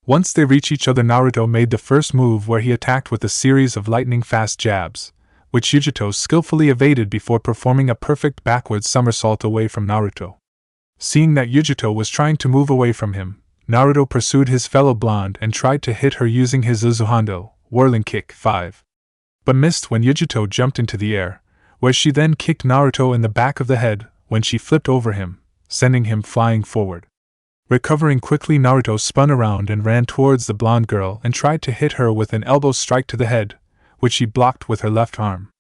Once they reached each other, Naruto made the first move, where he attacked with a series of lightning-fast jabs, which Yujito skillfully evaded before performing a perfect backward somersault away from Naruto. Seeing that Yujito was trying to move away from him, Naruto pursued his fellow blonde and tried to hit her using his Uzuhando, whirling kick 5. But missed when Yujito jumped into the air, where she then kicked Naruto in the back of the head when she flipped over him, sending him flying forward. Recovering quickly, Naruto spun around and ran towards the blonde girl and tried to hit her with an elbow strike to the head, which she blocked with her left arm.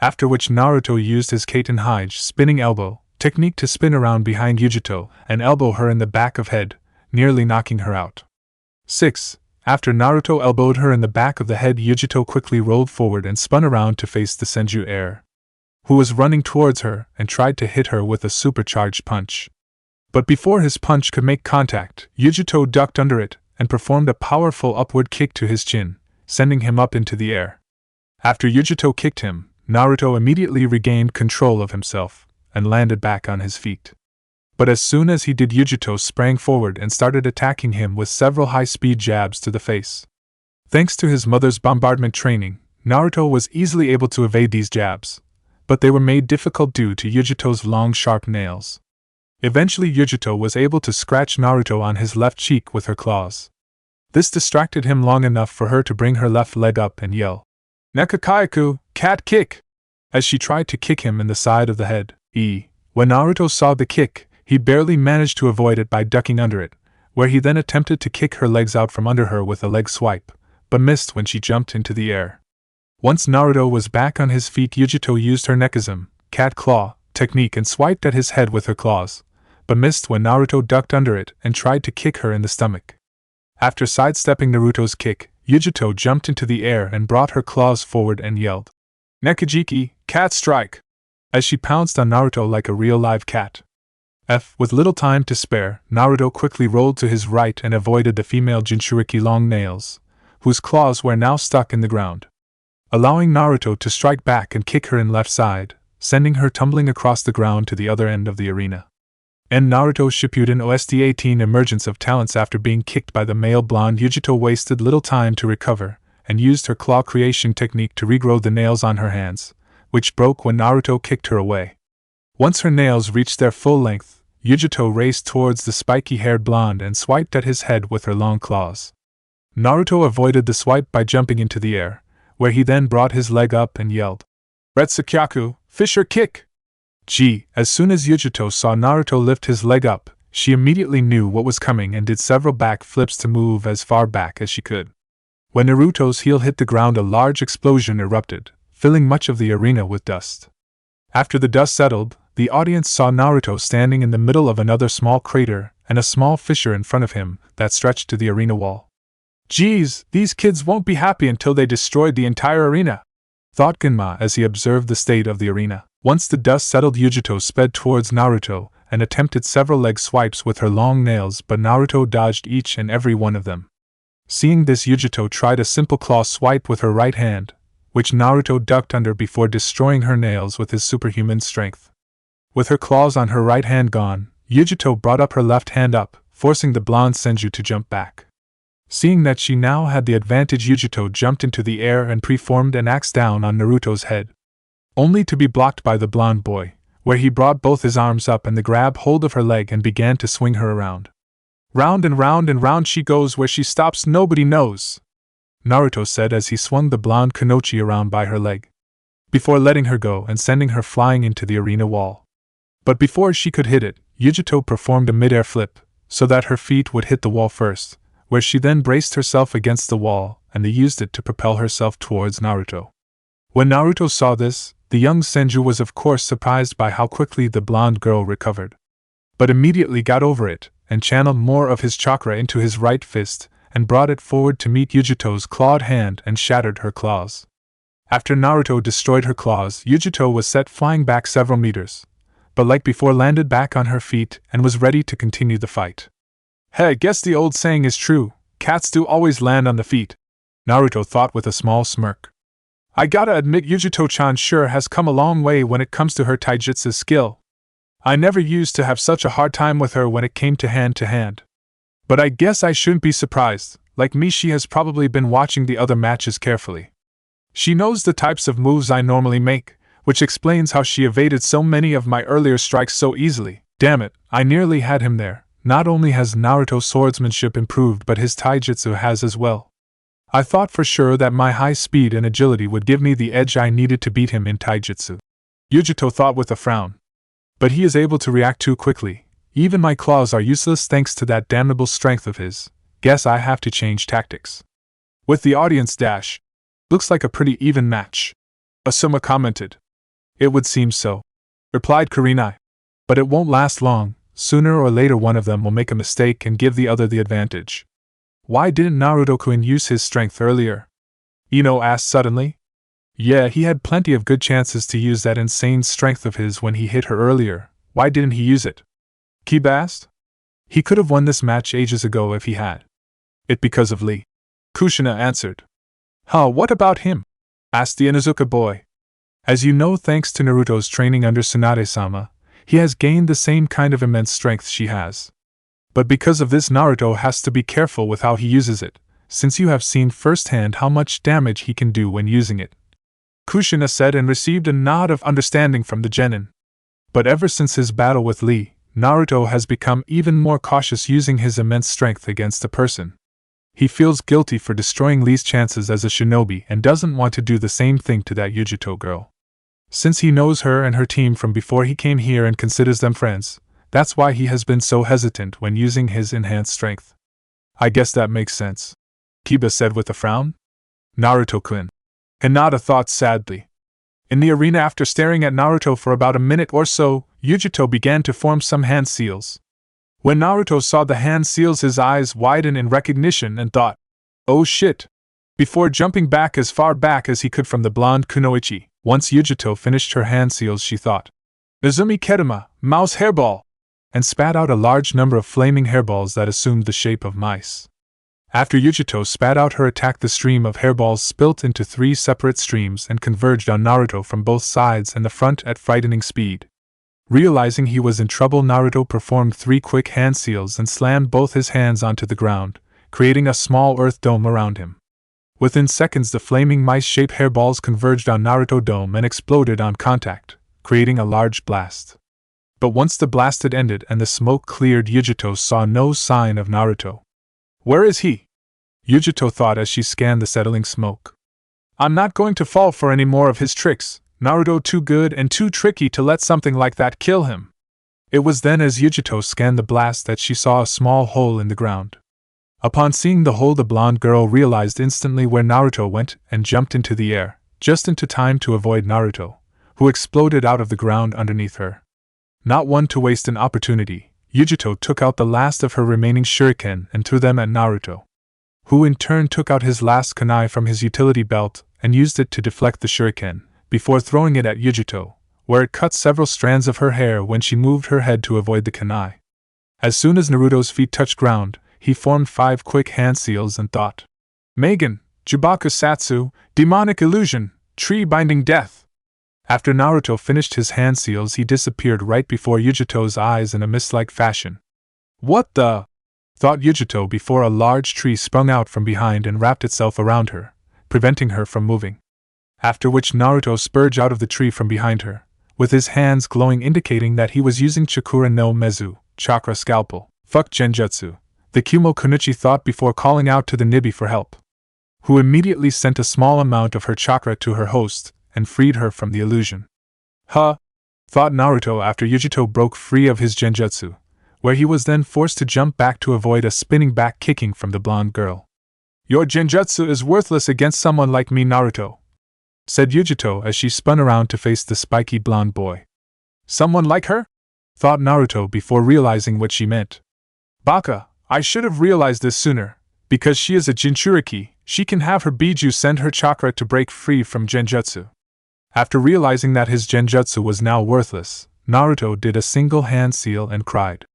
After which Naruto used his Katen-Hige spinning elbow technique to spin around behind Yujito and elbow her in the back of head, nearly knocking her out. 6. After Naruto elbowed her in the back of the head, Yujito quickly rolled forward and spun around to face the Senju Heir, who was running towards her, and tried to hit her with a supercharged punch. But before his punch could make contact, Yujito ducked under it and performed a powerful upward kick to his chin, sending him up into the air. After Yujito kicked him, Naruto immediately regained control of himself and landed back on his feet. But as soon as he did, Yujito sprang forward and started attacking him with several high-speed jabs to the face. Thanks to his mother's bombardment training, Naruto was easily able to evade these jabs, but they were made difficult due to Yujito's long sharp nails. Eventually Yujito was able to scratch Naruto on his left cheek with her claws. This distracted him long enough for her to bring her left leg up and yell, "Nekakaiku, cat kick!" as she tried to kick him in the side of the head. When Naruto saw the kick, he barely managed to avoid it by ducking under it, where he then attempted to kick her legs out from under her with a leg swipe, but missed when she jumped into the air. Once Naruto was back on his feet, Yujito used her nekizim, cat claw, technique and swiped at his head with her claws, but missed when Naruto ducked under it and tried to kick her in the stomach. After sidestepping Naruto's kick, Yujito jumped into the air and brought her claws forward and yelled, "Nekajiki, cat strike!" as she pounced on Naruto like a real live cat. With little time to spare, Naruto quickly rolled to his right and avoided the female Jinchuriki long nails, whose claws were now stuck in the ground, allowing Naruto to strike back and kick her in left side, sending her tumbling across the ground to the other end of the arena. And Naruto Shippuden OST 18 Emergence of Talents. After being kicked by the male blonde, Yujito wasted little time to recover, and used her claw creation technique to regrow the nails on her hands, which broke when Naruto kicked her away. Once her nails reached their full length, Yujito raced towards the spiky-haired blonde and swiped at his head with her long claws. Naruto avoided the swipe by jumping into the air, where he then brought his leg up and yelled, "Retsukyaku, Fisher kick!" As soon as Yujito saw Naruto lift his leg up, she immediately knew what was coming and did several back flips to move as far back as she could. When Naruto's heel hit the ground, a large explosion erupted, filling much of the arena with dust. After the dust settled, the audience saw Naruto standing in the middle of another small crater and a small fissure in front of him that stretched to the arena wall. "Geez, these kids won't be happy until they destroyed the entire arena," thought Genma as he observed the state of the arena. Once the dust settled, Yujito sped towards Naruto and attempted several leg swipes with her long nails, but Naruto dodged each and every one of them. Seeing this, Yujito tried a simple claw swipe with her right hand, which Naruto ducked under before destroying her nails with his superhuman strength. With her claws on her right hand gone, Yujito brought up her left hand up, forcing the blonde Senju to jump back. Seeing that she now had the advantage, Yujito jumped into the air and preformed an axe down on Naruto's head, only to be blocked by the blonde boy, where he brought both his arms up and grabbed hold of her leg and began to swing her around. "Round and round and round she goes, where she stops nobody knows," Naruto said as he swung the blonde Kunoichi around by her leg, before letting her go and sending her flying into the arena wall. But before she could hit it, Yujito performed a mid-air flip, so that her feet would hit the wall first, where she then braced herself against the wall and used it to propel herself towards Naruto. When Naruto saw this, the young Senju was of course surprised by how quickly the blonde girl recovered, but immediately got over it and channeled more of his chakra into his right fist and brought it forward to meet Yujito's clawed hand and shattered her claws. After Naruto destroyed her claws, Yujito was set flying back several meters, but like before landed back on her feet and was ready to continue the fight. "Hey, guess the old saying is true, cats do always land on the feet," Naruto thought with a small smirk. "I gotta admit, Yujito-chan sure has come a long way when it comes to her taijutsu skill. I never used to have such a hard time with her when it came to hand. But I guess I shouldn't be surprised, like me she has probably been watching the other matches carefully. She knows the types of moves I normally make, which explains how she evaded so many of my earlier strikes so easily. Damn it, I nearly had him there. Not only has Naruto's swordsmanship improved, but his taijutsu has as well. I thought for sure that my high speed and agility would give me the edge I needed to beat him in taijutsu," Yujito thought with a frown. "But he is able to react too quickly. Even my claws are useless thanks to that damnable strength of his. Guess I have to change tactics." With the audience dash, "Looks like a pretty even match," Asuma commented. "It would seem so," replied Kurenai. "But it won't last long. Sooner or later one of them will make a mistake and give the other the advantage." "Why didn't Naruto-kun use his strength earlier?" Ino asked suddenly. "Yeah, he had plenty of good chances to use that insane strength of his when he hit her earlier. Why didn't he use it?" Kiba asked. "He could have won this match ages ago if he had." "It because of Lee," Kushina answered. "Huh, what about him?" asked the Inuzuka boy. "As you know, thanks to Naruto's training under Tsunade-sama, he has gained the same kind of immense strength she has. But because of this, Naruto has to be careful with how he uses it, since you have seen firsthand how much damage he can do when using it. Kushina said and received a nod of understanding from the genin. But ever since his battle with Lee, Naruto has become even more cautious using his immense strength against a person. He feels guilty for destroying Lee's chances as a shinobi and doesn't want to do the same thing to that Yujito girl. Since he knows her and her team from before he came here and considers them friends, that's why he has been so hesitant when using his enhanced strength. I guess that makes sense, Kiba said with a frown. Naruto-kun. Hinata thought sadly. In the arena, after staring at Naruto for about a minute or so, Yujito began to form some hand seals. When Naruto saw the hand seals, his eyes widened in recognition and thought, "Oh shit!" before jumping back as far back as he could from the blonde kunoichi. Once Yujito finished her hand seals, she thought, "Izumi Kedama, mouse hairball!" and spat out a large number of flaming hairballs that assumed the shape of mice. After Yujito spat out her attack, the stream of hairballs spilt into 3 separate streams and converged on Naruto from both sides and the front at frightening speed. Realizing he was in trouble, Naruto performed 3 quick hand seals and slammed both his hands onto the ground, creating a small earth dome around him. Within seconds, the flaming mice-shaped hairballs converged on Naruto dome and exploded on contact, creating a large blast. But once the blast had ended and the smoke cleared, Yujito saw no sign of Naruto. "Where is he?" Yujito thought as she scanned the settling smoke. "I'm not going to fall for any more of his tricks. Naruto too good and too tricky to let something like that kill him." It was then, as Yujito scanned the blast, that she saw a small hole in the ground. Upon seeing the hole, the blonde girl realized instantly where Naruto went and jumped into the air, just into time to avoid Naruto, who exploded out of the ground underneath her. Not one to waste an opportunity, Yujito took out the last of her remaining shuriken and threw them at Naruto, who in turn took out his last kunai from his utility belt and used it to deflect the shuriken, before throwing it at Yujito, where it cut several strands of her hair when she moved her head to avoid the kunai. As soon as Naruto's feet touched ground, he formed 5 quick hand seals and thought, "Megan, Jubaku Satsu, demonic illusion, tree binding death." After Naruto finished his hand seals, he disappeared right before Yujito's eyes in a mist-like fashion. "What the?" thought Yujito before a large tree sprung out from behind and wrapped itself around her, preventing her from moving. After which Naruto spurged out of the tree from behind her, with his hands glowing, indicating that he was using Chakura no Mezu, chakra scalpel, fuck genjutsu, the Kumo Kunuchi thought before calling out to the Nibi for help, who immediately sent a small amount of her chakra to her host and freed her from the illusion. Huh, thought Naruto after Yujito broke free of his genjutsu, where he was then forced to jump back to avoid a spinning back kicking from the blonde girl. "Your genjutsu is worthless against someone like me, Naruto," said Yujito as she spun around to face the spiky blonde boy. "Someone like her?" thought Naruto before realizing what she meant. "Baka, I should have realized this sooner. Because she is a Jinchuriki, she can have her biju send her chakra to break free from genjutsu." After realizing that his genjutsu was now worthless, Naruto did a single hand seal and cried,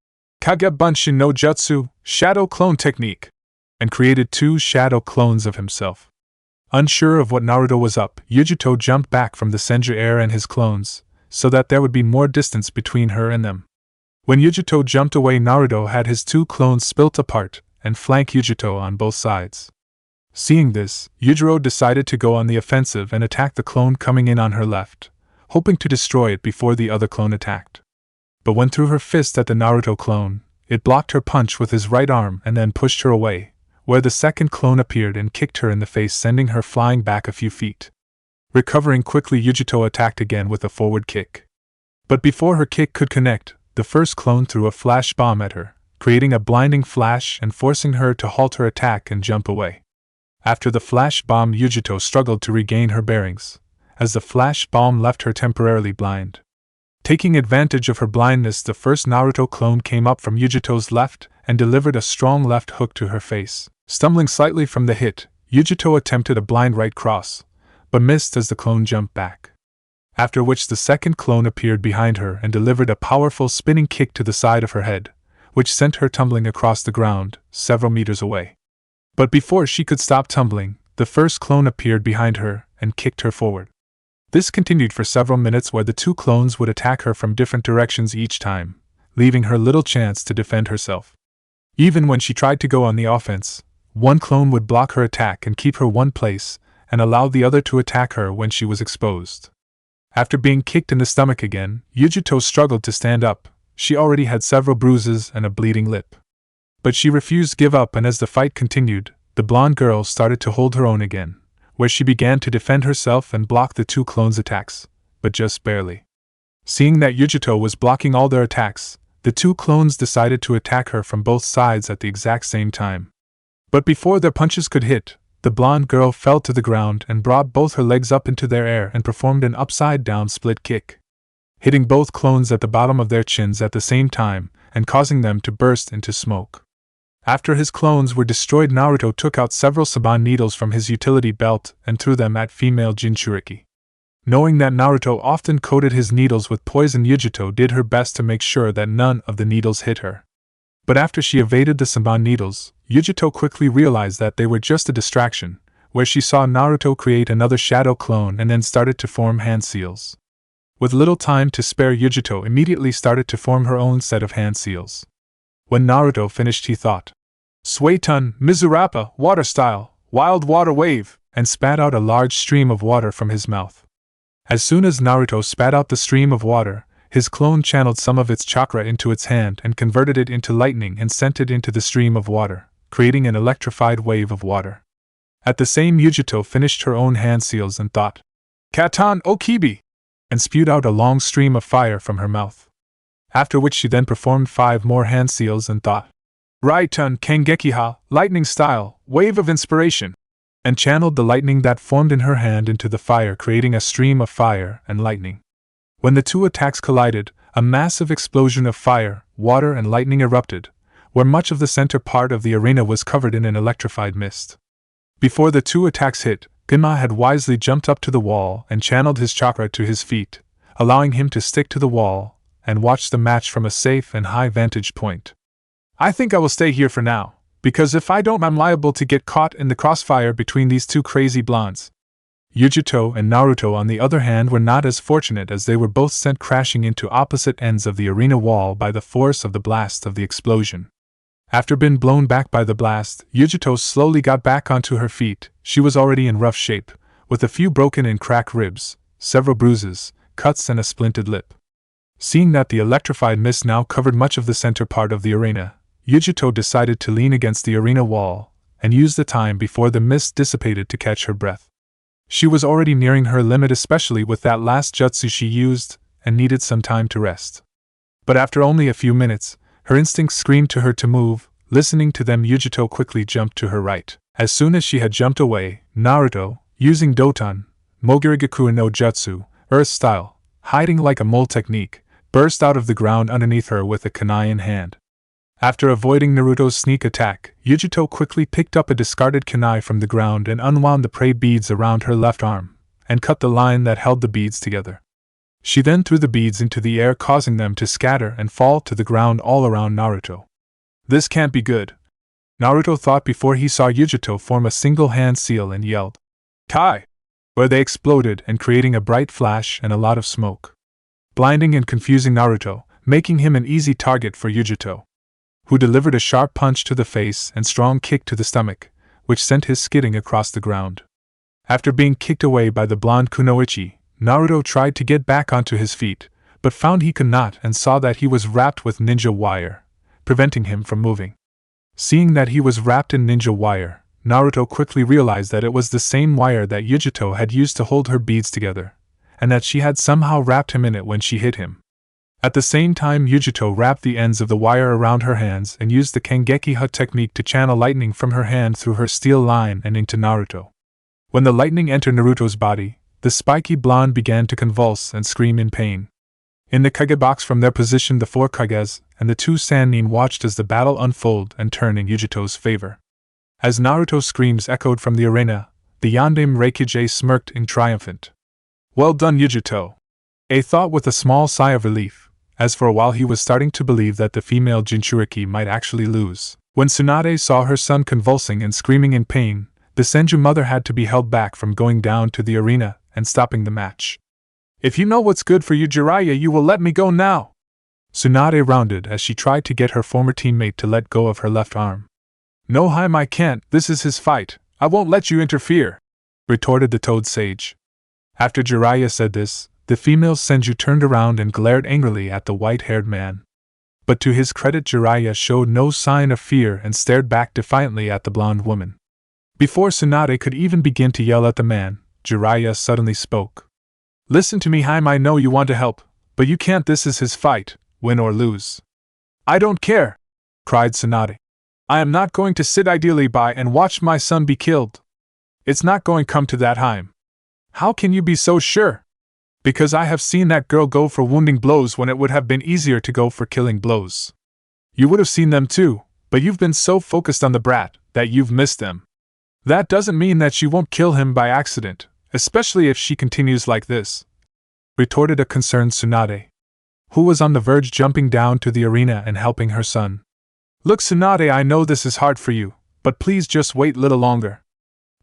"Kage Bunshin no Jutsu, Shadow Clone Technique," and created 2 shadow clones of himself. Unsure of what Naruto was up, Yujito jumped back from the Senju heir and his clones, so that there would be more distance between her and them. When Yujito jumped away, Naruto had his 2 clones split apart and flank Yujito on both sides. Seeing this, Yujiro decided to go on the offensive and attack the clone coming in on her left, hoping to destroy it before the other clone attacked. But when threw her fist at the Naruto clone, it blocked her punch with his right arm and then pushed her away, where the second clone appeared and kicked her in the face, sending her flying back a few feet. Recovering quickly, Yujito attacked again with a forward kick. But before her kick could connect, the first clone threw a flash bomb at her, creating a blinding flash and forcing her to halt her attack and jump away. After the flash bomb, Yujito struggled to regain her bearings, as the flash bomb left her temporarily blind. Taking advantage of her blindness, the first Naruto clone came up from Yujito's left and delivered a strong left hook to her face. Stumbling slightly from the hit, Yujito attempted a blind right cross, but missed as the clone jumped back. After which the second clone appeared behind her and delivered a powerful spinning kick to the side of her head, which sent her tumbling across the ground, several meters away. But before she could stop tumbling, the first clone appeared behind her and kicked her forward. This continued for several minutes, where the 2 clones would attack her from different directions each time, leaving her little chance to defend herself. Even when she tried to go on the offense, one clone would block her attack and keep her one place, and allow the other to attack her when she was exposed. After being kicked in the stomach again, Yujito struggled to stand up. She already had several bruises and a bleeding lip. But she refused to give up, and as the fight continued, the blonde girl started to hold her own again, where she began to defend herself and block the two clones' attacks, but just barely. Seeing that Yujito was blocking all their attacks, the two clones decided to attack her from both sides at the exact same time. But before their punches could hit, the blonde girl fell to the ground and brought both her legs up into their air and performed an upside-down split kick, hitting both clones at the bottom of their chins at the same time and causing them to burst into smoke. After his clones were destroyed, Naruto took out several Saban needles from his utility belt and threw them at female Jinchuriki. Knowing that Naruto often coated his needles with poison, Yujito did her best to make sure that none of the needles hit her. But after she evaded the Saban needles, Yujito quickly realized that they were just a distraction, where she saw Naruto create another shadow clone and then started to form hand seals. With little time to spare, Yujito immediately started to form her own set of hand seals. When Naruto finished, he thought, "Suetun, Mizurappa, water style, wild water wave," and spat out a large stream of water from his mouth. As soon as Naruto spat out the stream of water, his clone channeled some of its chakra into its hand and converted it into lightning and sent it into the stream of water, creating an electrified wave of water. At the same, Yujito finished her own hand seals and thought, "Katan Okibi," and spewed out a long stream of fire from her mouth. After which she then performed 5 more hand seals and thought, "Raitun Kangekiha, lightning style, wave of inspiration," and channeled the lightning that formed in her hand into the fire, creating a stream of fire and lightning. When the two attacks collided, a massive explosion of fire, water, and lightning erupted, where much of the center part of the arena was covered in an electrified mist. Before the two attacks hit, Genma had wisely jumped up to the wall and channeled his chakra to his feet, allowing him to stick to the wall and watch the match from a safe and high vantage point. "I think I will stay here for now, because if I don't, I'm liable to get caught in the crossfire between these two crazy blondes." Yujito and Naruto, on the other hand, were not as fortunate, as they were both sent crashing into opposite ends of the arena wall by the force of the blast of the explosion. After being blown back by the blast, Yujito slowly got back onto her feet. She was already in rough shape, with a few broken and cracked ribs, several bruises, cuts, and a splintered lip. Seeing that the electrified mist now covered much of the center part of the arena, Yujito decided to lean against the arena wall and use the time before the mist dissipated to catch her breath. She was already nearing her limit, especially with that last jutsu she used, and needed some time to rest. But after only a few minutes, her instincts screamed to her to move. Listening to them, Yujito quickly jumped to her right. As soon as she had jumped away, Naruto, using Doton, Mogirigaku no Jutsu, Earth style, hiding like a mole technique, burst out of the ground underneath her with a kunai in hand. After avoiding Naruto's sneak attack, Yujito quickly picked up a discarded kunai from the ground and unwound the prey beads around her left arm, and cut the line that held the beads together. She then threw the beads into the air, causing them to scatter and fall to the ground all around Naruto. "This can't be good," Naruto thought before he saw Yujito form a single hand seal and yelled, "Kai!" where they exploded and creating a bright flash and a lot of smoke, blinding and confusing Naruto, making him an easy target for Yujito, who delivered a sharp punch to the face and strong kick to the stomach, which sent his skidding across the ground. After being kicked away by the blonde Kunoichi, Naruto tried to get back onto his feet, but found he could not and saw that he was wrapped with ninja wire, preventing him from moving. Seeing that he was wrapped in ninja wire, Naruto quickly realized that it was the same wire that Yujito had used to hold her beads together, and that she had somehow wrapped him in it when she hit him. At the same time, Yujito wrapped the ends of the wire around her hands and used the Kangeki-ha technique to channel lightning from her hand through her steel line and into Naruto. When the lightning entered Naruto's body, the spiky blonde began to convulse and scream in pain. In the Kage box from their position, the 4 Kages and the 2 Sannin watched as the battle unfold and turn in Yujito's favor. As Naruto's screams echoed from the arena, the Yandame Reikage smirked in triumphant. "Well done, Yujito," he thought with a small sigh of relief, as for a while he was starting to believe that the female Jinchuriki might actually lose. When Tsunade saw her son convulsing and screaming in pain, the Senju mother had to be held back from going down to the arena and stopping the match. "If you know what's good for you, Jiraiya, you will let me go now," Tsunade rounded as she tried to get her former teammate to let go of her left arm. No, Heim, I can't, this is his fight, I won't let you interfere, retorted the Toad Sage. After Jiraiya said this, the female Senju turned around and glared angrily at the white-haired man. But to his credit, Jiraiya showed no sign of fear and stared back defiantly at the blonde woman. Before Tsunade could even begin to yell at the man, Jiraiya suddenly spoke. Listen to me, Heim, I know you want to help, but you can't, this is his fight, win or lose. I don't care, cried Tsunade. I am not going to sit idly by and watch my son be killed. It's not going to come to that, Heim. How can you be so sure? Because I have seen that girl go for wounding blows when it would have been easier to go for killing blows. You would have seen them too, but you've been so focused on the brat that you've missed them. That doesn't mean that she won't kill him by accident, especially if she continues like this, retorted a concerned Tsunade, who was on the verge jumping down to the arena and helping her son. Look, Tsunade, I know this is hard for you, but please just wait a little longer.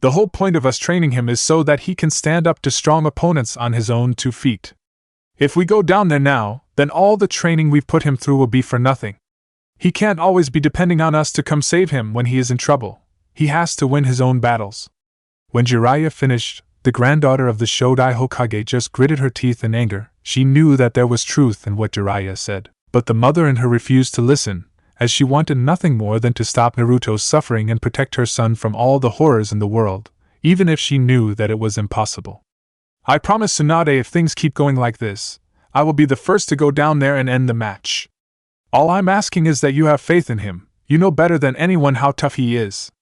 The whole point of us training him is so that he can stand up to strong opponents on his own 2 feet. If we go down there now, then all the training we've put him through will be for nothing. He can't always be depending on us to come save him when he is in trouble. He has to win his own battles. When Jiraiya finished, the granddaughter of the Shodai Hokage just gritted her teeth in anger. She knew that there was truth in what Jiraiya said, but the mother in her refused to listen, as she wanted nothing more than to stop Naruto's suffering and protect her son from all the horrors in the world, even if she knew that it was impossible. I promise, Tsunade, if things keep going like this, I will be the first to go down there and end the match. All I'm asking is that you have faith in him. You know better than anyone how tough he is.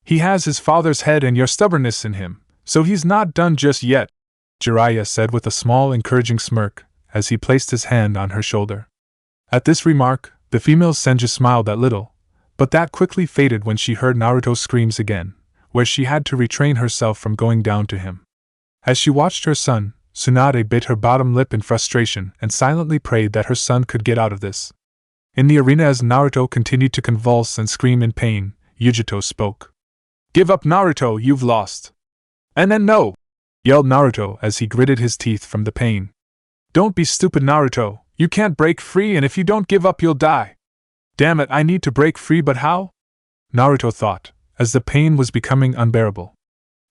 He has his father's head and your stubbornness in him, so he's not done just yet, Jiraiya said with a small encouraging smirk, as he placed his hand on her shoulder. At this remark, the female Senju smiled a little, but that quickly faded when she heard Naruto's screams again, where she had to retrain herself from going down to him. As she watched her son, Tsunade bit her bottom lip in frustration and silently prayed that her son could get out of this. In the arena, as Naruto continued to convulse and scream in pain, Yujito spoke. Give up, Naruto, you've lost. And then no! Yelled Naruto as he gritted his teeth from the pain. Don't be stupid, Naruto. You can't break free, and if you don't give up, you'll die. Damn it, I need to break free, but how? Naruto thought, as the pain was becoming unbearable.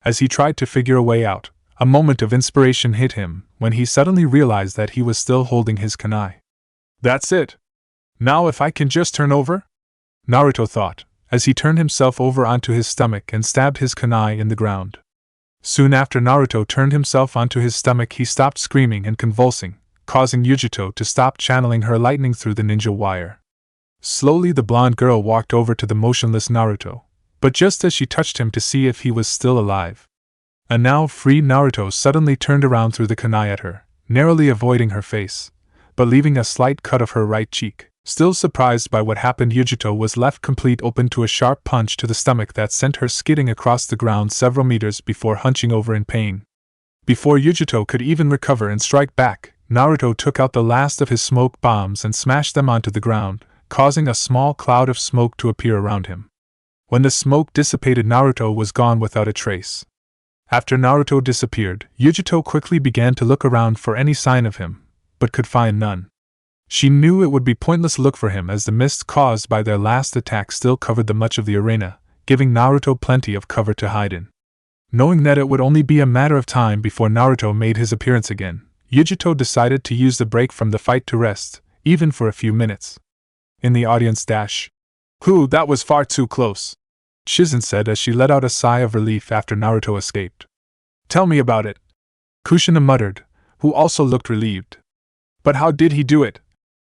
As he tried to figure a way out, a moment of inspiration hit him when he suddenly realized that he was still holding his kunai. That's it. Now if I can just turn over? Naruto thought, as he turned himself over onto his stomach and stabbed his kunai in the ground. Soon after Naruto turned himself onto his stomach, he stopped screaming and convulsing, causing Yujito to stop channeling her lightning through the ninja wire. Slowly the blonde girl walked over to the motionless Naruto, but just as she touched him to see if he was still alive, a now free Naruto suddenly turned around through the kunai at her, narrowly avoiding her face, but leaving a slight cut of her right cheek. Still surprised by what happened, Yujito was left complete open to a sharp punch to the stomach that sent her skidding across the ground several meters before hunching over in pain. Before Yujito could even recover and strike back, Naruto took out the last of his smoke bombs and smashed them onto the ground, causing a small cloud of smoke to appear around him. When the smoke dissipated, Naruto was gone without a trace. After Naruto disappeared, Yujito quickly began to look around for any sign of him, but could find none. She knew it would be pointless to look for him, as the mist caused by their last attack still covered the much of the arena, giving Naruto plenty of cover to hide in. Knowing that it would only be a matter of time before Naruto made his appearance again, Yujito decided to use the break from the fight to rest, even for a few minutes. In the audience dash. Whew, that was far too close, Shizen said as she let out a sigh of relief after Naruto escaped. Tell me about it, Kushina muttered, who also looked relieved. But how did he do it?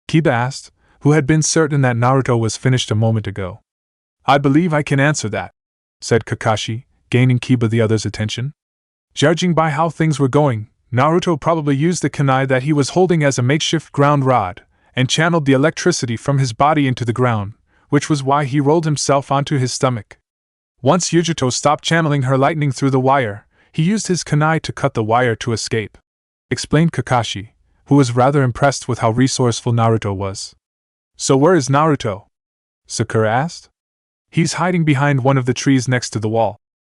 Kiba asked, who had been certain that Naruto was finished a moment ago. I believe I can answer that, said Kakashi, gaining Kiba the other's attention. Judging by how things were going, Naruto probably used the kunai that he was holding as a makeshift ground rod, and channeled the electricity from his body into the ground, which was why he rolled himself onto his stomach. Once Yujito stopped channeling her lightning through the wire, he used his kunai to cut the wire to escape, explained Kakashi, who was rather impressed with how resourceful Naruto was. So where is Naruto? Sakura asked. He's hiding behind one of the trees next to the wall,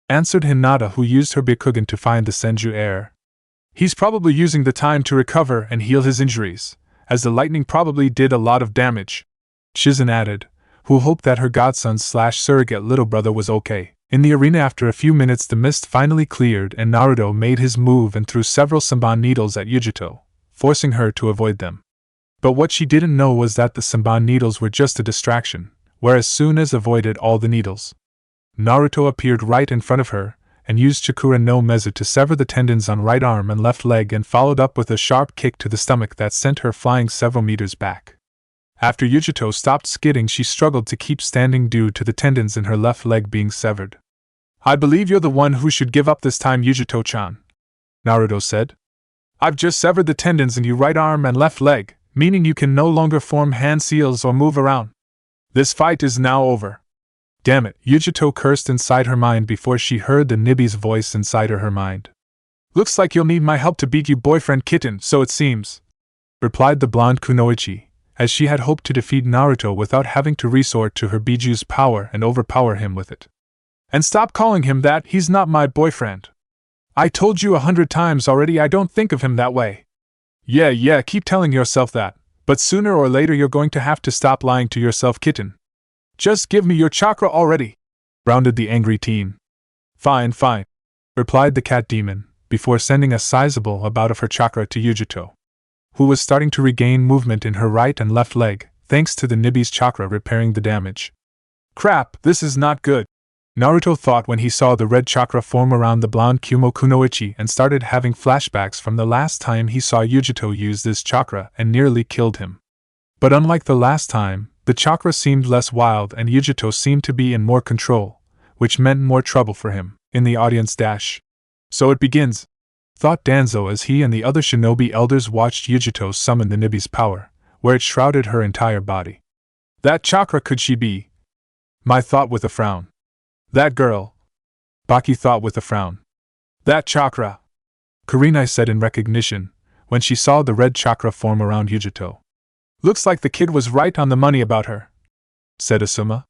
answered Hinata, who used her Byakugan to find the Senju Heir. He's probably using the time to recover and heal his injuries, as the lightning probably did a lot of damage, Shizen added, who hoped that her godson/surrogate little brother was okay. In the arena, after a few minutes, the mist finally cleared and Naruto made his move and threw several Senbon needles at Yujito, forcing her to avoid them. But what she didn't know was that the Senbon needles were just a distraction, whereas soon as avoided all the needles, Naruto appeared right in front of her and used Chakura no Mezu to sever the tendons on right arm and left leg, and followed up with a sharp kick to the stomach that sent her flying several meters back. After Yujito stopped skidding, she struggled to keep standing due to the tendons in her left leg being severed. "I believe you're the one who should give up this time, Yujito-chan," Naruto said. "I've just severed the tendons in your right arm and left leg, meaning you can no longer form hand seals or move around. This fight is now over." Damn it, Yujito cursed inside her mind before she heard the Nibi's voice inside her mind. "Looks like you'll need my help to beat you, boyfriend kitten, so it seems," replied the blonde Kunoichi, as she had hoped to defeat Naruto without having to resort to her Biju's power and overpower him with it. "And stop calling him that, he's not my boyfriend. I told you 100 times already I don't think of him that way." Yeah, keep telling yourself that, but sooner or later you're going to have to stop lying to yourself, kitten. "Just give me your chakra already," grounded the angry teen. Fine, replied the cat demon, before sending a sizable amount of her chakra to Yujito, who was starting to regain movement in her right and left leg, thanks to the Nibi's chakra repairing the damage. "Crap, this is not good," Naruto thought when he saw the red chakra form around the blonde Kumo Kunoichi and started having flashbacks from the last time he saw Yujito use this chakra and nearly killed him. But unlike the last time, the chakra seemed less wild and Yujito seemed to be in more control, which meant more trouble for him. In the audience dash. "So it begins," thought Danzo as he and the other shinobi elders watched Yujito summon the Nibi's power, where it shrouded her entire body. "That chakra, could she be?" Mai thought with a frown. "That girl," Baki thought with a frown. "That chakra," Kurenai said in recognition, when she saw the red chakra form around Yujito. "Looks like the kid was right on the money about her," said Asuma.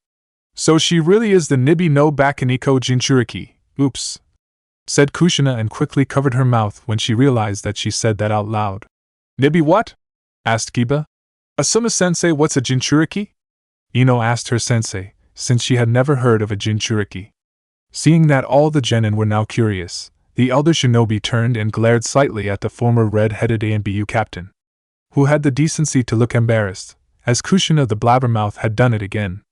"So she really is the Nibi no Bakaniko Jinchuriki, oops," said Kushina and quickly covered her mouth when she realized that she said that out loud. "Nibi what?" asked Kiba. "Asuma-sensei, what's a Jinchuriki?" Ino asked her sensei, since she had never heard of a Jinchuriki. Seeing that all the genin were now curious, the elder shinobi turned and glared slightly at the former red-headed ANBU captain, who had the decency to look embarrassed, as Kushina the blabbermouth had done it again.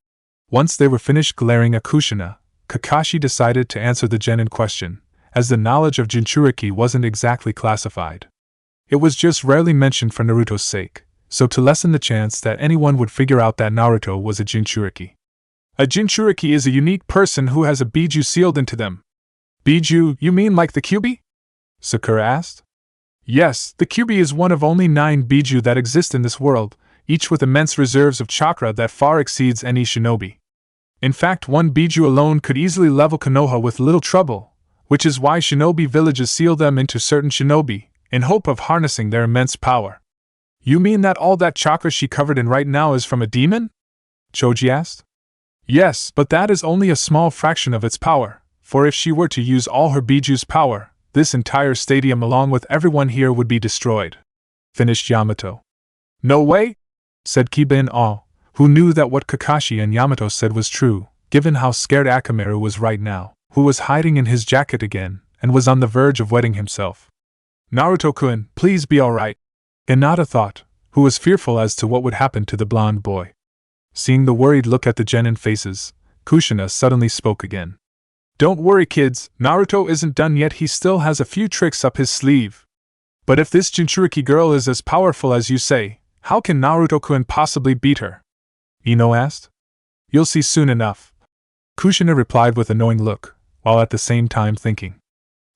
Once they were finished glaring at Kushina, Kakashi decided to answer the genin question, as the knowledge of Jinchuriki wasn't exactly classified. It was just rarely mentioned for Naruto's sake, so to lessen the chance that anyone would figure out that Naruto was a Jinchuriki. "A Jinchuriki is a unique person who has a Biju sealed into them." "Biju, you mean like the Kyuubi?" Sakura asked. "Yes, the Kyuubi is one of only 9 Biju that exist in this world, each with immense reserves of chakra that far exceeds any shinobi. In fact, one Biju alone could easily level Konoha with little trouble, which is why shinobi villages seal them into certain shinobi, in hope of harnessing their immense power." "You mean that all that chakra she covered in right now is from a demon?" Choji asked. "Yes, but that is only a small fraction of its power, for if she were to use all her Biju's power, this entire stadium along with everyone here would be destroyed," finished Yamato. "No way?" said Kiba in awe, who knew that what Kakashi and Yamato said was true, given how scared Akamaru was right now, who was hiding in his jacket again, and was on the verge of wetting himself. "Naruto-kun, please be alright," Hinata thought, who was fearful as to what would happen to the blonde boy. Seeing the worried look at the genin faces, Kushina suddenly spoke again. "Don't worry, kids, Naruto isn't done yet, he still has a few tricks up his sleeve. But if this Jinchuriki girl is as powerful as you say, how can Naruto-kun possibly beat her?" Ino asked. "You'll see soon enough," Kushina replied with a knowing look, while at the same time thinking.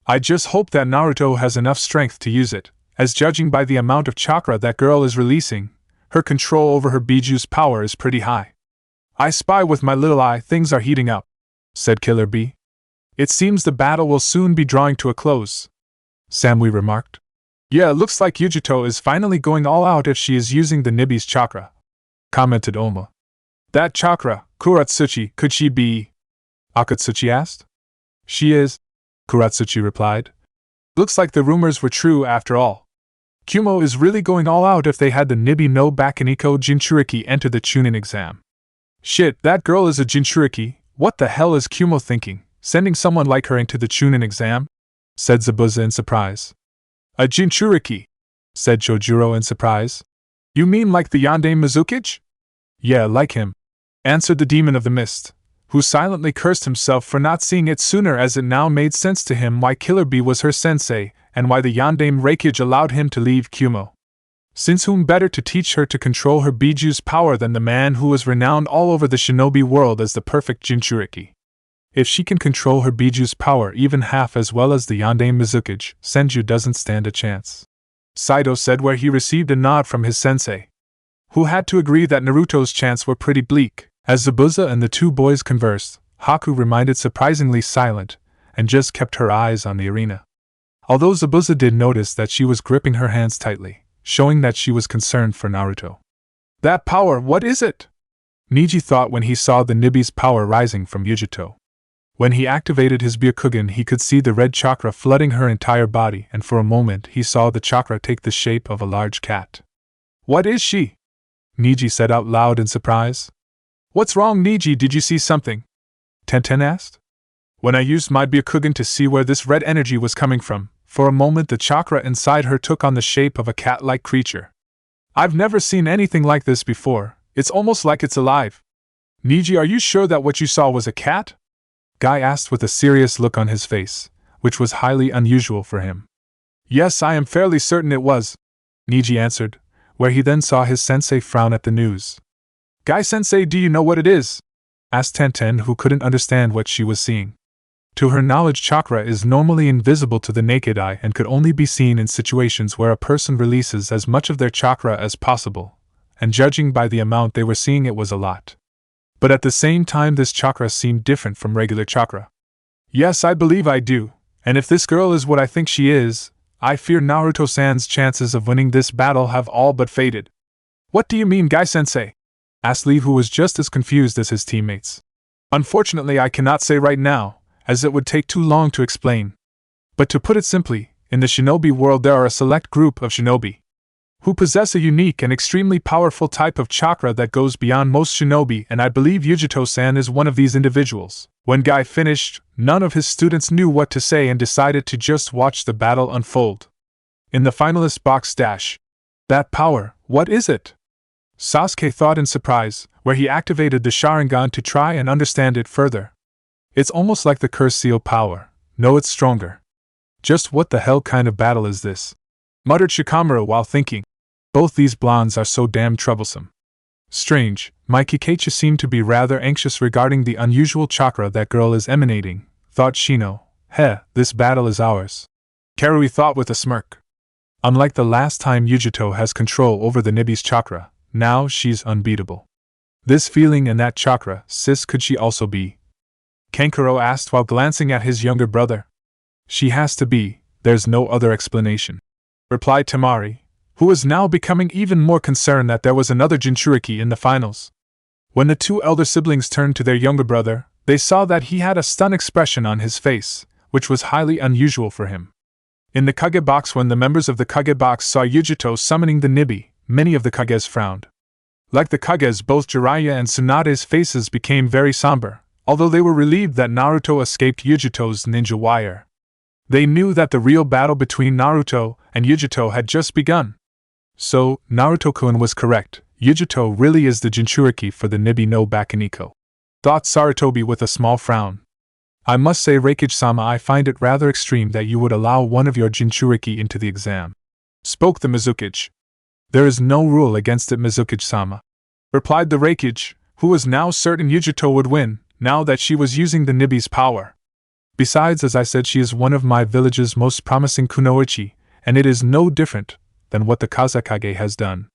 "I just hope that Naruto has enough strength to use it, as judging by the amount of chakra that girl is releasing, her control over her Biju's power is pretty high. I spy with my little eye things are heating up," said Killer Bee. "It seems the battle will soon be drawing to a close," Samui remarked. "Yeah, looks like Yujito is finally going all out if she is using the Nibi's chakra," commented Oma. "That chakra, Kuratsuchi, could she be?" Akatsuchi asked. "She is," Kuratsuchi replied. "Looks like the rumors were true after all. Kumo is really going all out if they had the Nibi no Bakaniko Jinchuriki enter the Chunin exam." Shit, that girl is a Jinchuriki. What the hell is Kumo thinking, sending someone like her into the Chunin exam? Said Zabuza in surprise. A Jinchuriki, said Chojuro in surprise. You mean like the Yandere Mizukichi? Yeah, like him, answered the demon of the mist, who silently cursed himself for not seeing it sooner, as it now made sense to him why Killer Bee was her sensei, and why the Yandere Reikage allowed him to leave Kumo. Since whom better to teach her to control her Biju's power than the man who was renowned all over the shinobi world as the perfect Jinchuriki? If she can control her Biju's power even half as well as the Yandere Mizukichi, Senju doesn't stand a chance. Saito said, where he received a nod from his sensei, who had to agree that Naruto's chants were pretty bleak. As Zabuza and the two boys conversed, Haku remained surprisingly silent, and just kept her eyes on the arena. Although Zabuza did notice that she was gripping her hands tightly, showing that she was concerned for Naruto. That power, what is it? Niji thought when he saw the Nibi's power rising from Yujito. When he activated his Byakugan, he could see the red chakra flooding her entire body, and for a moment he saw the chakra take the shape of a large cat. What is she? Niji said out loud in surprise. What's wrong, Niji? Did you see something? Tenten asked. When I used my Byakugan to see where this red energy was coming from, for a moment the chakra inside her took on the shape of a cat-like creature. I've never seen anything like this before. It's almost like it's alive. Niji, are you sure that what you saw was a cat? Guy asked with a serious look on his face, which was highly unusual for him. Yes, I am fairly certain it was, Niji answered, where he then saw his sensei frown at the news. Guy-sensei, do you know what it is? Asked Tenten, who couldn't understand what she was seeing. To her knowledge, chakra is normally invisible to the naked eye and could only be seen in situations where a person releases as much of their chakra as possible, and judging by the amount they were seeing, it was a lot. But at the same time, this chakra seemed different from regular chakra. Yes, I believe I do, and if this girl is what I think she is, I fear Naruto-san's chances of winning this battle have all but faded. What do you mean, Guy-sensei? Asked Lee, who was just as confused as his teammates. Unfortunately, I cannot say right now, as it would take too long to explain. But to put it simply, in the shinobi world there are a select group of shinobi who possess a unique and extremely powerful type of chakra that goes beyond most shinobi, and I believe Yujito-san is one of these individuals. When Guy finished, none of his students knew what to say and decided to just watch the battle unfold. In the finalist box dash. That power, what is it? Sasuke thought in surprise, where he activated the Sharingan to try and understand it further. It's almost like the curse seal power. No, it's stronger. Just what the hell kind of battle is this? Muttered Shikamaru while thinking. Both these blondes are so damn troublesome. Strange, my Kikachi seemed to be rather anxious regarding the unusual chakra that girl is emanating, thought Shino. This battle is ours. Karui thought with a smirk. Unlike the last time Yujito has control over the Nibi's chakra, now she's unbeatable. This feeling and that chakra, sis, could she also be? Kankuro asked while glancing at his younger brother. She has to be, there's no other explanation, replied Temari, who was now becoming even more concerned that there was another Jinchuriki in the finals. When the two elder siblings turned to their younger brother, they saw that he had a stunned expression on his face, which was highly unusual for him. In the Kage box, when the members of the Kage box saw Yujito summoning the Nibi, many of the Kages frowned. Like the Kages, both Jiraiya and Tsunade's faces became very somber, although they were relieved that Naruto escaped Yujito's ninja wire. They knew that the real battle between Naruto and Yujito had just begun. So, Naruto-kun was correct, Yujito really is the Jinchuriki for the Nibi no Bakeniko. Thought Sarutobi with a small frown. I must say, Reikage-sama, I find it rather extreme that you would allow one of your Jinchuriki into the exam. Spoke the Mizukichi. There is no rule against it, Mizukichi-sama, replied the Reikage, who was now certain Yujito would win, now that she was using the Nibi's power. Besides, as I said, she is one of my village's most promising kunoichi, and it is no different than what the Kazekage has done.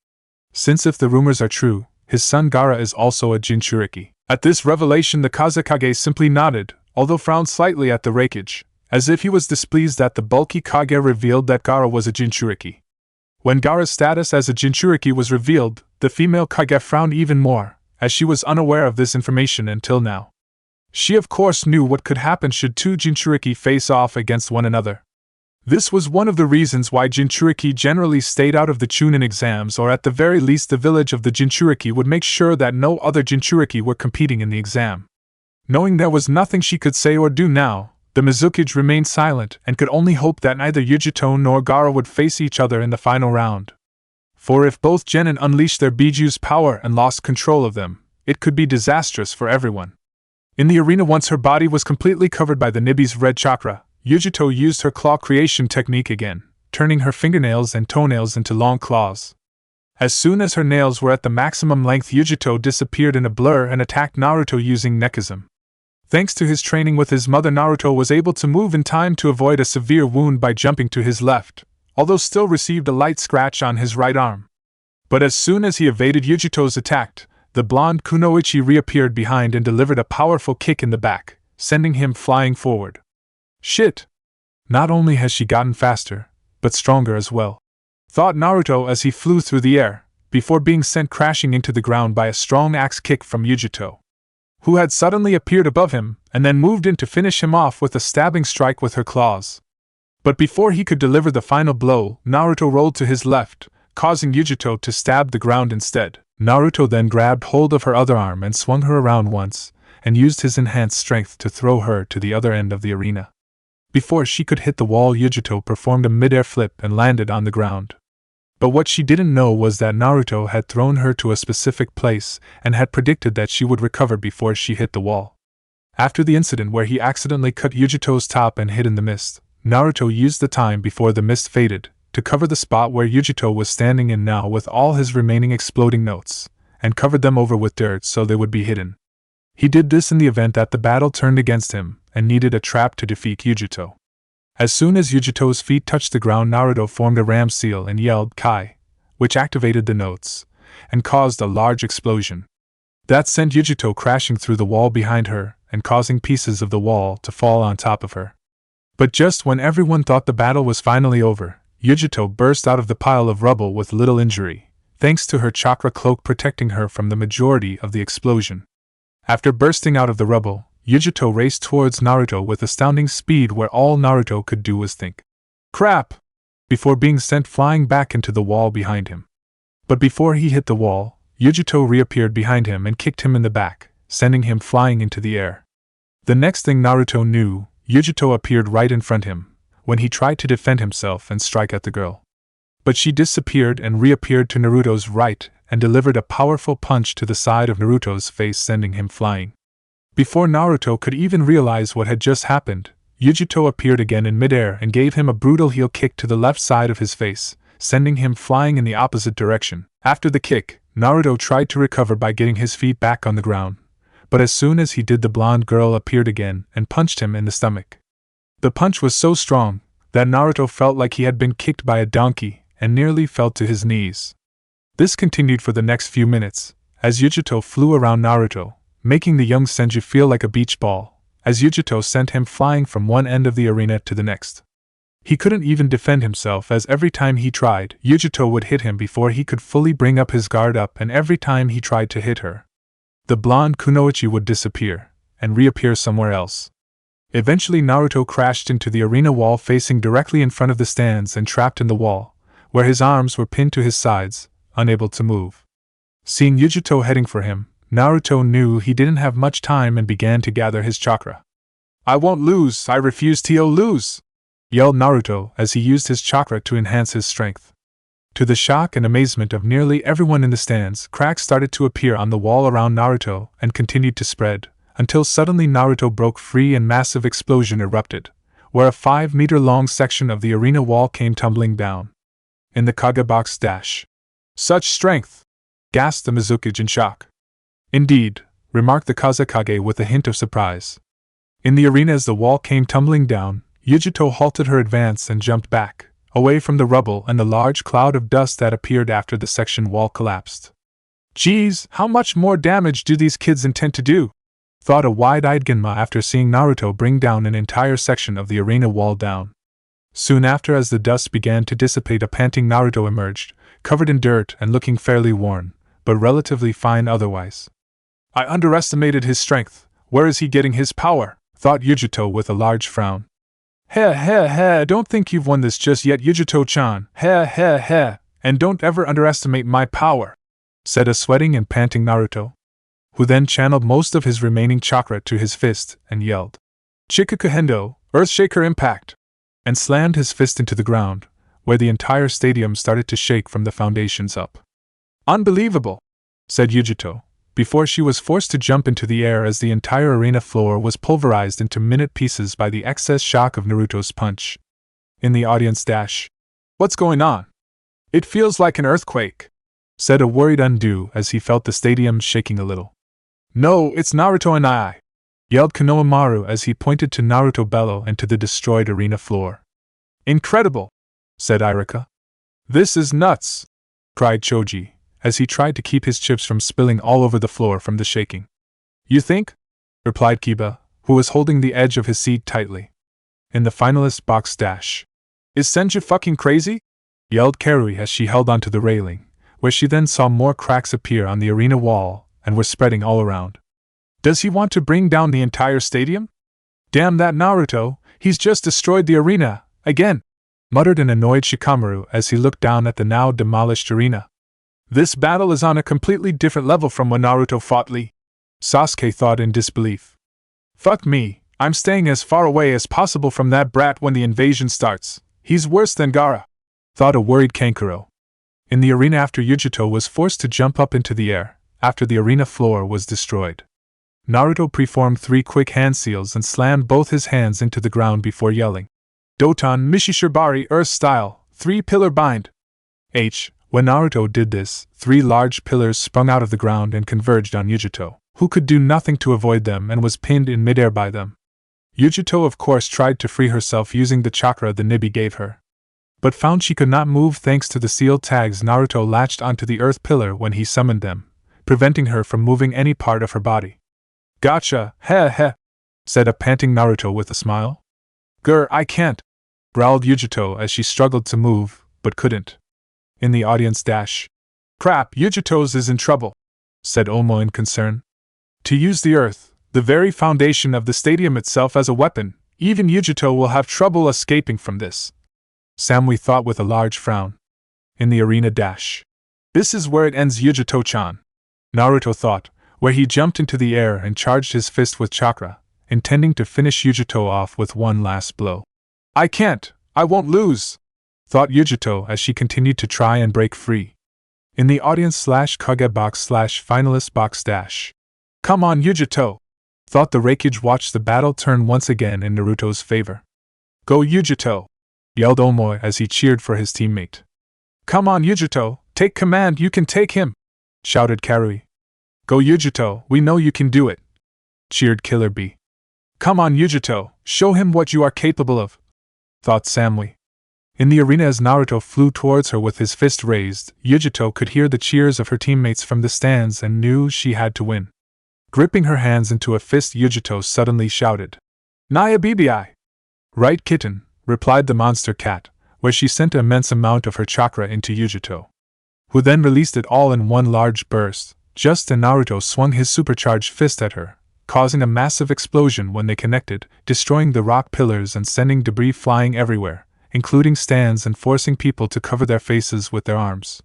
Since if the rumors are true, his son Gaara is also a Jinchuriki. At this revelation the Kazekage simply nodded, although frowned slightly at the Reikage, as if he was displeased that the bulky Kage revealed that Gaara was a Jinchuriki. When Gaara's status as a Jinchuriki was revealed, the female Kage frowned even more, as she was unaware of this information until now. She of course knew what could happen should two Jinchuriki face off against one another. This was one of the reasons why Jinchuriki generally stayed out of the Chunin exams, or at the very least the village of the Jinchuriki would make sure that no other Jinchuriki were competing in the exam. Knowing there was nothing she could say or do now, the Mizukage remained silent and could only hope that neither Yujito nor Gaara would face each other in the final round. For if both genin unleashed their Biju's power and lost control of them, it could be disastrous for everyone. In the arena, once her body was completely covered by the Nibi's red chakra, Yujito used her claw creation technique again, turning her fingernails and toenails into long claws. As soon as her nails were at the maximum length, Yujito disappeared in a blur and attacked Naruto using Nekism. Thanks to his training with his mother, Naruto was able to move in time to avoid a severe wound by jumping to his left, although still received a light scratch on his right arm. But as soon as he evaded Yujito's attack, the blonde Kunoichi reappeared behind and delivered a powerful kick in the back, sending him flying forward. Shit! Not only has she gotten faster, but stronger as well, thought Naruto as he flew through the air, before being sent crashing into the ground by a strong axe kick from Yujito, who had suddenly appeared above him and then moved in to finish him off with a stabbing strike with her claws. But before he could deliver the final blow, Naruto rolled to his left, causing Yujito to stab the ground instead. Naruto then grabbed hold of her other arm and swung her around once, and used his enhanced strength to throw her to the other end of the arena. Before she could hit the wall, Yujito performed a mid-air flip and landed on the ground. But what she didn't know was that Naruto had thrown her to a specific place and had predicted that she would recover before she hit the wall. After the incident where he accidentally cut Yujito's top and hid in the mist, Naruto used the time before the mist faded to cover the spot where Yujito was standing in now with all his remaining exploding notes, and covered them over with dirt so they would be hidden. He did this in the event that the battle turned against him and needed a trap to defeat Yujito. As soon as Yujito's feet touched the ground, Naruto formed a ram seal and yelled Kai, which activated the notes and caused a large explosion. That sent Yujito crashing through the wall behind her and causing pieces of the wall to fall on top of her. But just when everyone thought the battle was finally over, Yujito burst out of the pile of rubble with little injury, thanks to her chakra cloak protecting her from the majority of the explosion. After bursting out of the rubble, Yujito raced towards Naruto with astounding speed where all Naruto could do was think, "Crap!" before being sent flying back into the wall behind him. But before he hit the wall, Yujito reappeared behind him and kicked him in the back, sending him flying into the air. The next thing Naruto knew, Yujito appeared right in front of him, when he tried to defend himself and strike at the girl. But she disappeared and reappeared to Naruto's right and delivered a powerful punch to the side of Naruto's face, sending him flying. Before Naruto could even realize what had just happened, Yujito appeared again in midair and gave him a brutal heel kick to the left side of his face, sending him flying in the opposite direction. After the kick, Naruto tried to recover by getting his feet back on the ground, but as soon as he did, the blonde girl appeared again and punched him in the stomach. The punch was so strong that Naruto felt like he had been kicked by a donkey and nearly fell to his knees. This continued for the next few minutes, as Yujito flew around Naruto, making the young Senju feel like a beach ball, as Yujito sent him flying from one end of the arena to the next. He couldn't even defend himself, as every time he tried, Yujito would hit him before he could fully bring up his guard up, and every time he tried to hit her, the blonde Kunoichi would disappear and reappear somewhere else. Eventually Naruto crashed into the arena wall facing directly in front of the stands and trapped in the wall, where his arms were pinned to his sides, unable to move. Seeing Yujito heading for him, Naruto knew he didn't have much time and began to gather his chakra. "I won't lose, I refuse to lose!" yelled Naruto as he used his chakra to enhance his strength. To the shock and amazement of nearly everyone in the stands, cracks started to appear on the wall around Naruto and continued to spread, until suddenly Naruto broke free and massive explosion erupted, where a 5-meter-long section of the arena wall came tumbling down. In the Kage box dash. "Such strength!" gasped the Mizukage in shock. "Indeed," remarked the Kazekage with a hint of surprise. In the arena, as the wall came tumbling down, Yujito halted her advance and jumped back, away from the rubble and the large cloud of dust that appeared after the section wall collapsed. "Geez, how much more damage do these kids intend to do?" thought a wide-eyed Genma after seeing Naruto bring down an entire section of the arena wall down. Soon after, as the dust began to dissipate, a panting Naruto emerged, covered in dirt and looking fairly worn, but relatively fine otherwise. "I underestimated his strength. Where is he getting his power?" thought Yujito with a large frown. Heh heh heh, don't think you've won this just yet, Yujito-chan. Heh heh heh, and don't ever underestimate my power, said a sweating and panting Naruto, who then channeled most of his remaining chakra to his fist and yelled, Chikukuhendo, Earthshaker Impact, and slammed his fist into the ground, where the entire stadium started to shake from the foundations up. Unbelievable, said Yujito, before she was forced to jump into the air as the entire arena floor was pulverized into minute pieces by the excess shock of Naruto's punch. In the audience dash, what's going on? It feels like an earthquake, said a worried Undo as he felt the stadium shaking a little. No, it's Naruto and I, yelled Konohamaru as he pointed to Naruto Bello and to the destroyed arena floor. Incredible, said Irika. This is nuts, cried Choji, as he tried to keep his chips from spilling all over the floor from the shaking. You think? Replied Kiba, who was holding the edge of his seat tightly. In the finalist box dash, is Senju fucking crazy? Yelled Karui as she held onto the railing, where she then saw more cracks appear on the arena wall and were spreading all around. Does he want to bring down the entire stadium? Damn that Naruto, he's just destroyed the arena, again, muttered an annoyed Shikamaru as he looked down at the now demolished arena. This battle is on a completely different level from when Naruto fought Lee, Sasuke thought in disbelief. Fuck me, I'm staying as far away as possible from that brat when the invasion starts. He's worse than Gaara, thought a worried Kankuro. In the arena after Yujito was forced to jump up into the air, after the arena floor was destroyed, Naruto performed 3 quick hand seals and slammed both his hands into the ground before yelling, Doton Mishishibari Earth Style, 3-pillar bind. When Naruto did this, 3 large pillars sprung out of the ground and converged on Yujito, who could do nothing to avoid them and was pinned in midair by them. Yujito of course tried to free herself using the chakra the Nibi gave her, but found she could not move thanks to the sealed tags Naruto latched onto the earth pillar when he summoned them, preventing her from moving any part of her body. Gotcha, heh heh, said a panting Naruto with a smile. Grr, I can't, growled Yujito as she struggled to move, but couldn't. In the audience dash, crap, Yujito's is in trouble, said Omo in concern. To use the earth, the very foundation of the stadium itself as a weapon, even Yujito will have trouble escaping from this, Samui thought with a large frown. In the arena dash, this is where it ends, Yujito-chan, Naruto thought, where he jumped into the air and charged his fist with chakra, intending to finish Yujito off with one last blow. I can't, I won't lose, thought Yujito as she continued to try and break free. In the audience /Kage box /finalist box dash, come on Yujito, thought the Raikage. Watched the battle turn once again in Naruto's favor. Go Yujito, yelled Omoi as he cheered for his teammate. Come on Yujito, take command, you can take him, shouted Karui. Go Yujito, we know you can do it, cheered Killer Bee. Come on Yujito, show him what you are capable of, thought Samui. In the arena as Naruto flew towards her with his fist raised, Yujito could hear the cheers of her teammates from the stands and knew she had to win. Gripping her hands into a fist, Yujito suddenly shouted, Naya BBI! Right kitten, replied the monster cat, where she sent an immense amount of her chakra into Yujito, who then released it all in one large burst, just as Naruto swung his supercharged fist at her, causing a massive explosion when they connected, destroying the rock pillars and sending debris flying everywhere, including stands, and forcing people to cover their faces with their arms.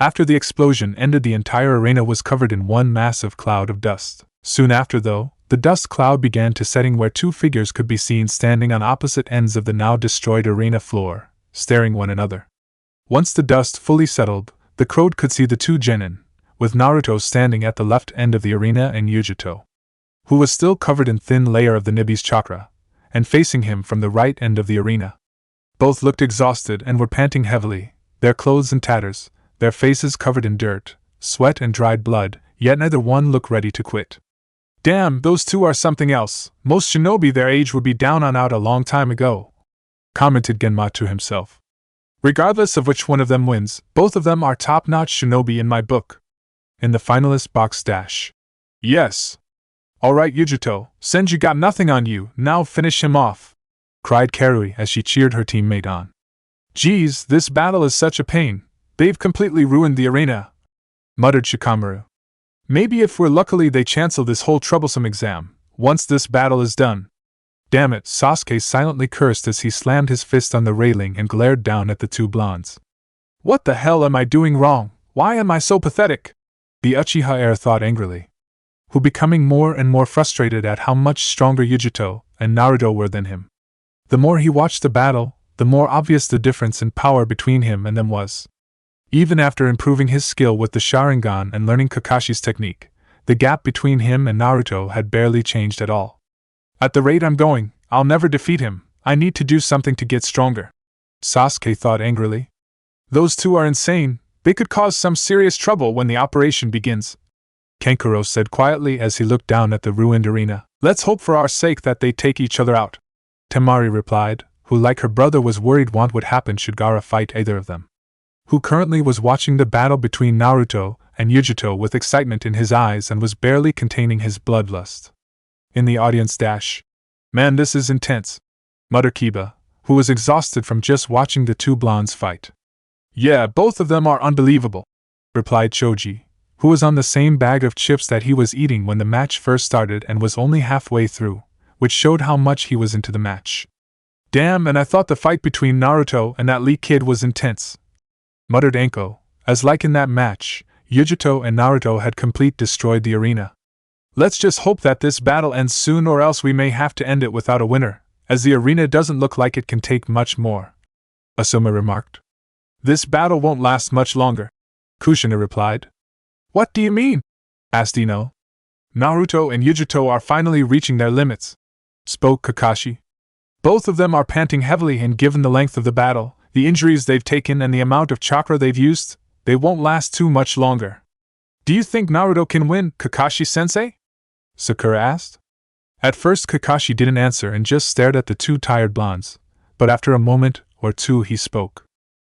After the explosion ended, the entire arena was covered in one massive cloud of dust. Soon after, though, the dust cloud began to setting where 2 figures could be seen standing on opposite ends of the now destroyed arena floor, staring one another. Once the dust fully settled, the crowd could see the 2 genin, with Naruto standing at the left end of the arena and Yujito, who was still covered in thin layer of the Nibi's chakra, and facing him from the right end of the arena. Both looked exhausted and were panting heavily, their clothes in tatters, their faces covered in dirt, sweat and dried blood, yet neither one looked ready to quit. Damn, those 2 are something else. Most shinobi their age would be down and out a long time ago, commented Genma to himself. Regardless of which one of them wins, both of them are top-notch shinobi in my book. In the finalist box dash. Yes. Alright Yujito, Senju got nothing on you, now finish him off, cried Karui as she cheered her teammate on. Geez, this battle is such a pain. They've completely ruined the arena, muttered Shikamaru. Maybe if we're lucky they cancel this whole troublesome exam, once this battle is done. Damn it, Sasuke silently cursed as he slammed his fist on the railing and glared down at the two blondes. What the hell am I doing wrong? Why am I so pathetic? The Uchiha heir thought angrily, who becoming more and more frustrated at how much stronger Yujito and Naruto were than him. The more he watched the battle, the more obvious the difference in power between him and them was. Even after improving his skill with the Sharingan and learning Kakashi's technique, the gap between him and Naruto had barely changed at all. At the rate I'm going, I'll never defeat him. I need to do something to get stronger, Sasuke thought angrily. Those two are insane. They could cause some serious trouble when the operation begins, Kankuro said quietly as he looked down at the ruined arena. Let's hope for our sake that they take each other out, Temari replied, who like her brother was worried what would happen should Gaara fight either of them. Who currently was watching the battle between Naruto and Yujito with excitement in his eyes and was barely containing his bloodlust. In the audience dash. Man, this is intense, muttered Kiba, who was exhausted from just watching the two blondes fight. Yeah, both of them are unbelievable, replied Choji, who was on the same bag of chips that he was eating when the match first started and was only halfway through, which showed how much he was into the match. Damn, and I thought the fight between Naruto and that Lee kid was intense, muttered Anko, as like in that match, Yujito and Naruto had complete destroyed the arena. Let's just hope that this battle ends soon or else we may have to end it without a winner, as the arena doesn't look like it can take much more, Asuma remarked. This battle won't last much longer, Kushina replied. What do you mean? Asked Ino. Naruto and Yujito are finally reaching their limits, spoke Kakashi. Both of them are panting heavily and given the length of the battle, the injuries they've taken and the amount of chakra they've used, they won't last too much longer. Do you think Naruto can win, Kakashi-sensei? Sakura asked. At first Kakashi didn't answer and just stared at the two tired blondes, but after a moment or two he spoke.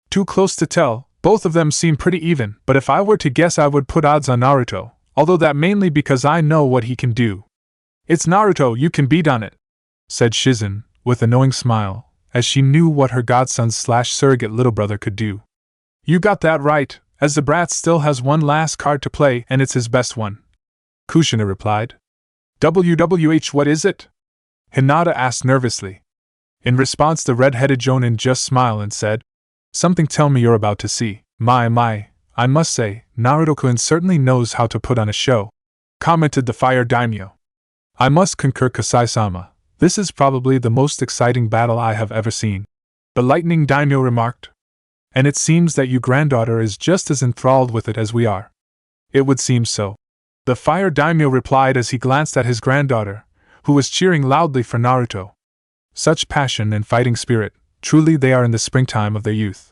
Too close to tell, both of them seem pretty even, but if I were to guess I would put odds on Naruto, although that mainly because I know what he can do. It's Naruto, you can beat on it, said Shizen, with a knowing smile, as she knew what her godson/surrogate little brother could do. You got that right, as the brat still has one last card to play and it's his best one, Kushina replied. WWH, what is it? Hinata asked nervously. In response the red-headed Jonin just smiled and said, Something tell me you're about to see. My, I must say, Naruto-kun certainly knows how to put on a show, commented the fire daimyo. I must concur, Kasai-sama. This is probably the most exciting battle I have ever seen, the lightning daimyo remarked. And it seems that your granddaughter is just as enthralled with it as we are. It would seem so, the fire daimyo replied as he glanced at his granddaughter, who was cheering loudly for Naruto. Such passion and fighting spirit, truly they are in the springtime of their youth,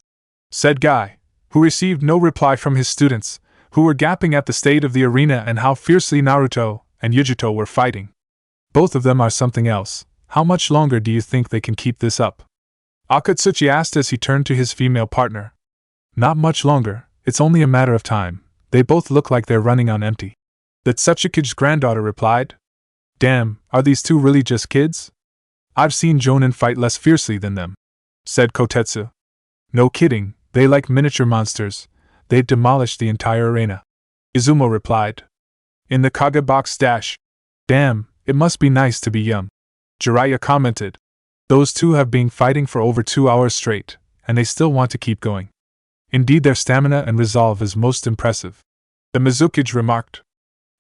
said Guy, who received no reply from his students, who were gaping at the state of the arena and how fiercely Naruto and Yujito were fighting. Both of them are something else. How much longer do you think they can keep this up? Akatsuchi asked as he turned to his female partner. Not much longer, it's only a matter of time. They both look like they're running on empty. The Tsuchikige's granddaughter replied. Damn, are these two really just kids? I've seen Jonin fight less fiercely than them, said Kotetsu. No kidding, they like miniature monsters. They'd demolish the entire arena, Izumo replied. In the Kage box dash. Damn, it must be nice to be young, Jiraiya commented. Those two have been fighting for over 2 hours straight, and they still want to keep going. Indeed, their stamina and resolve is most impressive, the Mizukage remarked.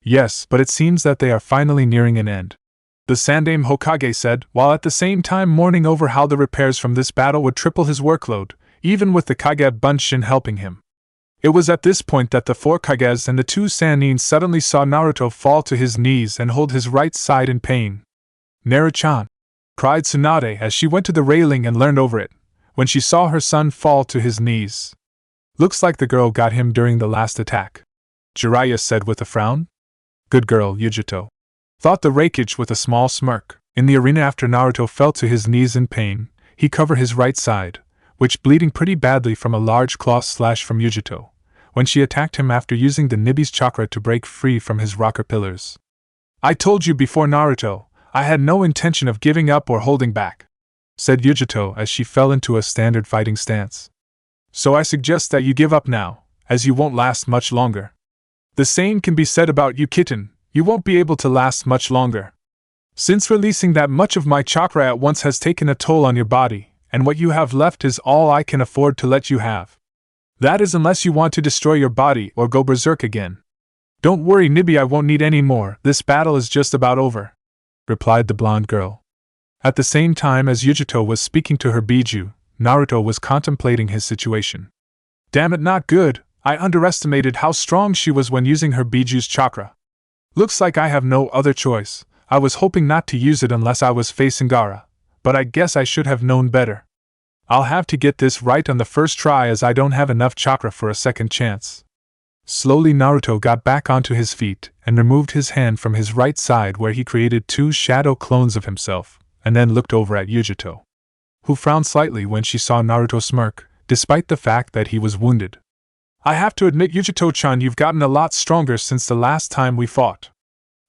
Yes, but it seems that they are finally nearing an end, the Sandaime Hokage said, while at the same time mourning over how the repairs from this battle would triple his workload, even with the Kage Bunshin helping him. It was at this point that the 4 Kages and the 2 Sannin suddenly saw Naruto fall to his knees and hold his right side in pain. Naru-chan, cried Tsunade as she went to the railing and leaned over it, when she saw her son fall to his knees. Looks like the girl got him during the last attack, Jiraiya said with a frown. Good girl, Yujito, thought the Raikage with a small smirk. In the arena after Naruto fell to his knees in pain, he covered his right side, which bleeding pretty badly from a large claw slash from Yujito, when she attacked him after using the Nibi's chakra to break free from his rocker pillars. I told you before, Naruto, I had no intention of giving up or holding back, said Yujito as she fell into a standard fighting stance. So I suggest that you give up now, as you won't last much longer. The same can be said about you, kitten, you won't be able to last much longer. Since releasing that much of my chakra at once has taken a toll on your body, and what you have left is all I can afford to let you have. That is unless you want to destroy your body or go berserk again. Don't worry, Nibby, I won't need any more, this battle is just about over, replied the blonde girl. At the same time as Yujito was speaking to her Biju, Naruto was contemplating his situation. Damn it, not good, I underestimated how strong she was when using her Biju's chakra. Looks like I have no other choice. I was hoping not to use it unless I was facing Gaara, but I guess I should have known better. I'll have to get this right on the first try as I don't have enough chakra for a second chance. Slowly Naruto got back onto his feet and removed his hand from his right side where he created 2 shadow clones of himself, and then looked over at Yujito, who frowned slightly when she saw Naruto smirk, despite the fact that he was wounded. I have to admit, Yujito-chan, you've gotten a lot stronger since the last time we fought.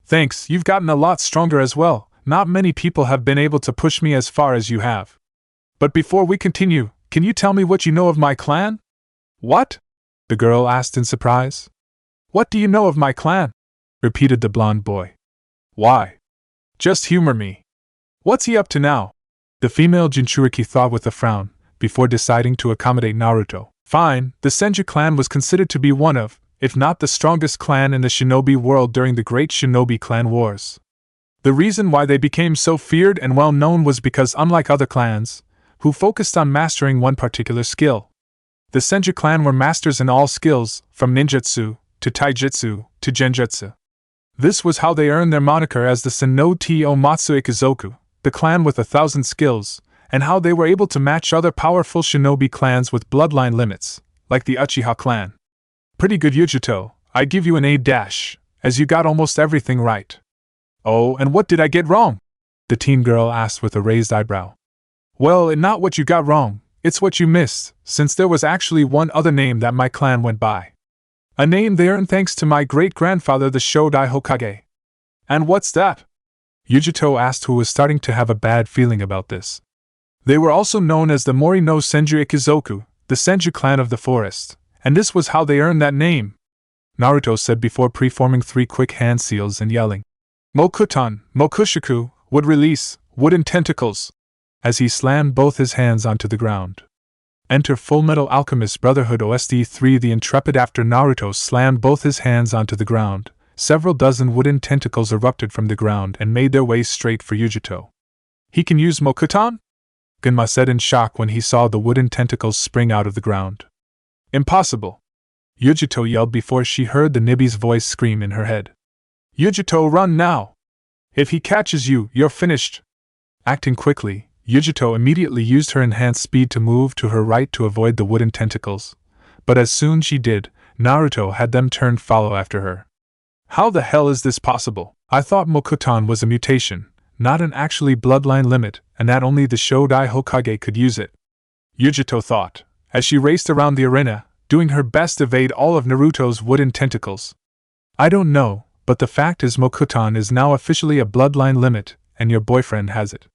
Thanks, you've gotten a lot stronger as well. Not many people have been able to push me as far as you have. But before we continue, can you tell me what you know of my clan? What? The girl asked in surprise. What do you know of my clan? Repeated the blonde boy. Why? Just humor me. What's he up to now? The female Jinchuriki thought with a frown, before deciding to accommodate Naruto. Fine, the Senju clan was considered to be one of, if not the strongest clan in the shinobi world during the Great Shinobi Clan Wars. The reason why they became so feared and well known was because, unlike other clans, who focused on mastering one particular skill, the Senju clan were masters in all skills, from ninjutsu, to taijutsu, to genjutsu. This was how they earned their moniker as the Senno to Matsu Ikizoku, the clan with 1,000 skills, and how they were able to match other powerful shinobi clans with bloodline limits, like the Uchiha clan. Pretty good, Yujito, I give you an A-, as you got almost everything right. Oh, and what did I get wrong? The teen girl asked with a raised eyebrow. Well, not what you got wrong, it's what you missed, since there was actually one other name that my clan went by. A name they earned thanks to my great-grandfather, the Shodai Hokage. And what's that? Yujito asked, who was starting to have a bad feeling about this. They were also known as the Mori no Senju Ikizoku, the Senju clan of the forest, and this was how they earned that name, Naruto said before preforming 3 quick hand seals and yelling, Mokutan, Mokushiku, would release, wooden tentacles, as he slammed both his hands onto the ground. Enter Fullmetal Alchemist Brotherhood OST 3. The Intrepid. After Naruto slammed both his hands onto the ground, several dozen wooden tentacles erupted from the ground and made their way straight for Yujito. He can use Mokutan? Genma said in shock when he saw the wooden tentacles spring out of the ground. Impossible! Yujito yelled before she heard the Nibby's voice scream in her head. Yujito, run now! If he catches you, you're finished! Acting quickly, Yujito immediately used her enhanced speed to move to her right to avoid the wooden tentacles, but as soon she did, Naruto had them turn follow after her. How the hell is this possible? I thought Mokutan was a mutation, not an actually bloodline limit, and that only the Shodai Hokage could use it. Yujito thought, as she raced around the arena, doing her best to evade all of Naruto's wooden tentacles. I don't know, but the fact is Mokutan is now officially a bloodline limit, and your boyfriend has it.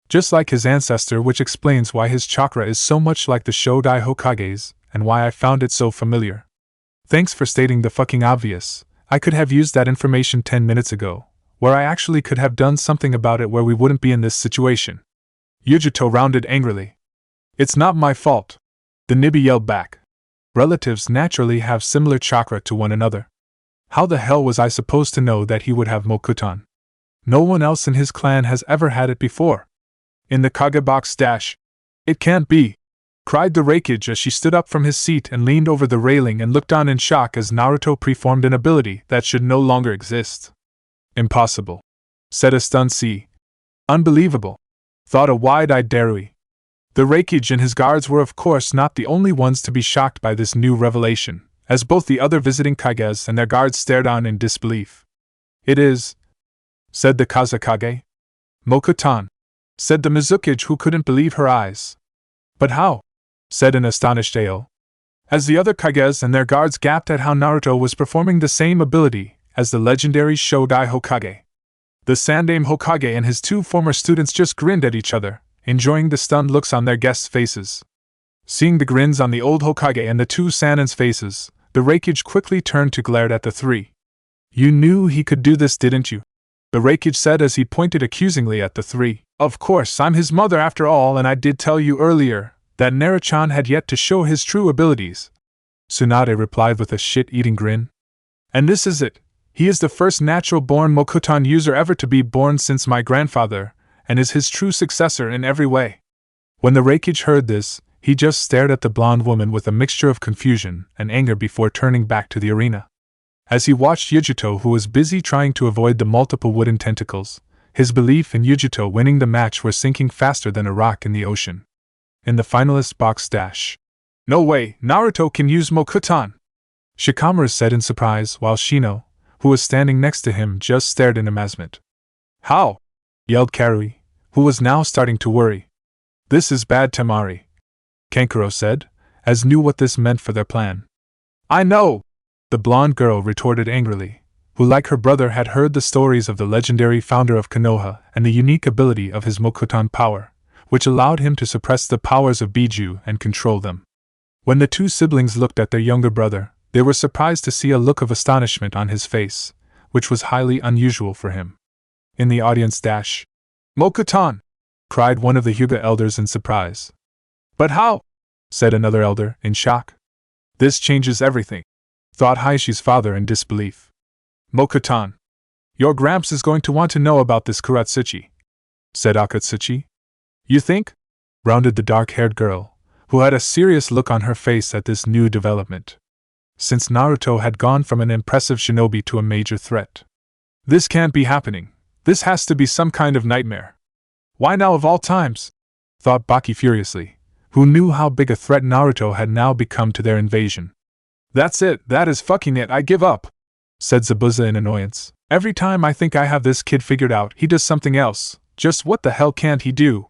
Just like his ancestor, which explains why his chakra is so much like the Shodai Hokage's, and why I found it so familiar. Thanks for stating the fucking obvious. I could have used that information 10 minutes ago, where I actually could have done something about it where we wouldn't be in this situation. Yujito rounded angrily. It's not my fault. The Nibby yelled back. Relatives naturally have similar chakra to one another. How the hell was I supposed to know that he would have Mokutan? No one else in his clan has ever had it before. In the Kage box dash. It can't be! Cried the Raikage as she stood up from his seat and leaned over the railing and looked on in shock as Naruto preformed an ability that should no longer exist. Impossible, said a stunned C. Unbelievable, thought a wide-eyed Darui. The Raikage and his guards were of course not the only ones to be shocked by this new revelation, as both the other visiting Kages and their guards stared on in disbelief. It is, said the Kazakage. Mokutan, said the Mizukage, who couldn't believe her eyes. But how? Said an astonished Ao. As the other Kages and their guards gaped at how Naruto was performing the same ability as the legendary Shodai Hokage. The Sandaime Hokage and his 2 former students just grinned at each other, enjoying the stunned looks on their guests' faces. Seeing the grins on the old Hokage and the 2 Sanins' faces, the Raikage quickly turned to glare at the 3. You knew he could do this, didn't you? the Reikage said as he pointed accusingly at the three. Of course, I'm his mother after all, and I did tell you earlier that Naruto-chan had yet to show his true abilities. Tsunade replied with a shit-eating grin. And this is it. He is the first natural-born Mokuton user ever to be born since my grandfather, and is his true successor in every way. When the Reikage heard this, he just stared at the blonde woman with a mixture of confusion and anger before turning back to the arena. As he watched Yujito, who was busy trying to avoid the multiple wooden tentacles, his belief in Yujito winning the match was sinking faster than a rock in the ocean. In the finalist box dash. No way, Naruto can use Mokuton! Shikamaru said in surprise, while Shino, who was standing next to him, just stared in amazement. How? Yelled Karui, who was now starting to worry. This is bad, Temari, Kankuro said, as knew what this meant for their plan. I know! The blonde girl retorted angrily, who like her brother had heard the stories of the legendary founder of Konoha and the unique ability of his Mokuton power, which allowed him to suppress the powers of Biju and control them. When the two siblings looked at their younger brother, they were surprised to see a look of astonishment on his face, which was highly unusual for him. In the audience dash. Mokuton! Cried one of the Hyuga elders in surprise. But how? Said another elder, in shock. This changes everything, thought Haishi's father in disbelief. Mokuton! Your Gramps is going to want to know about this Kuratsuchi, said Akatsuchi. You think? Rounded the dark-haired girl, who had a serious look on her face at this new development. Since Naruto had gone from an impressive shinobi to a major threat. This can't be happening. This has to be some kind of nightmare. Why now of all times? Thought Baki furiously, who knew how big a threat Naruto had now become to their invasion. That's it, that is fucking it, I give up, said Zabuza in annoyance. Every time I think I have this kid figured out, he does something else. Just what the hell can't he do?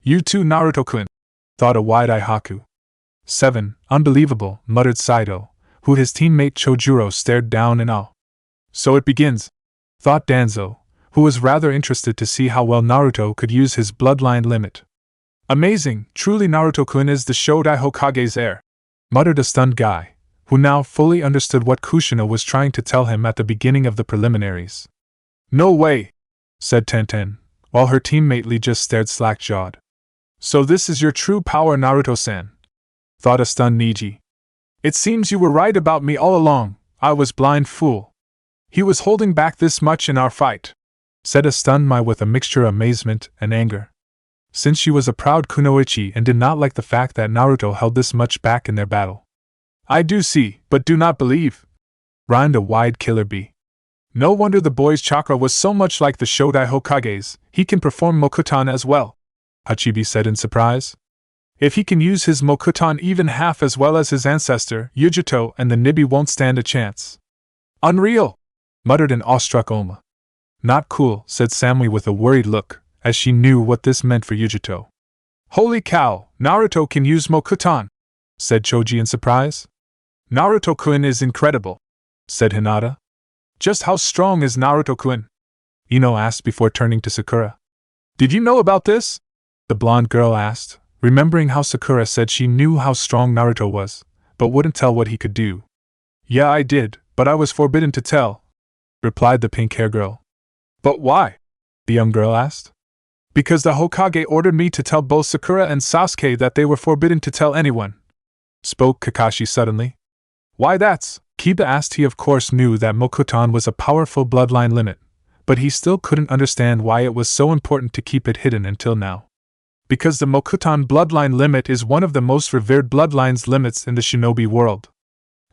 You too, Naruto-kun, thought a wide-eye Haku. 7. Unbelievable, muttered Saido, who his teammate Chojuro stared down in awe. So it begins, thought Danzo, who was rather interested to see how well Naruto could use his bloodline limit. Amazing, truly Naruto-kun is the Shodai Hokage's heir, muttered a stunned guy, who now fully understood what Kushina was trying to tell him at the beginning of the preliminaries. No way, said Tenten, while her teammate Lee just stared slack-jawed. So this is your true power, Naruto-san, thought a stunned Niji. It seems you were right about me all along, I was blind fool. He was holding back this much in our fight, said a stunned Mai with a mixture of amazement and anger. Since she was a proud kunoichi and did not like the fact that Naruto held this much back in their battle. I do see, but do not believe, rhymed a wide killer bee. No wonder the boy's chakra was so much like the Shodai Hokage's, he can perform Mokuton as well, Hachibi said in surprise. If he can use his Mokuton even half as well as his ancestor, Yujito and the Nibi won't stand a chance. Unreal, muttered an awestruck Oma. Not cool, said Samui with a worried look, as she knew what this meant for Yujito. Holy cow, Naruto can use Mokuton, said Choji in surprise. Naruto-kun is incredible, said Hinata. Just how strong is Naruto-kun? Ino asked before turning to Sakura. Did you know about this? The blonde girl asked, remembering how Sakura said she knew how strong Naruto was, but wouldn't tell what he could do. Yeah, I did, but I was forbidden to tell, replied the pink-haired girl. But why? The young girl asked. Because the Hokage ordered me to tell both Sakura and Sasuke that they were forbidden to tell anyone, spoke Kakashi suddenly. Why that's? Kiba asked. He of course knew that Mokuton was a powerful bloodline limit, but he still couldn't understand why it was so important to keep it hidden until now. Because the Mokuton bloodline limit is one of the most revered bloodlines limits in the shinobi world.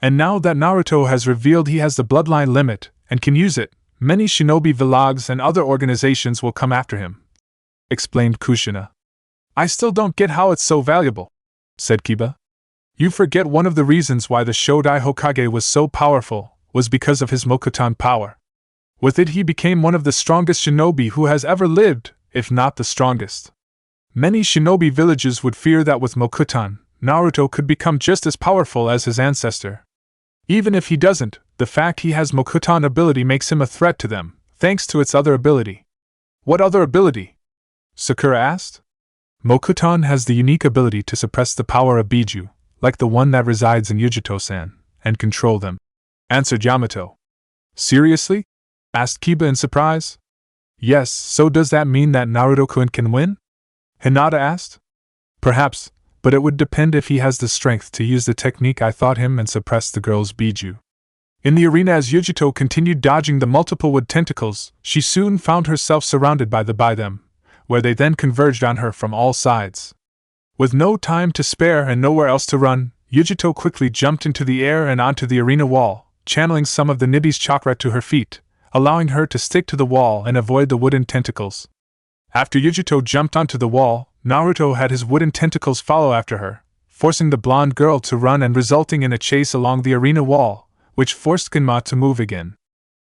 And now that Naruto has revealed he has the bloodline limit and can use it, many shinobi vlogs and other organizations will come after him, explained Kushina. I still don't get how it's so valuable, said Kiba. You forget one of the reasons why the Shodai Hokage was so powerful was because of his Mokuton power. With it he became one of the strongest shinobi who has ever lived, if not the strongest. Many shinobi villages would fear that with Mokuton, Naruto could become just as powerful as his ancestor. Even if he doesn't, the fact he has Mokuton ability makes him a threat to them, thanks to its other ability. What other ability? Sakura asked. Mokuton has the unique ability to suppress the power of Biju, like the one that resides in Yujito-san, and control them, answered Yamato. Seriously? Asked Kiba in surprise. Yes, so does that mean that Naruto-kun can win? Hinata asked. Perhaps, but it would depend if he has the strength to use the technique I taught him and suppress the girl's Biju. In the arena, as Yujito continued dodging the multiple wood tentacles, she soon found herself surrounded by them, where they then converged on her from all sides. With no time to spare and nowhere else to run, Yujito quickly jumped into the air and onto the arena wall, channeling some of the Nibi's chakra to her feet, allowing her to stick to the wall and avoid the wooden tentacles. After Yujito jumped onto the wall, Naruto had his wooden tentacles follow after her, forcing the blonde girl to run and resulting in a chase along the arena wall, which forced Genma to move again.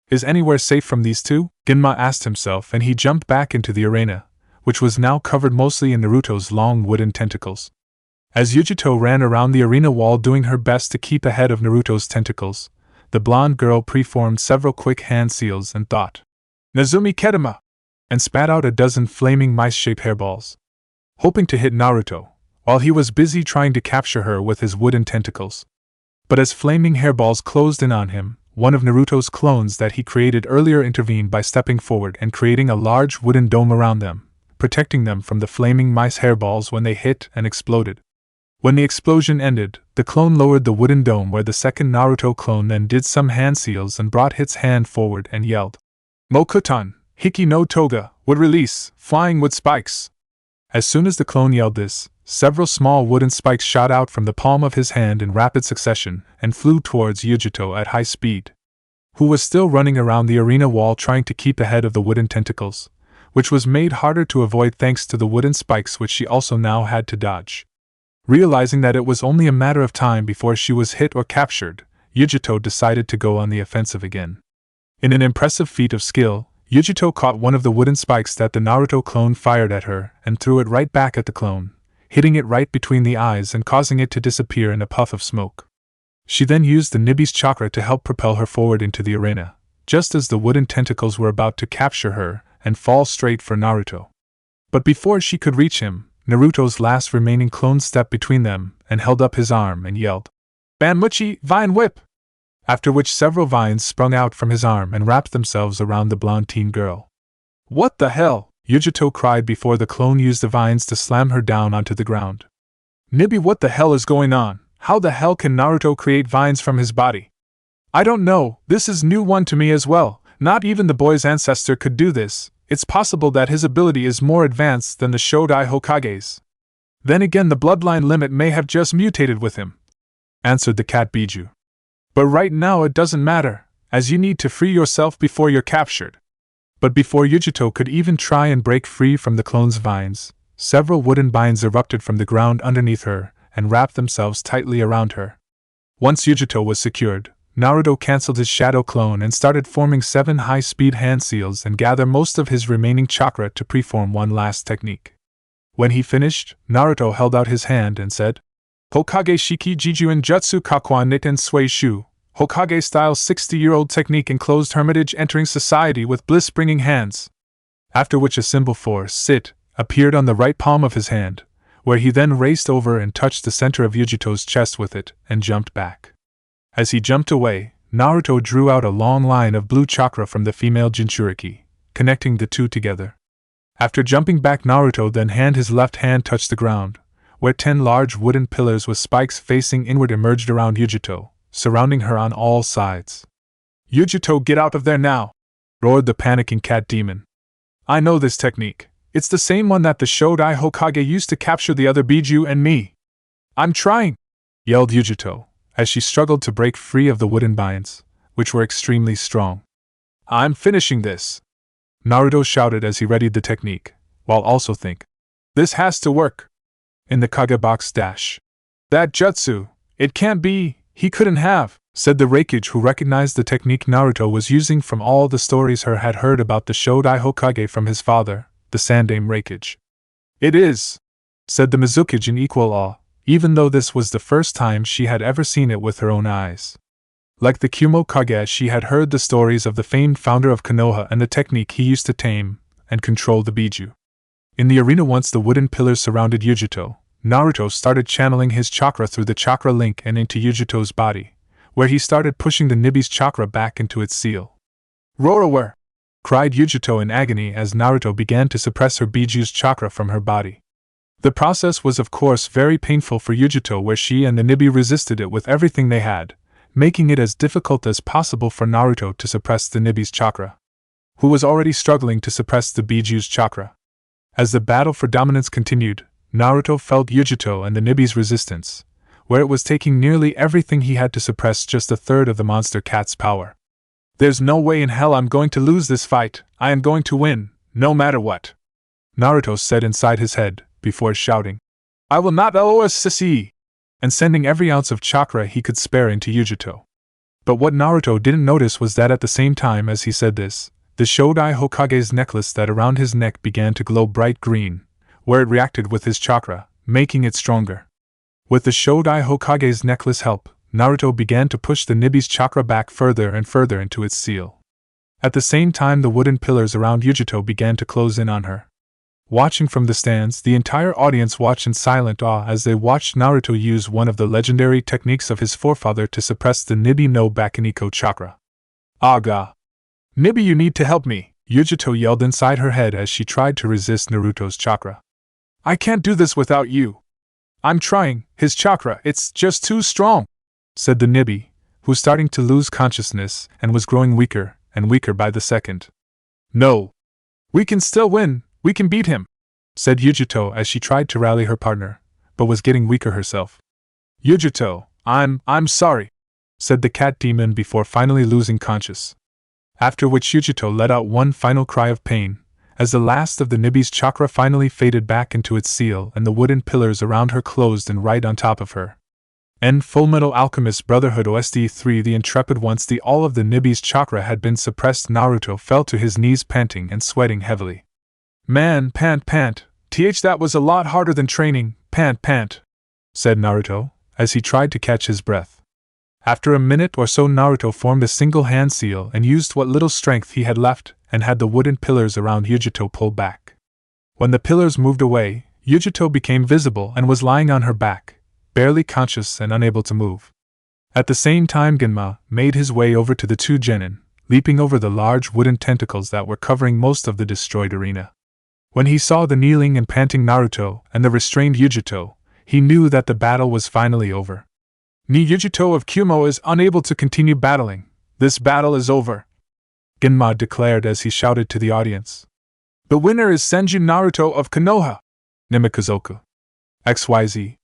Is anywhere safe from these two? Genma asked himself, and he jumped back into the arena, which was now covered mostly in Naruto's long wooden tentacles. As Yujito ran around the arena wall doing her best to keep ahead of Naruto's tentacles, the blonde girl preformed several quick hand seals and thought, "Nazumi Kedama!" and spat out a dozen flaming mice-shaped hairballs, hoping to hit Naruto, while he was busy trying to capture her with his wooden tentacles. But as flaming hairballs closed in on him, one of Naruto's clones that he created earlier intervened by stepping forward and creating a large wooden dome around them, protecting them from the flaming mice hairballs when they hit and exploded. When the explosion ended, the clone lowered the wooden dome where the second Naruto clone then did some hand seals and brought its hand forward and yelled, "Mokutan, Hiki no Toga, would release, flying wood spikes." As soon as the clone yelled this, several small wooden spikes shot out from the palm of his hand in rapid succession and flew towards Yujito at high speed, who was still running around the arena wall trying to keep ahead of the wooden tentacles, which was made harder to avoid thanks to the wooden spikes which she also now had to dodge. Realizing that it was only a matter of time before she was hit or captured, Yujito decided to go on the offensive again. In an impressive feat of skill, Yujito caught one of the wooden spikes that the Naruto clone fired at her and threw it right back at the clone, hitting it right between the eyes and causing it to disappear in a puff of smoke. She then used the Nibi's chakra to help propel her forward into the arena, just as the wooden tentacles were about to capture her and fall straight for Naruto. But before she could reach him, Naruto's last remaining clone stepped between them and held up his arm and yelled, "Banmuchi, Vine Whip!" After which several vines sprung out from his arm and wrapped themselves around the blonde teen girl. "What the hell?" Yujito cried before the clone used the vines to slam her down onto the ground. "Nibi, what the hell is going on? How the hell can Naruto create vines from his body?" "I don't know, this is new one to me as well. Not even the boy's ancestor could do this. It's possible that his ability is more advanced than the Shodai Hokage's. Then again, the bloodline limit may have just mutated with him," answered the cat Biju. "But right now it doesn't matter, as you need to free yourself before you're captured." But before Yujito could even try and break free from the clone's vines, several wooden vines erupted from the ground underneath her and wrapped themselves tightly around her. Once Yujito was secured, Naruto cancelled his shadow clone and started forming 7 high-speed hand seals and gather most of his remaining chakra to preform one last technique. When he finished, Naruto held out his hand and said, "Hokage Shiki Jijuen Jutsu Kakuan Niten Sui Shu, Hokage-style 60-year-old technique enclosed hermitage entering society with bliss-bringing hands." After which a symbol for "sit" appeared on the right palm of his hand, where he then raced over and touched the center of Yujito's chest with it and jumped back. As he jumped away, Naruto drew out a long line of blue chakra from the female Jinchuriki, connecting the two together. After jumping back, Naruto then his left hand touched the ground, where 10 large wooden pillars with spikes facing inward emerged around Yujito, surrounding her on all sides. "Yujito, get out of there now!" roared the panicking cat demon. "I know this technique. It's the same one that the Shodai Hokage used to capture the other Biju and me." "I'm trying!" yelled Yujito, as she struggled to break free of the wooden vines, which were extremely strong. "I'm finishing this!" Naruto shouted as he readied the technique, while also thinking, "This has to work!" In the Kage box dash. "That jutsu, it can't be, he couldn't have," said the Reikage, who recognized the technique Naruto was using from all the stories he had heard about the Shodai Hokage from his father, the Sandame Reikage. "It is," said the Mizukage in equal awe, even though this was the first time she had ever seen it with her own eyes. Like the Kumo Kage, she had heard the stories of the famed founder of Konoha and the technique he used to tame and control the Biju. In the arena, once the wooden pillars surrounded Yujito, Naruto started channeling his chakra through the chakra link and into Yujito's body, where he started pushing the Nibi's chakra back into its seal. "Rorower!" cried Yujito in agony as Naruto began to suppress her Biju's chakra from her body. The process was of course very painful for Yujito, where she and the Nibi resisted it with everything they had, making it as difficult as possible for Naruto to suppress the Nibi's chakra, who was already struggling to suppress the Biju's chakra. As the battle for dominance continued, Naruto felt Yujito and the Nibi's resistance, where it was taking nearly everything he had to suppress just a third of the monster cat's power. "There's no way in hell I'm going to lose this fight. I am going to win, no matter what," Naruto said inside his head, before shouting, "I will not LOSCE," and sending every ounce of chakra he could spare into Yujito. But what Naruto didn't notice was that at the same time as he said this, the Shodai Hokage's necklace that around his neck began to glow bright green, where it reacted with his chakra, making it stronger. With the Shodai Hokage's necklace help, Naruto began to push the Nibi's chakra back further and further into its seal. At the same time, the wooden pillars around Yujito began to close in on her. Watching from the stands, the entire audience watched in silent awe as they watched Naruto use one of the legendary techniques of his forefather to suppress the Nibi no Bakeniko chakra. "Aga! Nibi, you need to help me," Yujito yelled inside her head as she tried to resist Naruto's chakra. "I can't do this without you. I'm trying, his chakra, it's just too strong," said the Nibi, who was starting to lose consciousness and was growing weaker and weaker by the second. "No. We can still win, we can beat him," said Yujito as she tried to rally her partner, but was getting weaker herself. "Yujito, I'm sorry," said the cat demon before finally losing conscious. After which Yujito let out one final cry of pain, as the last of the Nibi's chakra finally faded back into its seal and the wooden pillars around her closed in right on top of her. End Fullmetal Alchemist Brotherhood OST 3 The Intrepid. Once the all of the Nibi's chakra had been suppressed, Naruto fell to his knees panting and sweating heavily. "Man, pant, that was a lot harder than training, pant," said Naruto, as he tried to catch his breath. After a minute or so, Naruto formed a single hand seal and used what little strength he had left and had the wooden pillars around Yujito pulled back. When the pillars moved away, Yujito became visible and was lying on her back, barely conscious and unable to move. At the same time, Genma made his way over to the two genin, leaping over the large wooden tentacles that were covering most of the destroyed arena. When he saw the kneeling and panting Naruto and the restrained Yujito, he knew that the battle was finally over. "Ni Yujito of Kumo is unable to continue battling. This battle is over," Genma declared as he shouted to the audience. "The winner is Senju Naruto of Konoha, Nimikazoku. XYZ.